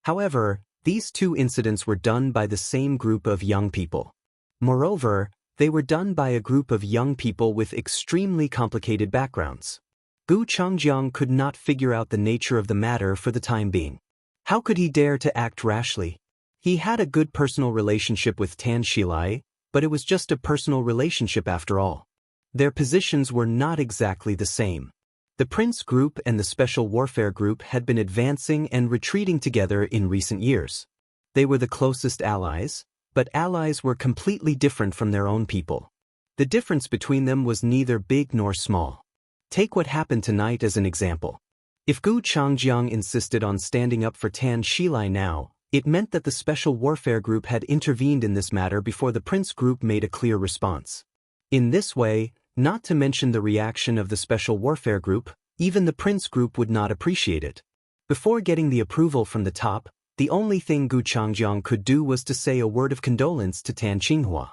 However, these 2 incidents were done by the same group of young people. Moreover, they were done by a group of young people with extremely complicated backgrounds. Gu Chengjiang could not figure out the nature of the matter for the time being. How could he dare to act rashly? He had a good personal relationship with Tan Shilai, but it was just a personal relationship after all. Their positions were not exactly the same. The Prince Group and the Special Warfare Group had been advancing and retreating together in recent years. They were the closest allies, but allies were completely different from their own people. The difference between them was neither big nor small. Take what happened tonight as an example. If Gu Changjiang insisted on standing up for Tan Shilai now, it meant that the Special Warfare Group had intervened in this matter before the Prince Group made a clear response. In this way, not to mention the reaction of the Special Warfare Group, even the Prince Group would not appreciate it. Before getting the approval from the top, the only thing Gu Changjiang could do was to say a word of condolence to Tan Qinghua.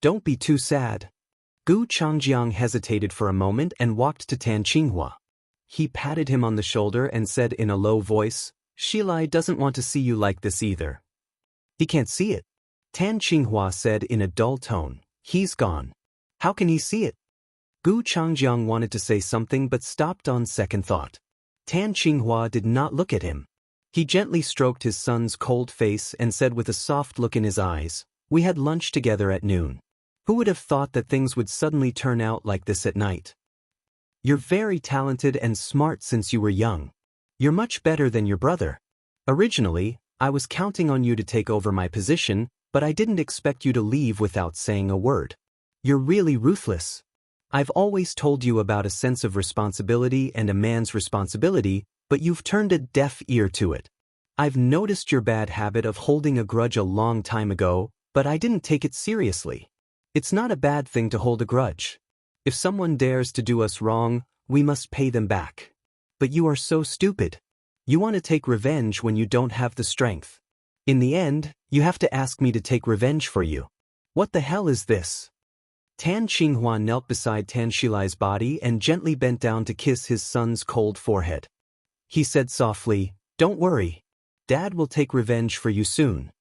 Don't be too sad. Gu Changjiang hesitated for a moment and walked to Tan Qinghua. He patted him on the shoulder and said in a low voice, Shilai doesn't want to see you like this either. He can't see it. Tan Qinghua said in a dull tone, he's gone. How can he see it? Gu Changjiang wanted to say something but stopped on second thought. Tan Qinghua did not look at him. He gently stroked his son's cold face and said with a soft look in his eyes, we had lunch together at noon. Who would have thought that things would suddenly turn out like this at night? You're very talented and smart since you were young. You're much better than your brother. Originally, I was counting on you to take over my position, but I didn't expect you to leave without saying a word. You're really ruthless. I've always told you about a sense of responsibility and a man's responsibility, but you've turned a deaf ear to it. I've noticed your bad habit of holding a grudge a long time ago, but I didn't take it seriously. It's not a bad thing to hold a grudge. If someone dares to do us wrong, we must pay them back. But you are so stupid. You want to take revenge when you don't have the strength. In the end, you have to ask me to take revenge for you. What the hell is this? Tan Qinghua knelt beside Tan Shilai's body and gently bent down to kiss his son's cold forehead. He said softly, don't worry. Dad will take revenge for you soon.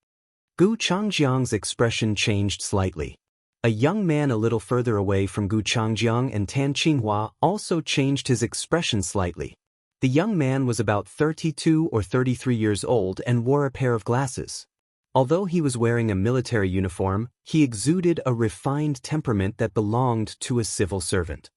Gu Changjiang's expression changed slightly. A young man a little further away from Gu Changjiang and Tan Qinghua also changed his expression slightly. The young man was about 32 or 33 years old and wore a pair of glasses. Although he was wearing a military uniform, he exuded a refined temperament that belonged to a civil servant.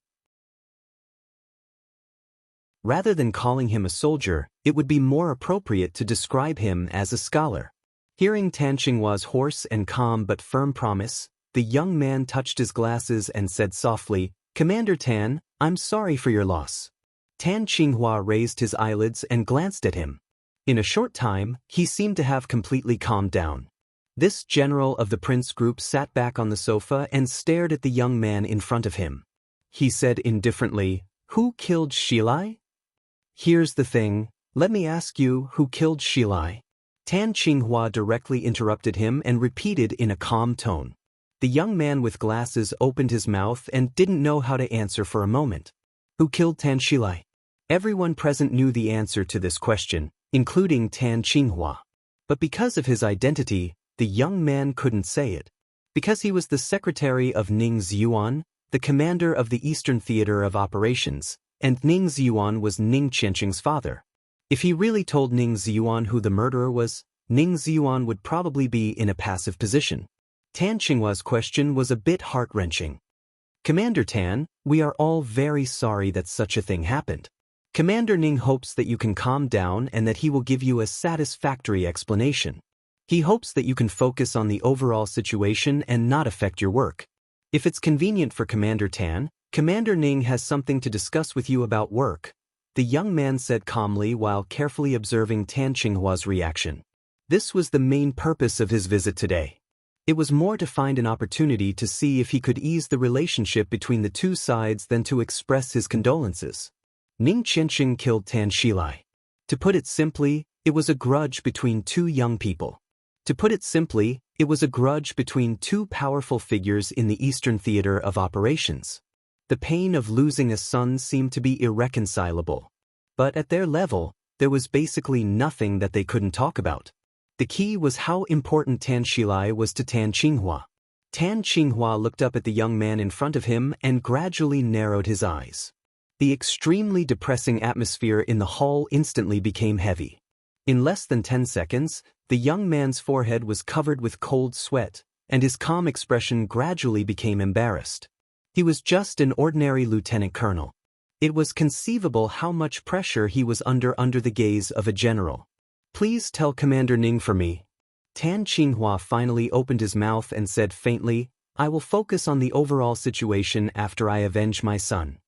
Rather than calling him a soldier, it would be more appropriate to describe him as a scholar. Hearing Tan Qinghua's hoarse and calm but firm promise, the young man touched his glasses and said softly, Commander Tan, I'm sorry for your loss. Tan Qinghua raised his eyelids and glanced at him. In a short time, he seemed to have completely calmed down. This general of the Prince Group sat back on the sofa and stared at the young man in front of him. He said indifferently, Who killed Shilai? Here's the thing, let me ask you, who killed Shilai? Tan Qinghua directly interrupted him and repeated in a calm tone. The young man with glasses opened his mouth and didn't know how to answer for a moment. Who killed Tan Shilai? Everyone present knew the answer to this question, including Tan Qinghua. But because of his identity, the young man couldn't say it. Because he was the secretary of Ning Ziyuan, the commander of the Eastern Theater of Operations, and Ning Ziyuan was Ning Qianqing's father. If he really told Ning Ziyuan who the murderer was, Ning Ziyuan would probably be in a passive position. Tan Qinghua's question was a bit heart-wrenching. Commander Tan, we are all very sorry that such a thing happened. Commander Ning hopes that you can calm down and that he will give you a satisfactory explanation. He hopes that you can focus on the overall situation and not affect your work. If it's convenient for Commander Tan, Commander Ning has something to discuss with you about work, the young man said calmly while carefully observing Tan Qinghua's reaction. This was the main purpose of his visit today. It was more to find an opportunity to see if he could ease the relationship between the two sides than to express his condolences. Ning Qianqing killed Tan Shilai. To put it simply, it was a grudge between two young people. To put it simply, it was a grudge between two powerful figures in the Eastern Theater of Operations. The pain of losing a son seemed to be irreconcilable. But at their level, there was basically nothing that they couldn't talk about. The key was how important Tan Shilai was to Tan Qinghua. Tan Qinghua looked up at the young man in front of him and gradually narrowed his eyes. The extremely depressing atmosphere in the hall instantly became heavy. In less than 10 seconds, the young man's forehead was covered with cold sweat, and his calm expression gradually became embarrassed. He was just an ordinary lieutenant colonel. It was conceivable how much pressure he was under the gaze of a general. Please tell Commander Ning for me. Tan Qinghua finally opened his mouth and said faintly, I will focus on the overall situation after I avenge my son.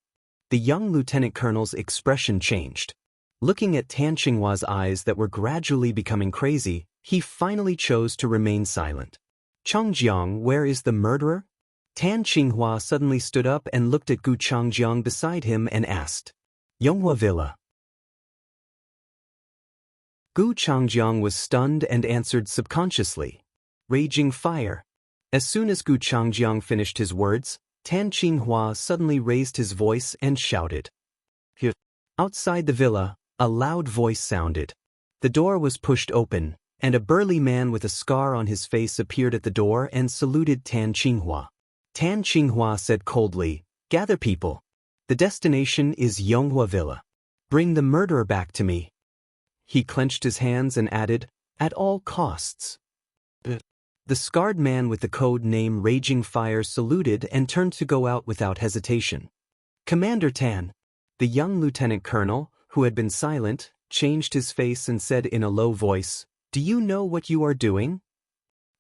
The young lieutenant colonel's expression changed. Looking at Tan Qinghua's eyes that were gradually becoming crazy, he finally chose to remain silent. Changjiang, where is the murderer? Tan Qinghua suddenly stood up and looked at Gu Changjiang beside him and asked. Yonghua Villa. Gu Changjiang was stunned and answered subconsciously. Raging fire. As soon as Gu Changjiang finished his words, Tan Qinghua suddenly raised his voice and shouted. Here. Outside the villa, a loud voice sounded. The door was pushed open, and a burly man with a scar on his face appeared at the door and saluted Tan Qinghua. Tan Qinghua said coldly, Gather people. The destination is Yonghua Villa. Bring the murderer back to me. He clenched his hands and added, At all costs. The scarred man with the code name Raging Fire saluted and turned to go out without hesitation. Commander Tan. The young lieutenant colonel, who had been silent, changed his face and said in a low voice, Do you know what you are doing?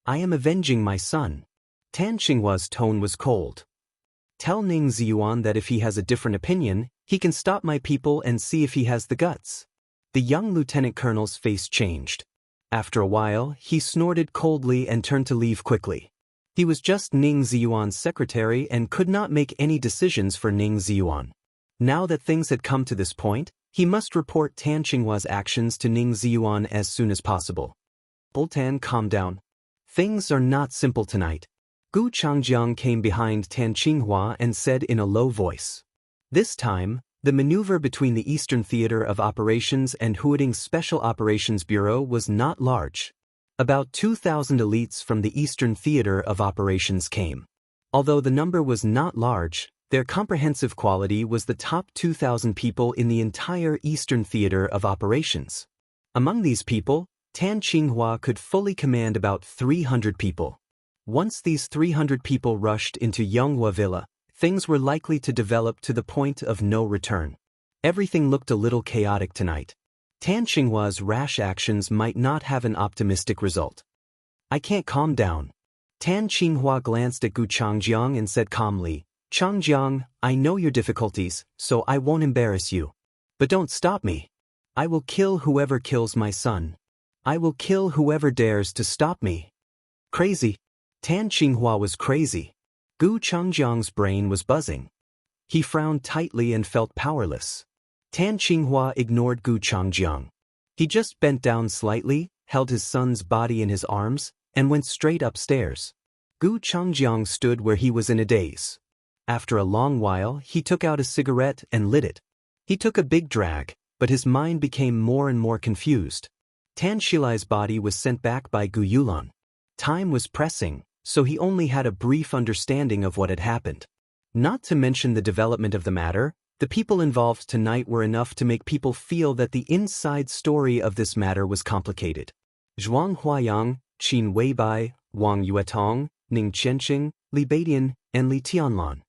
I am avenging my son. Tan Qinghua's tone was cold. Tell Ning Ziyuan that if he has a different opinion, he can stop my people and see if he has the guts. The young lieutenant colonel's face changed. After a while, he snorted coldly and turned to leave quickly. He was just Ning Ziyuan's secretary and could not make any decisions for Ning Ziyuan. Now that things had come to this point, he must report Tan Qinghua's actions to Ning Ziyuan as soon as possible. Tan, calm down. Things are not simple tonight. Gu Changjiang came behind Tan Qinghua and said in a low voice. This time, the maneuver between the Eastern Theater of Operations and Huading's Special Operations Bureau was not large. About 2,000 elites from the Eastern Theater of Operations came. Although the number was not large, their comprehensive quality was the top 2,000 people in the entire Eastern Theater of Operations. Among these people, Tan Qinghua could fully command about 300 people. Once these 300 people rushed into Yonghua Villa, things were likely to develop to the point of no return. Everything looked a little chaotic tonight. Tan Qinghua's rash actions might not have an optimistic result. I can't calm down. Tan Qinghua glanced at Gu Changjiang and said calmly, Changjiang, I know your difficulties, so I won't embarrass you. But don't stop me. I will kill whoever kills my son. I will kill whoever dares to stop me. Crazy. Tan Qinghua was crazy. Gu Changjiang's brain was buzzing. He frowned tightly and felt powerless. Tan Qinghua ignored Gu Changjiang. He just bent down slightly, held his son's body in his arms, and went straight upstairs. Gu Changjiang stood where he was in a daze. After a long while, he took out a cigarette and lit it. He took a big drag, but his mind became more and more confused. Tan Shilai's body was sent back by Gu Yulan. Time was pressing, so he only had a brief understanding of what had happened. Not to mention the development of the matter, the people involved tonight were enough to make people feel that the inside story of this matter was complicated. Zhuang Huayang, Qin Weibai, Wang Yuetong, Ning Qianxing, Li Beidian, and Li Tianlan.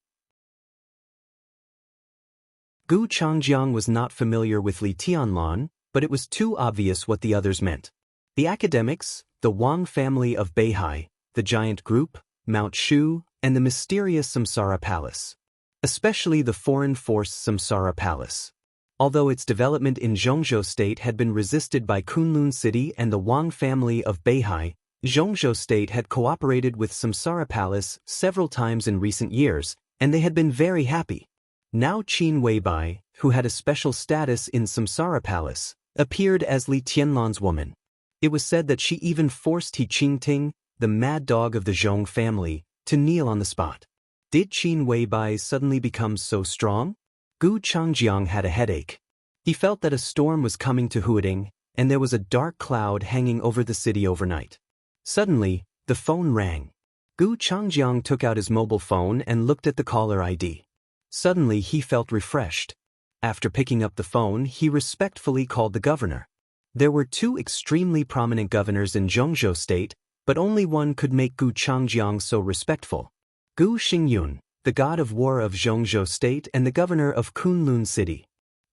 Gu Changjiang was not familiar with Li Tianlan, but it was too obvious what the others meant. The academics, the Wang family of Beihai, the giant group, Mount Shu, and the mysterious Samsara Palace. Especially the foreign force Samsara Palace. Although its development in Zhongzhou State had been resisted by Kunlun City and the Wang family of Beihai, Zhongzhou State had cooperated with Samsara Palace several times in recent years, and they had been very happy. Now Qin Weibai, who had a special status in Samsara Palace, appeared as Li Tianlan's woman. It was said that she even forced He Qingting, the mad dog of the Zhong family, to kneel on the spot. Did Qin Weibai suddenly become so strong? Gu Changjiang had a headache. He felt that a storm was coming to Huading, and there was a dark cloud hanging over the city overnight. Suddenly, the phone rang. Gu Changjiang took out his mobile phone and looked at the caller ID. Suddenly he felt refreshed. After picking up the phone, he respectfully called the governor. There were two extremely prominent governors in Zhongzhou State, but only one could make Gu Changjiang so respectful. Gu Xingyun, the god of war of Zhongzhou State and the governor of Kunlun City.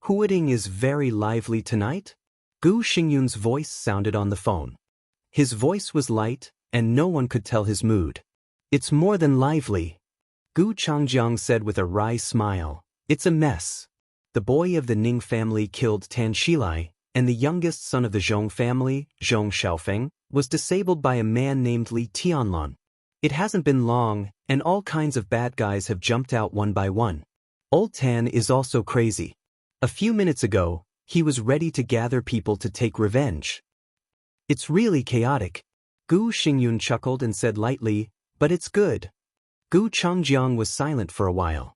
Huading is very lively tonight? Gu Xingyun's voice sounded on the phone. His voice was light, and no one could tell his mood. It's more than lively. Gu Changjiang said with a wry smile, It's a mess. The boy of the Ning family killed Tan Shilai, and the youngest son of the Zhong family, Zhong Xiaofeng, was disabled by a man named Li Tianlan. It hasn't been long, and all kinds of bad guys have jumped out one by one. Old Tan is also crazy. A few minutes ago, he was ready to gather people to take revenge. It's really chaotic. Gu Xingyun chuckled and said lightly, but it's good. Gu Changjiang was silent for a while.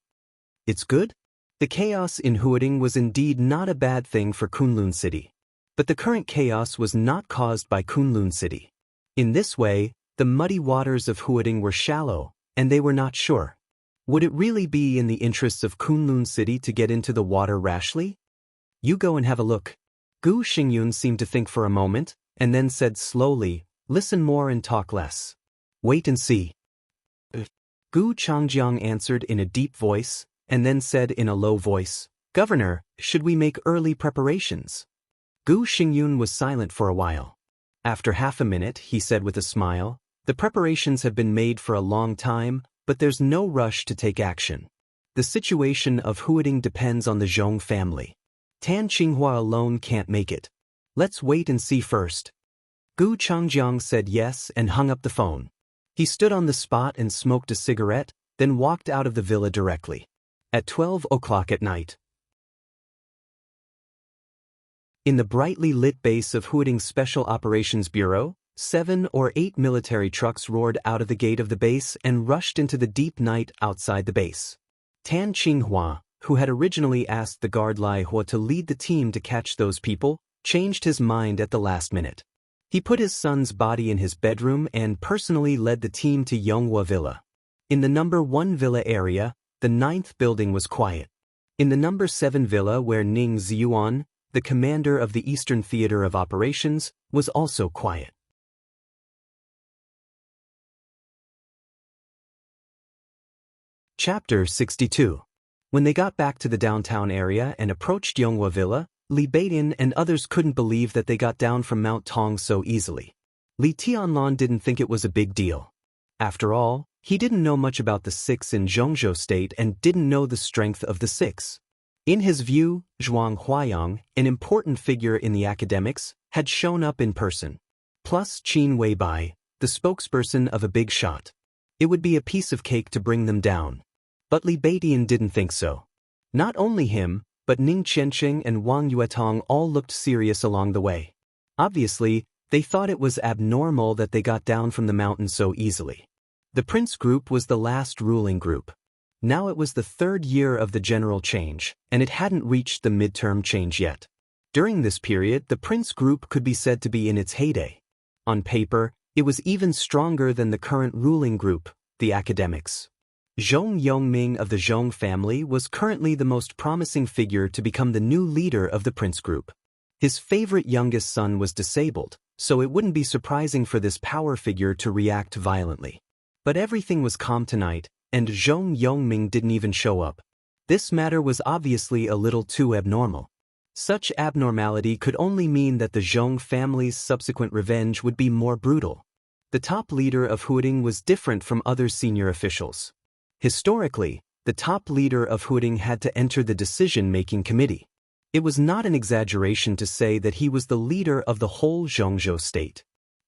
It's good? The chaos in Huading was indeed not a bad thing for Kunlun City. But the current chaos was not caused by Kunlun City. In this way, the muddy waters of Huading were shallow, and they were not sure. Would it really be in the interests of Kunlun City to get into the water rashly? You go and have a look. Gu Xingyun seemed to think for a moment, and then said slowly, listen more and talk less. Wait and see. Gu Changjiang answered in a deep voice, and then said in a low voice, Governor, should we make early preparations? Gu Xingyun was silent for a while. After half a minute, he said with a smile, the preparations have been made for a long time, but there's no rush to take action. The situation of Huading depends on the Zhong family. Tan Qinghua alone can't make it. Let's wait and see first. Gu Changjiang said yes and hung up the phone. He stood on the spot and smoked a cigarette, then walked out of the villa directly. At 12 o'clock at night. In the brightly lit base of Huading Special Operations Bureau, 7 or 8 military trucks roared out of the gate of the base and rushed into the deep night outside the base. Tan Qinghua, who had originally asked the guard Lai Hua to lead the team to catch those people, changed his mind at the last minute. He put his son's body in his bedroom and personally led the team to Yonghua Villa. In the number 1 villa area, the 9th building was quiet. In the number 7 villa where Ning Ziyuan, the commander of the Eastern Theater of Operations, was also quiet. Chapter 62. When they got back to the downtown area and approached Yonghua Villa, Li Beidian and others couldn't believe that they got down from Mount Tong so easily. Li Tianlan didn't think it was a big deal. After all, he didn't know much about the Six in Zhongzhou State and didn't know the strength of the Six. In his view, Zhuang Huayang, an important figure in the academics, had shown up in person. Plus Qin Weibai, the spokesperson of a big shot. It would be a piece of cake to bring them down. But Li Beidian didn't think so. Not only him, but Ning Qianxing and Wang Yuetong all looked serious along the way. Obviously, they thought it was abnormal that they got down from the mountain so easily. The Prince Group was the last ruling group. Now it was the 3rd year of the general change, and it hadn't reached the midterm change yet. During this period, the Prince Group could be said to be in its heyday. On paper, it was even stronger than the current ruling group, the academics. Zhong Yongming of the Zhong family was currently the most promising figure to become the new leader of the Prince Group. His favorite youngest son was disabled, so it wouldn't be surprising for this power figure to react violently. But everything was calm tonight, and Zhong Yongming didn't even show up. This matter was obviously a little too abnormal. Such abnormality could only mean that the Zhong family's subsequent revenge would be more brutal. The top leader of Huading was different from other senior officials. Historically, the top leader of Huading had to enter the decision-making committee. It was not an exaggeration to say that he was the leader of the whole Zhongzhou state.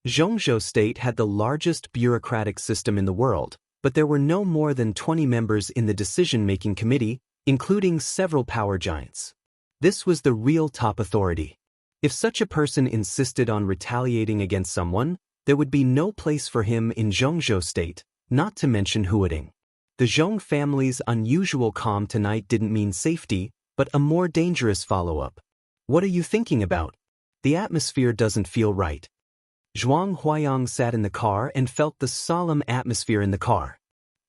Zhongzhou state had the largest bureaucratic system in the world, but there were no more than 20 members in the decision-making committee, including several power giants. This was the real top authority. If such a person insisted on retaliating against someone, there would be no place for him in Zhongzhou state, not to mention Huading. The Zhong family's unusual calm tonight didn't mean safety, but a more dangerous follow-up. What are you thinking about? The atmosphere doesn't feel right. Zhuang Huayang sat in the car and felt the solemn atmosphere in the car.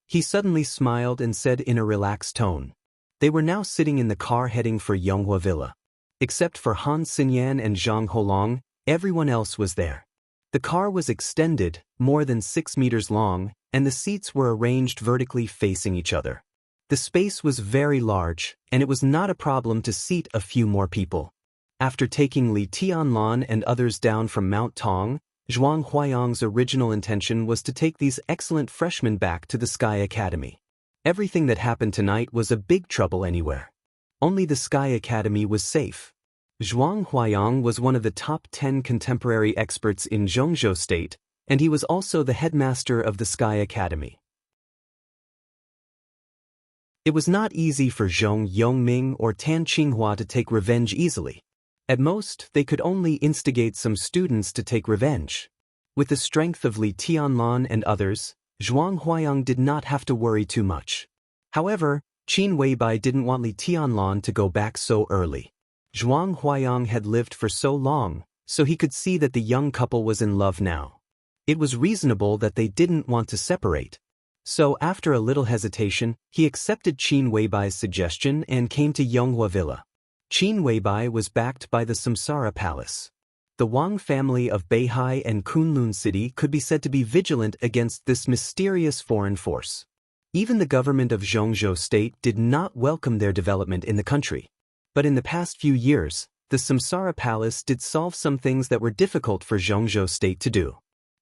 He suddenly smiled and said in a relaxed tone. They were now sitting in the car heading for Yonghua Villa. Except for Han Xinyan and Zhang Holong, everyone else was there. The car was extended, more than 6 meters long, and the seats were arranged vertically facing each other. The space was very large, and it was not a problem to seat a few more people. After taking Li Tianlan and others down from Mount Tong, Zhuang Huayang's original intention was to take these excellent freshmen back to the Sky Academy. Everything that happened tonight was a big trouble anywhere. Only the Sky Academy was safe. Zhuang Huayang was one of the top 10 contemporary experts in Zhongzhou State, and he was also the headmaster of the Sky Academy. It was not easy for Zhong Yongming or Tan Qinghua to take revenge easily. At most, they could only instigate some students to take revenge. With the strength of Li Tianlan and others, Zhuang Huayang did not have to worry too much. However, Qin Weibai didn't want Li Tianlan to go back so early. Zhuang Huayang had lived for so long, so he could see that the young couple was in love now. It was reasonable that they didn't want to separate. So after a little hesitation, he accepted Qin Weibai's suggestion and came to Yonghua Villa. Qin Weibai was backed by the Samsara Palace. The Wang family of Beihai and Kunlun City could be said to be vigilant against this mysterious foreign force. Even the government of Zhongzhou State did not welcome their development in the country. But in the past few years, the Samsara Palace did solve some things that were difficult for Zhongzhou State to do.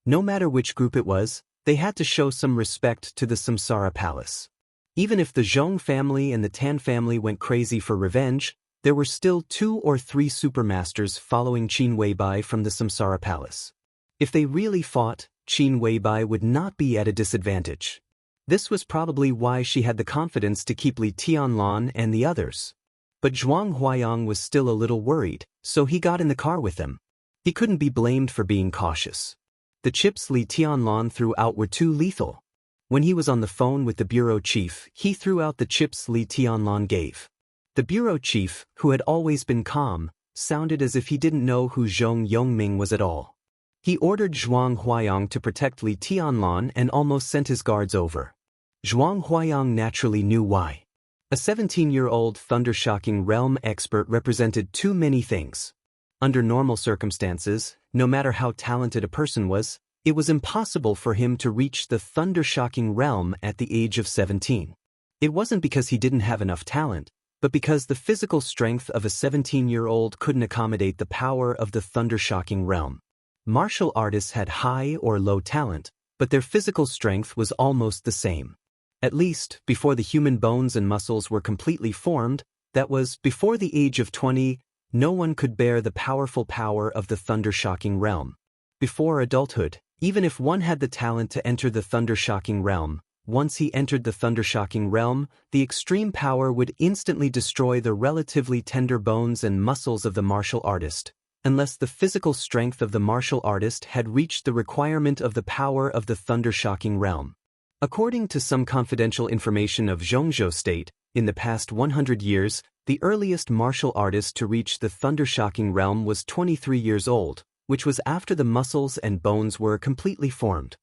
No matter which group it was, they had to show some respect to the Samsara Palace. Even if the Zhong family and the Tan family went crazy for revenge, there were still 2 or 3 supermasters following Qin Weibai from the Samsara Palace. If they really fought, Qin Weibai would not be at a disadvantage. This was probably why she had the confidence to keep Li Tianlan and the others. But Zhuang Huayang was still a little worried, so he got in the car with them. He couldn't be blamed for being cautious. The chips Li Tianlan threw out were too lethal. When he was on the phone with the bureau chief, he threw out the chips Li Tianlan gave. The bureau chief, who had always been calm, sounded as if he didn't know who Zhong Yongming was at all. He ordered Zhuang Huayang to protect Li Tianlan and almost sent his guards over. Zhuang Huayang naturally knew why. A 17-year-old thunder-shocking realm expert represented too many things. Under normal circumstances, no matter how talented a person was, it was impossible for him to reach the thunder-shocking realm at the age of 17. It wasn't because he didn't have enough talent, but because the physical strength of a 17-year-old couldn't accommodate the power of the thunder-shocking realm. Martial artists had high or low talent, but their physical strength was almost the same. At least, before the human bones and muscles were completely formed, that was, before the age of 20, no one could bear the powerful power of the thunder-shocking realm. Before adulthood, even if one had the talent to enter the thunder-shocking realm, once he entered the thunder-shocking realm, the extreme power would instantly destroy the relatively tender bones and muscles of the martial artist, unless the physical strength of the martial artist had reached the requirement of the power of the thunder-shocking realm. According to some confidential information of Zhongzhou State, in the past 100 years, the earliest martial artist to reach the thunder-shocking realm was 23 years old, which was after the muscles and bones were completely formed.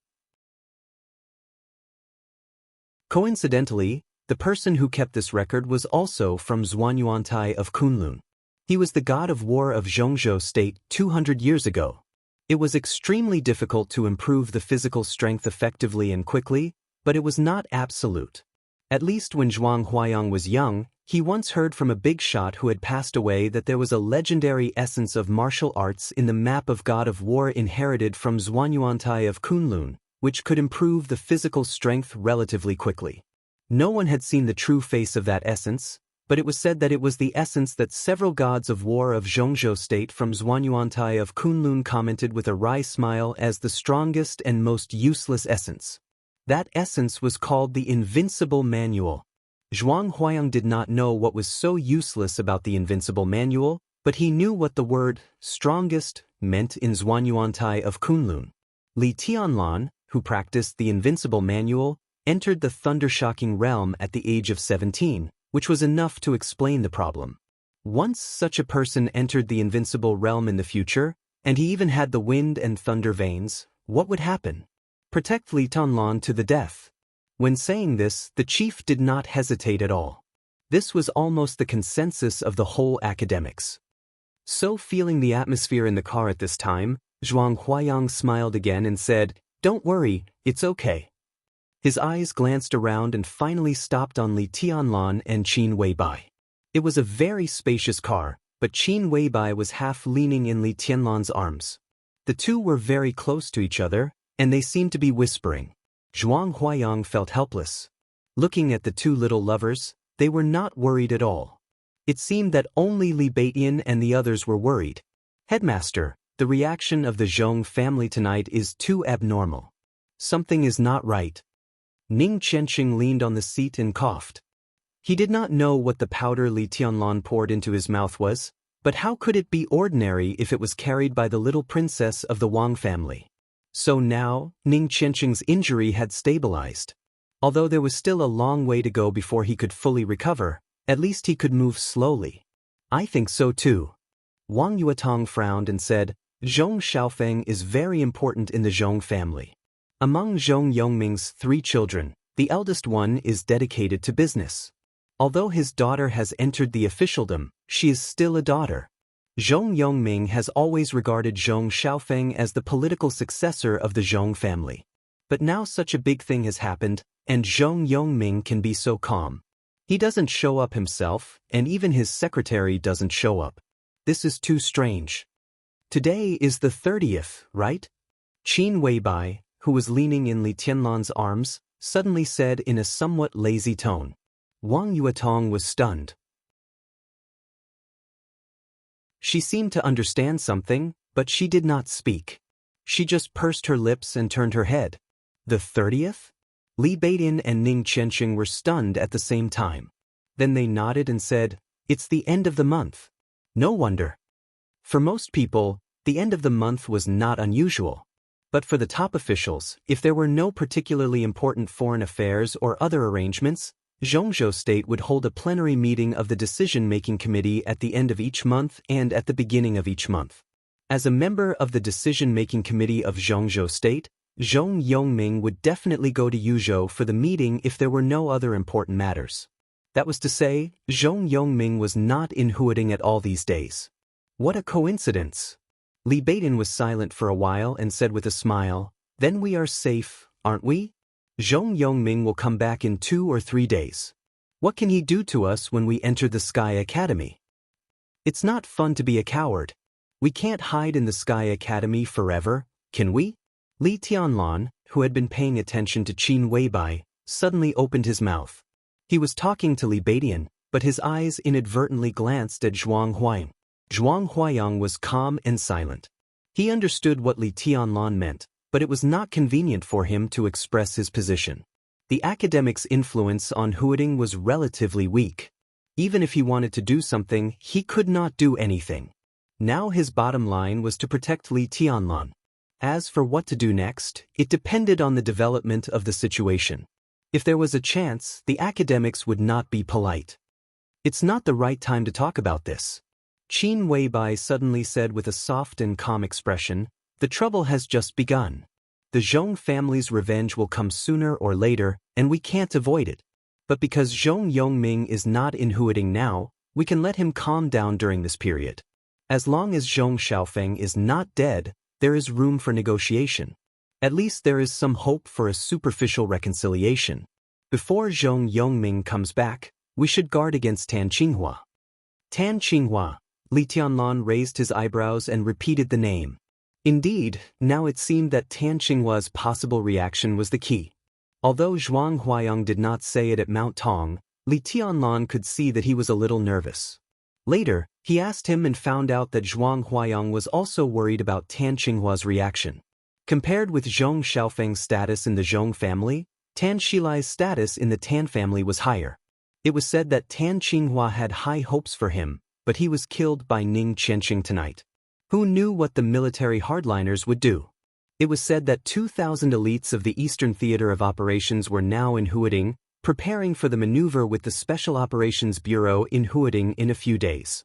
Coincidentally, the person who kept this record was also from Zhuanyuantai of Kunlun. He was the god of war of Zhongzhou State 200 years ago. It was extremely difficult to improve the physical strength effectively and quickly, but it was not absolute. At least when Zhuang Huayang was young, he once heard from a big shot who had passed away that there was a legendary essence of martial arts in the map of God of War inherited from Zhuanyuantai of Kunlun, which could improve the physical strength relatively quickly. No one had seen the true face of that essence, but it was said that it was the essence that several gods of war of Zhongzhou State from Zhuanyuantai of Kunlun commented with a wry smile as the strongest and most useless essence. That essence was called the Invincible Manual. Zhuang Huayang did not know what was so useless about the Invincible Manual, but he knew what the word strongest meant in Zhuanyuantai of Kunlun. Li Tianlan, who practiced the Invincible Manual, entered the thunder-shocking realm at the age of 17, which was enough to explain the problem. Once such a person entered the invincible realm in the future, and he even had the wind and thunder veins, what would happen? Protect Li Tianlan to the death. When saying this, the chief did not hesitate at all. This was almost the consensus of the whole academics. So feeling the atmosphere in the car at this time, Zhuang Huayang smiled again and said, "Don't worry, it's okay." His eyes glanced around and finally stopped on Li Tianlan and Qin Weibai. It was a very spacious car, but Qin Weibai was half leaning in Li Tianlan's arms. The two were very close to each other, and they seemed to be whispering. Zhuang Huayang felt helpless. Looking at the two little lovers, they were not worried at all. It seemed that only Li Beitian and the others were worried. Headmaster, the reaction of the Zhong family tonight is too abnormal. Something is not right. Ning Qianxing leaned on the seat and coughed. He did not know what the powder Li Tianlan poured into his mouth was, but how could it be ordinary if it was carried by the little princess of the Wang family? So now, Ning Qianxing's injury had stabilized. Although there was still a long way to go before he could fully recover, at least he could move slowly. I think so too. Wang Yuetong frowned and said, Zhong Xiaofeng is very important in the Zhong family. Among Zhong Yongming's 3 children, the eldest one is dedicated to business. Although his daughter has entered the officialdom, she is still a daughter. Zhong Yongming has always regarded Zhong Xiaofeng as the political successor of the Zhong family. But now such a big thing has happened, and Zhong Yongming can be so calm. He doesn't show up himself, and even his secretary doesn't show up. This is too strange. Today is the 30th, right? Qin Weibai, who was leaning in Li Tianlan's arms, suddenly said in a somewhat lazy tone. Wang Yuetong was stunned. She seemed to understand something, but she did not speak. She just pursed her lips and turned her head. The 30th? Li Beitian and Ning Qianxing were stunned at the same time. Then they nodded and said, It's the end of the month. No wonder. For most people, the end of the month was not unusual. But for the top officials, if there were no particularly important foreign affairs or other arrangements, Zhongzhou State would hold a plenary meeting of the decision-making committee at the end of each month and at the beginning of each month. As a member of the decision-making committee of Zhongzhou State, Zhong Yongming would definitely go to Yuzhou for the meeting if there were no other important matters. That was to say, Zhong Yongming was not in Huading at all these days. What a coincidence! Li Beitian was silent for a while and said with a smile, Then we are safe, aren't we? Zhong Yongming will come back in 2 or 3 days. What can he do to us when we enter the Sky Academy? It's not fun to be a coward. We can't hide in the Sky Academy forever, can we? Li Tianlan, who had been paying attention to Qin Weibai, suddenly opened his mouth. He was talking to Li Beitian, but his eyes inadvertently glanced at Zhuang Huayang. Zhuang Huayang was calm and silent. He understood what Li Tianlan meant, but it was not convenient for him to express his position. The academic's influence on Huading was relatively weak. Even if he wanted to do something, he could not do anything. Now his bottom line was to protect Li Tianlan. As for what to do next, it depended on the development of the situation. If there was a chance, the academics would not be polite. It's not the right time to talk about this. Qin Weibai suddenly said with a soft and calm expression, The trouble has just begun. The Zhong family's revenge will come sooner or later, and we can't avoid it. But because Zhong Yongming is not in Huading now, we can let him calm down during this period. As long as Zhong Xiaofeng is not dead, there is room for negotiation. At least there is some hope for a superficial reconciliation. Before Zhong Yongming comes back, we should guard against Tan Qinghua. Tan Qinghua. Li Tianlan raised his eyebrows and repeated the name. Indeed, now it seemed that Tan Qinghua's possible reaction was the key. Although Zhuang Huayang did not say it at Mount Tong, Li Tianlan could see that he was a little nervous. Later, he asked him and found out that Zhuang Huayang was also worried about Tan Qinghua's reaction. Compared with Zhong Xiaofeng's status in the Zhong family, Tan Shilai's status in the Tan family was higher. It was said that Tan Qinghua had high hopes for him, but he was killed by Ning Qianxing tonight. Who knew what the military hardliners would do? It was said that 2,000 elites of the Eastern Theater of Operations were now in Huading, preparing for the maneuver with the Special Operations Bureau in Huading in a few days.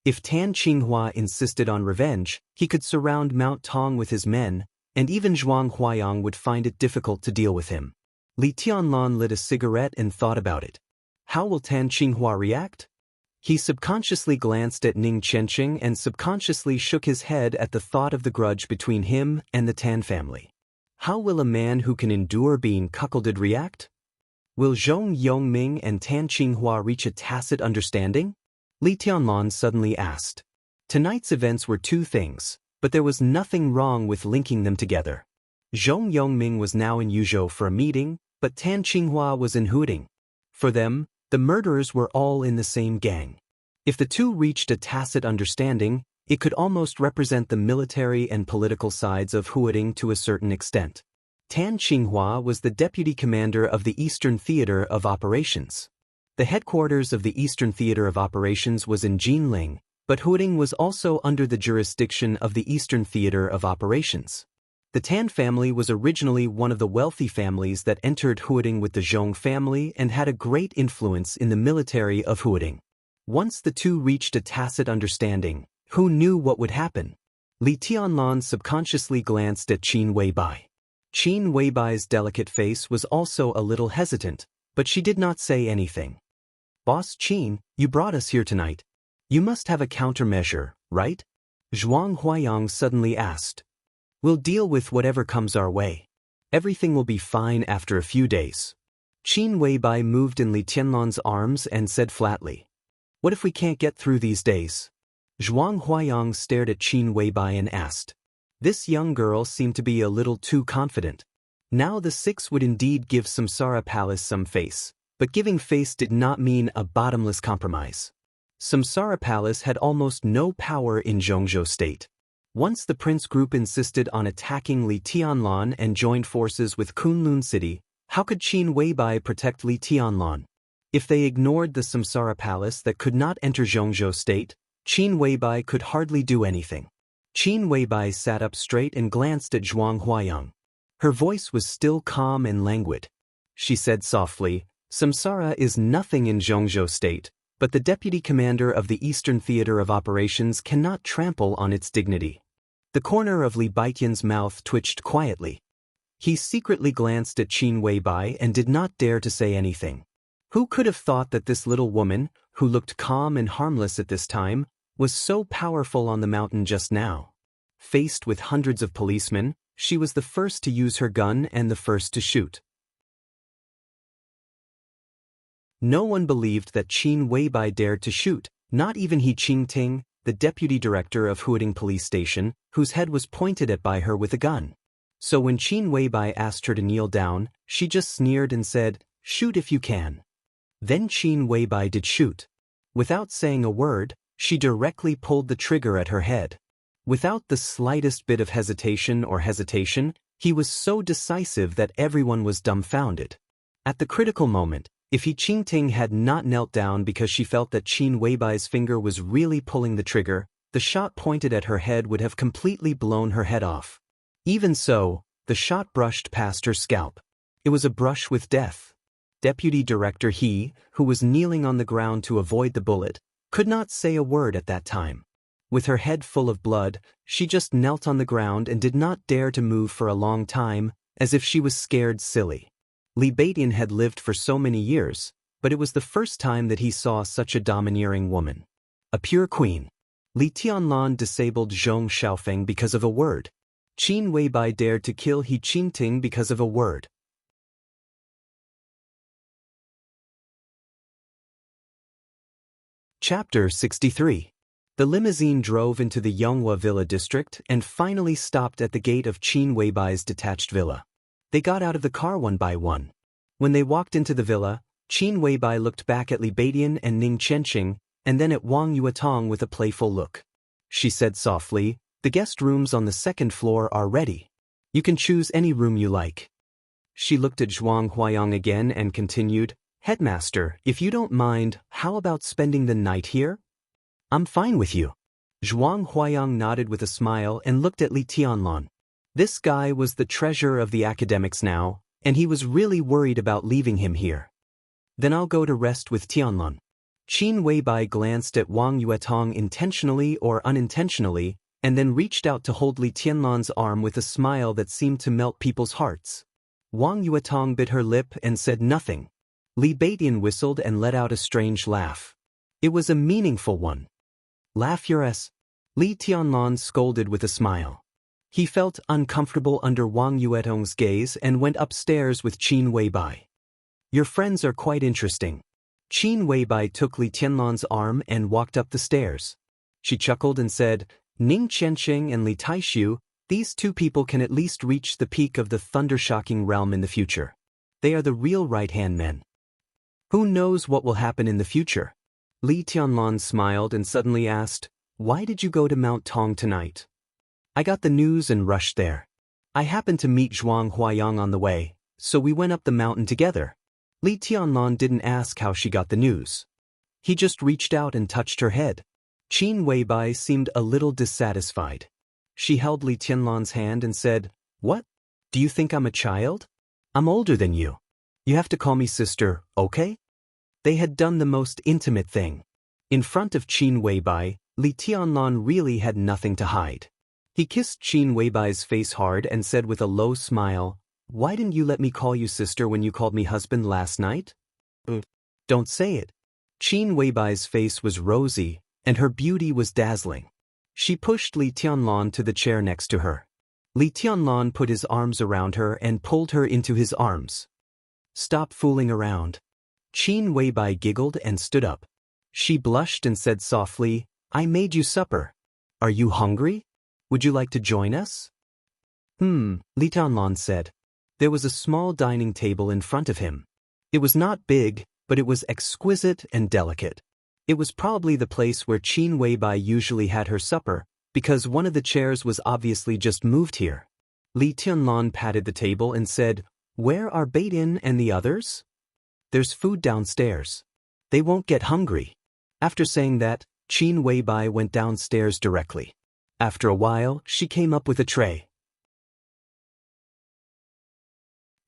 If Tan Qinghua insisted on revenge, he could surround Mount Tong with his men, and even Zhuang Huayang would find it difficult to deal with him. Li Tianlan lit a cigarette and thought about it. How will Tan Qinghua react? He subconsciously glanced at Ning Qianxing and subconsciously shook his head at the thought of the grudge between him and the Tan family. How will a man who can endure being cuckolded react? Will Zhong Yongming and Tan Qinghua reach a tacit understanding? Li Tianlan suddenly asked. Tonight's events were 2 things, but there was nothing wrong with linking them together. Zhong Yongming was now in Yuzhou for a meeting, but Tan Qinghua was in Huding. For them, the murderers were all in the same gang. If the two reached a tacit understanding, it could almost represent the military and political sides of Huding to a certain extent. Tan Qinghua was the deputy commander of the Eastern Theater of Operations. The headquarters of the Eastern Theater of Operations was in Jinling, but Huding was also under the jurisdiction of the Eastern Theater of Operations. The Tan family was originally one of the wealthy families that entered Huding with the Zhong family and had a great influence in the military of Huding. Once the two reached a tacit understanding, who knew what would happen? Li Tianlan subconsciously glanced at Qin Weibai. Qin Weibai's delicate face was also a little hesitant, but she did not say anything. Boss Qin, you brought us here tonight. You must have a countermeasure, right? Zhuang Huayang suddenly asked. We'll deal with whatever comes our way. Everything will be fine after a few days. Qin Weibai moved in Li Tianlan's arms and said flatly. What if we can't get through these days? Zhuang Huayang stared at Qin Weibai and asked. This young girl seemed to be a little too confident. Now the six would indeed give Samsara Palace some face, but giving face did not mean a bottomless compromise. Samsara Palace had almost no power in Zhongzhou State. Once the Prince Group insisted on attacking Li Tianlan and joined forces with Kunlun City, how could Qin Weibai protect Li Tianlan? If they ignored the Samsara Palace that could not enter Zhongzhou State, Qin Weibai could hardly do anything. Qin Weibai sat up straight and glanced at Zhuang Huayang. Her voice was still calm and languid. She said softly, Samsara is nothing in Zhongzhou State, but the deputy commander of the Eastern Theater of Operations cannot trample on its dignity. The corner of Li Baitian's mouth twitched quietly. He secretly glanced at Qin Weibai and did not dare to say anything. Who could have thought that this little woman, who looked calm and harmless at this time, was so powerful on the mountain just now? Faced with hundreds of policemen, she was the first to use her gun and the first to shoot. No one believed that Qin Weibai dared to shoot, not even He Qingting, the deputy director of Huding Police Station, whose head was pointed at by her with a gun. So when Qin Weibai asked her to kneel down, she just sneered and said, shoot if you can. Then Qin Weibai did shoot. Without saying a word, she directly pulled the trigger at her head. Without the slightest bit of hesitation, he was so decisive that everyone was dumbfounded. At the critical moment, if He Qingting had not knelt down because she felt that Qin Weibai's finger was really pulling the trigger, the shot pointed at her head would have completely blown her head off. Even so, the shot brushed past her scalp. It was a brush with death. Deputy Director He, who was kneeling on the ground to avoid the bullet, could not say a word at that time. With her head full of blood, she just knelt on the ground and did not dare to move for a long time, as if she was scared silly. Li Baitian had lived for so many years, but it was the first time that he saw such a domineering woman. A pure queen. Li Tianlan disabled Zhong Xiaofeng because of a word. Qin Weibai dared to kill He Qingting because of a word. Chapter 63. The limousine drove into the Yonghua Villa district and finally stopped at the gate of Qin Weibai's detached villa. They got out of the car one by one. When they walked into the villa, Qin Weibai looked back at Li Baitian and Ning Qianxing, and then at Wang Yuetong with a playful look. She said softly, the guest rooms on the second floor are ready. You can choose any room you like. She looked at Zhuang Huayang again and continued, Headmaster, if you don't mind, how about spending the night here? I'm fine with you. Zhuang Huayang nodded with a smile and looked at Li Tianlan. This guy was the treasure of the academics now, and he was really worried about leaving him here. Then I'll go to rest with Tianlan. Qin Weibai glanced at Wang Yuetong intentionally or unintentionally, and then reached out to hold Li Tianlan's arm with a smile that seemed to melt people's hearts. Wang Yuetong bit her lip and said nothing. Li Baitian whistled and let out a strange laugh. It was a meaningful one. Laugh your ass. Li Tianlan scolded with a smile. He felt uncomfortable under Wang Yuetong's gaze and went upstairs with Qin Weibai. Your friends are quite interesting. Qin Weibai took Li Tianlan's arm and walked up the stairs. She chuckled and said, Ning Qianxing and Li Taishu, These two people can at least reach the peak of the thunder-shocking realm in the future. They are the real right-hand men. Who knows what will happen in the future? Li Tianlan smiled and suddenly asked, "Why did you go to Mount Tong tonight?" "I got the news and rushed there. I happened to meet Zhuang Huayang on the way, so we went up the mountain together." Li Tianlan didn't ask how she got the news. He just reached out and touched her head. Qin Weibai seemed a little dissatisfied. She held Li Tianlan's hand and said, "What? Do you think I'm a child? I'm older than you. You have to call me sister, okay?" They had done the most intimate thing. In front of Qin Weibai, Li Tianlan really had nothing to hide. He kissed Qin Weibai's face hard and said with a low smile, "Why didn't you let me call you sister when you called me husband last night?" "Don't say it." Qin Weibai's face was rosy, and her beauty was dazzling. She pushed Li Tianlan to the chair next to her. Li Tianlan put his arms around her and pulled her into his arms. "Stop fooling around." Qin Weibai giggled and stood up. She blushed and said softly, "I made you supper. Are you hungry? Would you like to join us?" Li Tianlan said. There was a small dining table in front of him. It was not big, but it was exquisite and delicate. It was probably the place where Qin Weibai usually had her supper, because one of the chairs was obviously just moved here. Li Tianlan patted the table and said, "Where are Baitin and the others?" "There's food downstairs. They won't get hungry." After saying that, Qin Weibai went downstairs directly. After a while, she came up with a tray.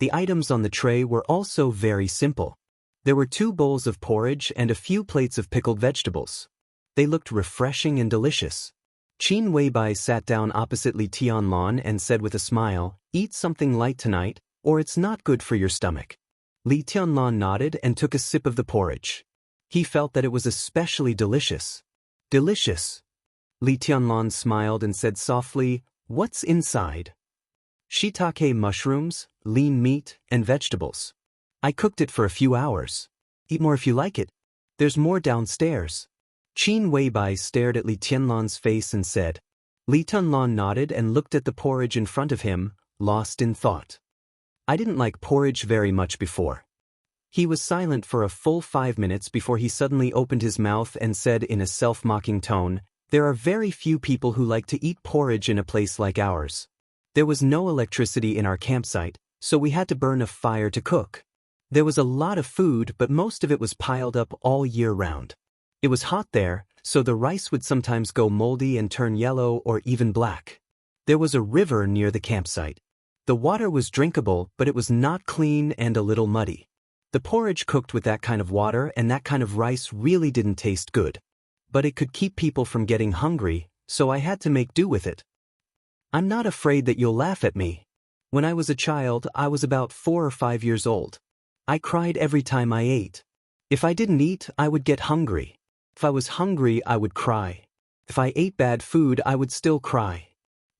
The items on the tray were also very simple. There were 2 bowls of porridge and a few plates of pickled vegetables. They looked refreshing and delicious. Qin Weibai sat down opposite Li Tianlan and said with a smile, "Eat something light tonight, or it's not good for your stomach." Li Tianlan nodded and took a sip of the porridge. He felt that it was especially delicious. "Delicious." Li Tianlan smiled and said softly, "What's inside?" "Shiitake mushrooms, lean meat, and vegetables. I cooked it for a few hours. Eat more if you like it. There's more downstairs." Qin Weibai stared at Li Tianlan's face and said. Li Tianlan nodded and looked at the porridge in front of him, lost in thought. "I didn't like porridge very much before." He was silent for a full 5 minutes before he suddenly opened his mouth and said in a self-mocking tone, "There are very few people who like to eat porridge in a place like ours. There was no electricity in our campsite, so we had to burn a fire to cook. There was a lot of food, but most of it was piled up all year round. It was hot there, so the rice would sometimes go moldy and turn yellow or even black. There was a river near the campsite. The water was drinkable, but it was not clean and a little muddy. The porridge cooked with that kind of water and that kind of rice really didn't taste good. But it could keep people from getting hungry, so I had to make do with it. I'm not afraid that you'll laugh at me. When I was a child, I was about 4 or 5 years old. I cried every time I ate. If I didn't eat, I would get hungry. If I was hungry, I would cry. If I ate bad food, I would still cry.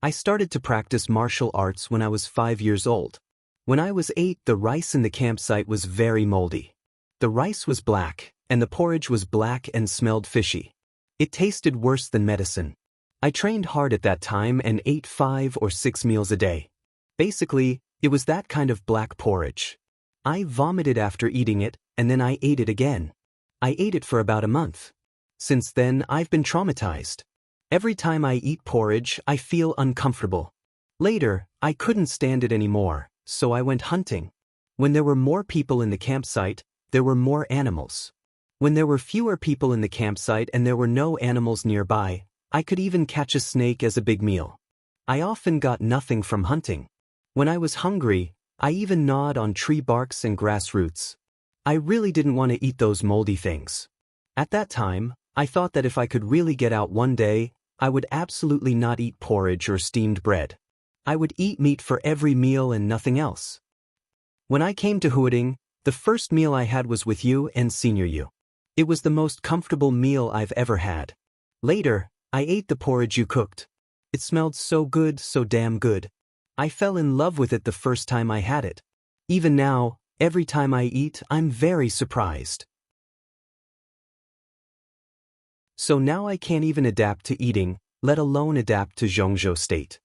I started to practice martial arts when I was 5 years old. When I was 8, the rice in the campsite was very moldy. The rice was black, and the porridge was black and smelled fishy. It tasted worse than medicine. I trained hard at that time and ate 5 or 6 meals a day. Basically, it was that kind of black porridge. I vomited after eating it, and then I ate it again. I ate it for about a month. Since then, I've been traumatized. Every time I eat porridge, I feel uncomfortable. Later, I couldn't stand it anymore, so I went hunting. When there were more people in the campsite, there were more animals. When there were fewer people in the campsite and there were no animals nearby, I could even catch a snake as a big meal. I often got nothing from hunting. When I was hungry, I even gnawed on tree barks and grass roots. I really didn't want to eat those moldy things. At that time, I thought that if I could really get out one day, I would absolutely not eat porridge or steamed bread. I would eat meat for every meal and nothing else. When I came to Huading, the first meal I had was with you and Senior You. It was the most comfortable meal I've ever had. Later, I ate the porridge you cooked. It smelled so good, so damn good. I fell in love with it the first time I had it. Even now, every time I eat, I'm very surprised. So now I can't even adapt to eating, let alone adapt to Zhongzhou state.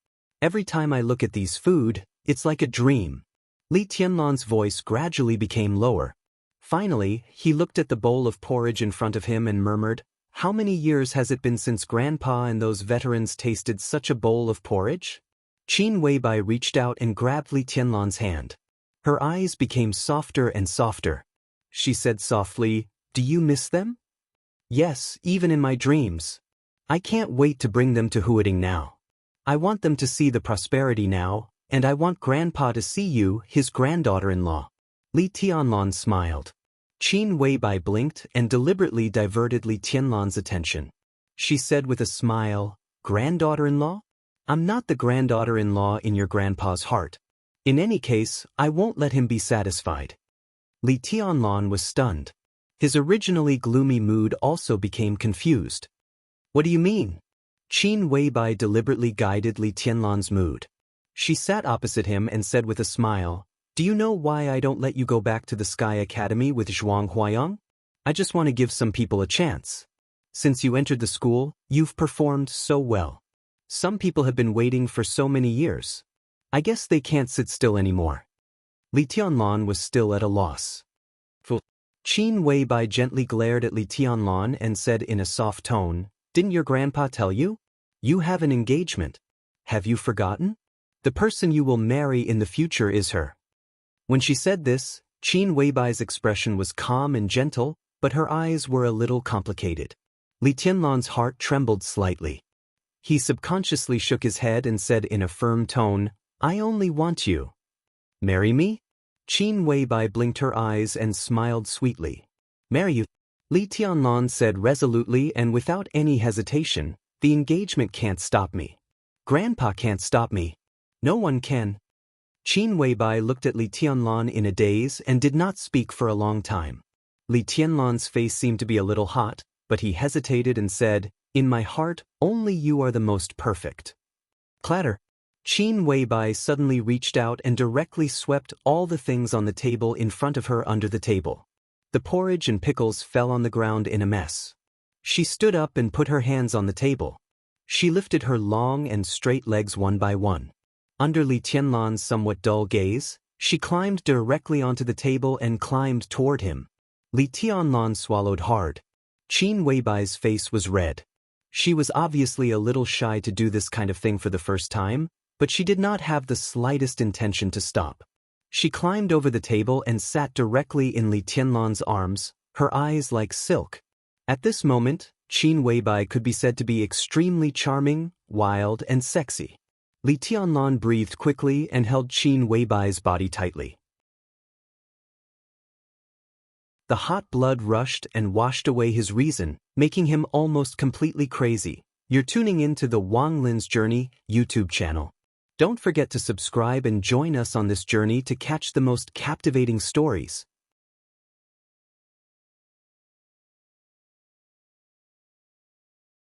Every time I look at these food, it's like a dream. Li Tianlan's voice gradually became lower. Finally, he looked at the bowl of porridge in front of him and murmured, "How many years has it been since Grandpa and those veterans tasted such a bowl of porridge?" Qin Weibai reached out and grabbed Li Tianlan's hand. Her eyes became softer and softer. She said softly, "Do you miss them?" "Yes, even in my dreams. I can't wait to bring them to Huading now. I want them to see the prosperity now, and I want Grandpa to see you, his granddaughter-in-law." Li Tianlan smiled. Qin Weibai blinked and deliberately diverted Li Tianlan's attention. She said with a smile, "Granddaughter-in-law? I'm not the granddaughter-in-law in your grandpa's heart. In any case, I won't let him be satisfied." Li Tianlan was stunned. His originally gloomy mood also became confused. "What do you mean?" Qin Weibai deliberately guided Li Tianlan's mood. She sat opposite him and said with a smile, "Do you know why I don't let you go back to the Sky Academy with Zhuang Huayang? I just want to give some people a chance. Since you entered the school, you've performed so well. Some people have been waiting for so many years. I guess they can't sit still anymore." Li Tianlan was still at a loss. Qin Weibai gently glared at Li Tianlan and said in a soft tone, "Didn't your grandpa tell you? You have an engagement. Have you forgotten? The person you will marry in the future is her." When she said this, Qin Weibai's expression was calm and gentle, but her eyes were a little complicated. Li Tianlan's heart trembled slightly. He subconsciously shook his head and said in a firm tone, "I only want you. Marry me?" Qin Weibai blinked her eyes and smiled sweetly. "Marry you?" Li Tianlan said resolutely and without any hesitation, "The engagement can't stop me. Grandpa can't stop me. No one can." Qin Weibai looked at Li Tianlan in a daze and did not speak for a long time. Li Tianlan's face seemed to be a little hot, but he hesitated and said, "In my heart, only you are the most perfect." Clatter. Qin Weibai suddenly reached out and directly swept all the things on the table in front of her under the table. The porridge and pickles fell on the ground in a mess. She stood up and put her hands on the table. She lifted her long and straight legs one by one. Under Li Tianlan's somewhat dull gaze, she climbed directly onto the table and climbed toward him. Li Tianlan swallowed hard. Qin Weibai's face was red. She was obviously a little shy to do this kind of thing for the first time, but she did not have the slightest intention to stop. She climbed over the table and sat directly in Li Tianlan's arms, her eyes like silk. At this moment, Qin Weibai could be said to be extremely charming, wild, and sexy. Li Tianlan breathed quickly and held Qin Weibai's body tightly. The hot blood rushed and washed away his reason, making him almost completely crazy. You're tuning into the Wang Lin's Journey YouTube channel. Don't forget to subscribe and join us on this journey to catch the most captivating stories.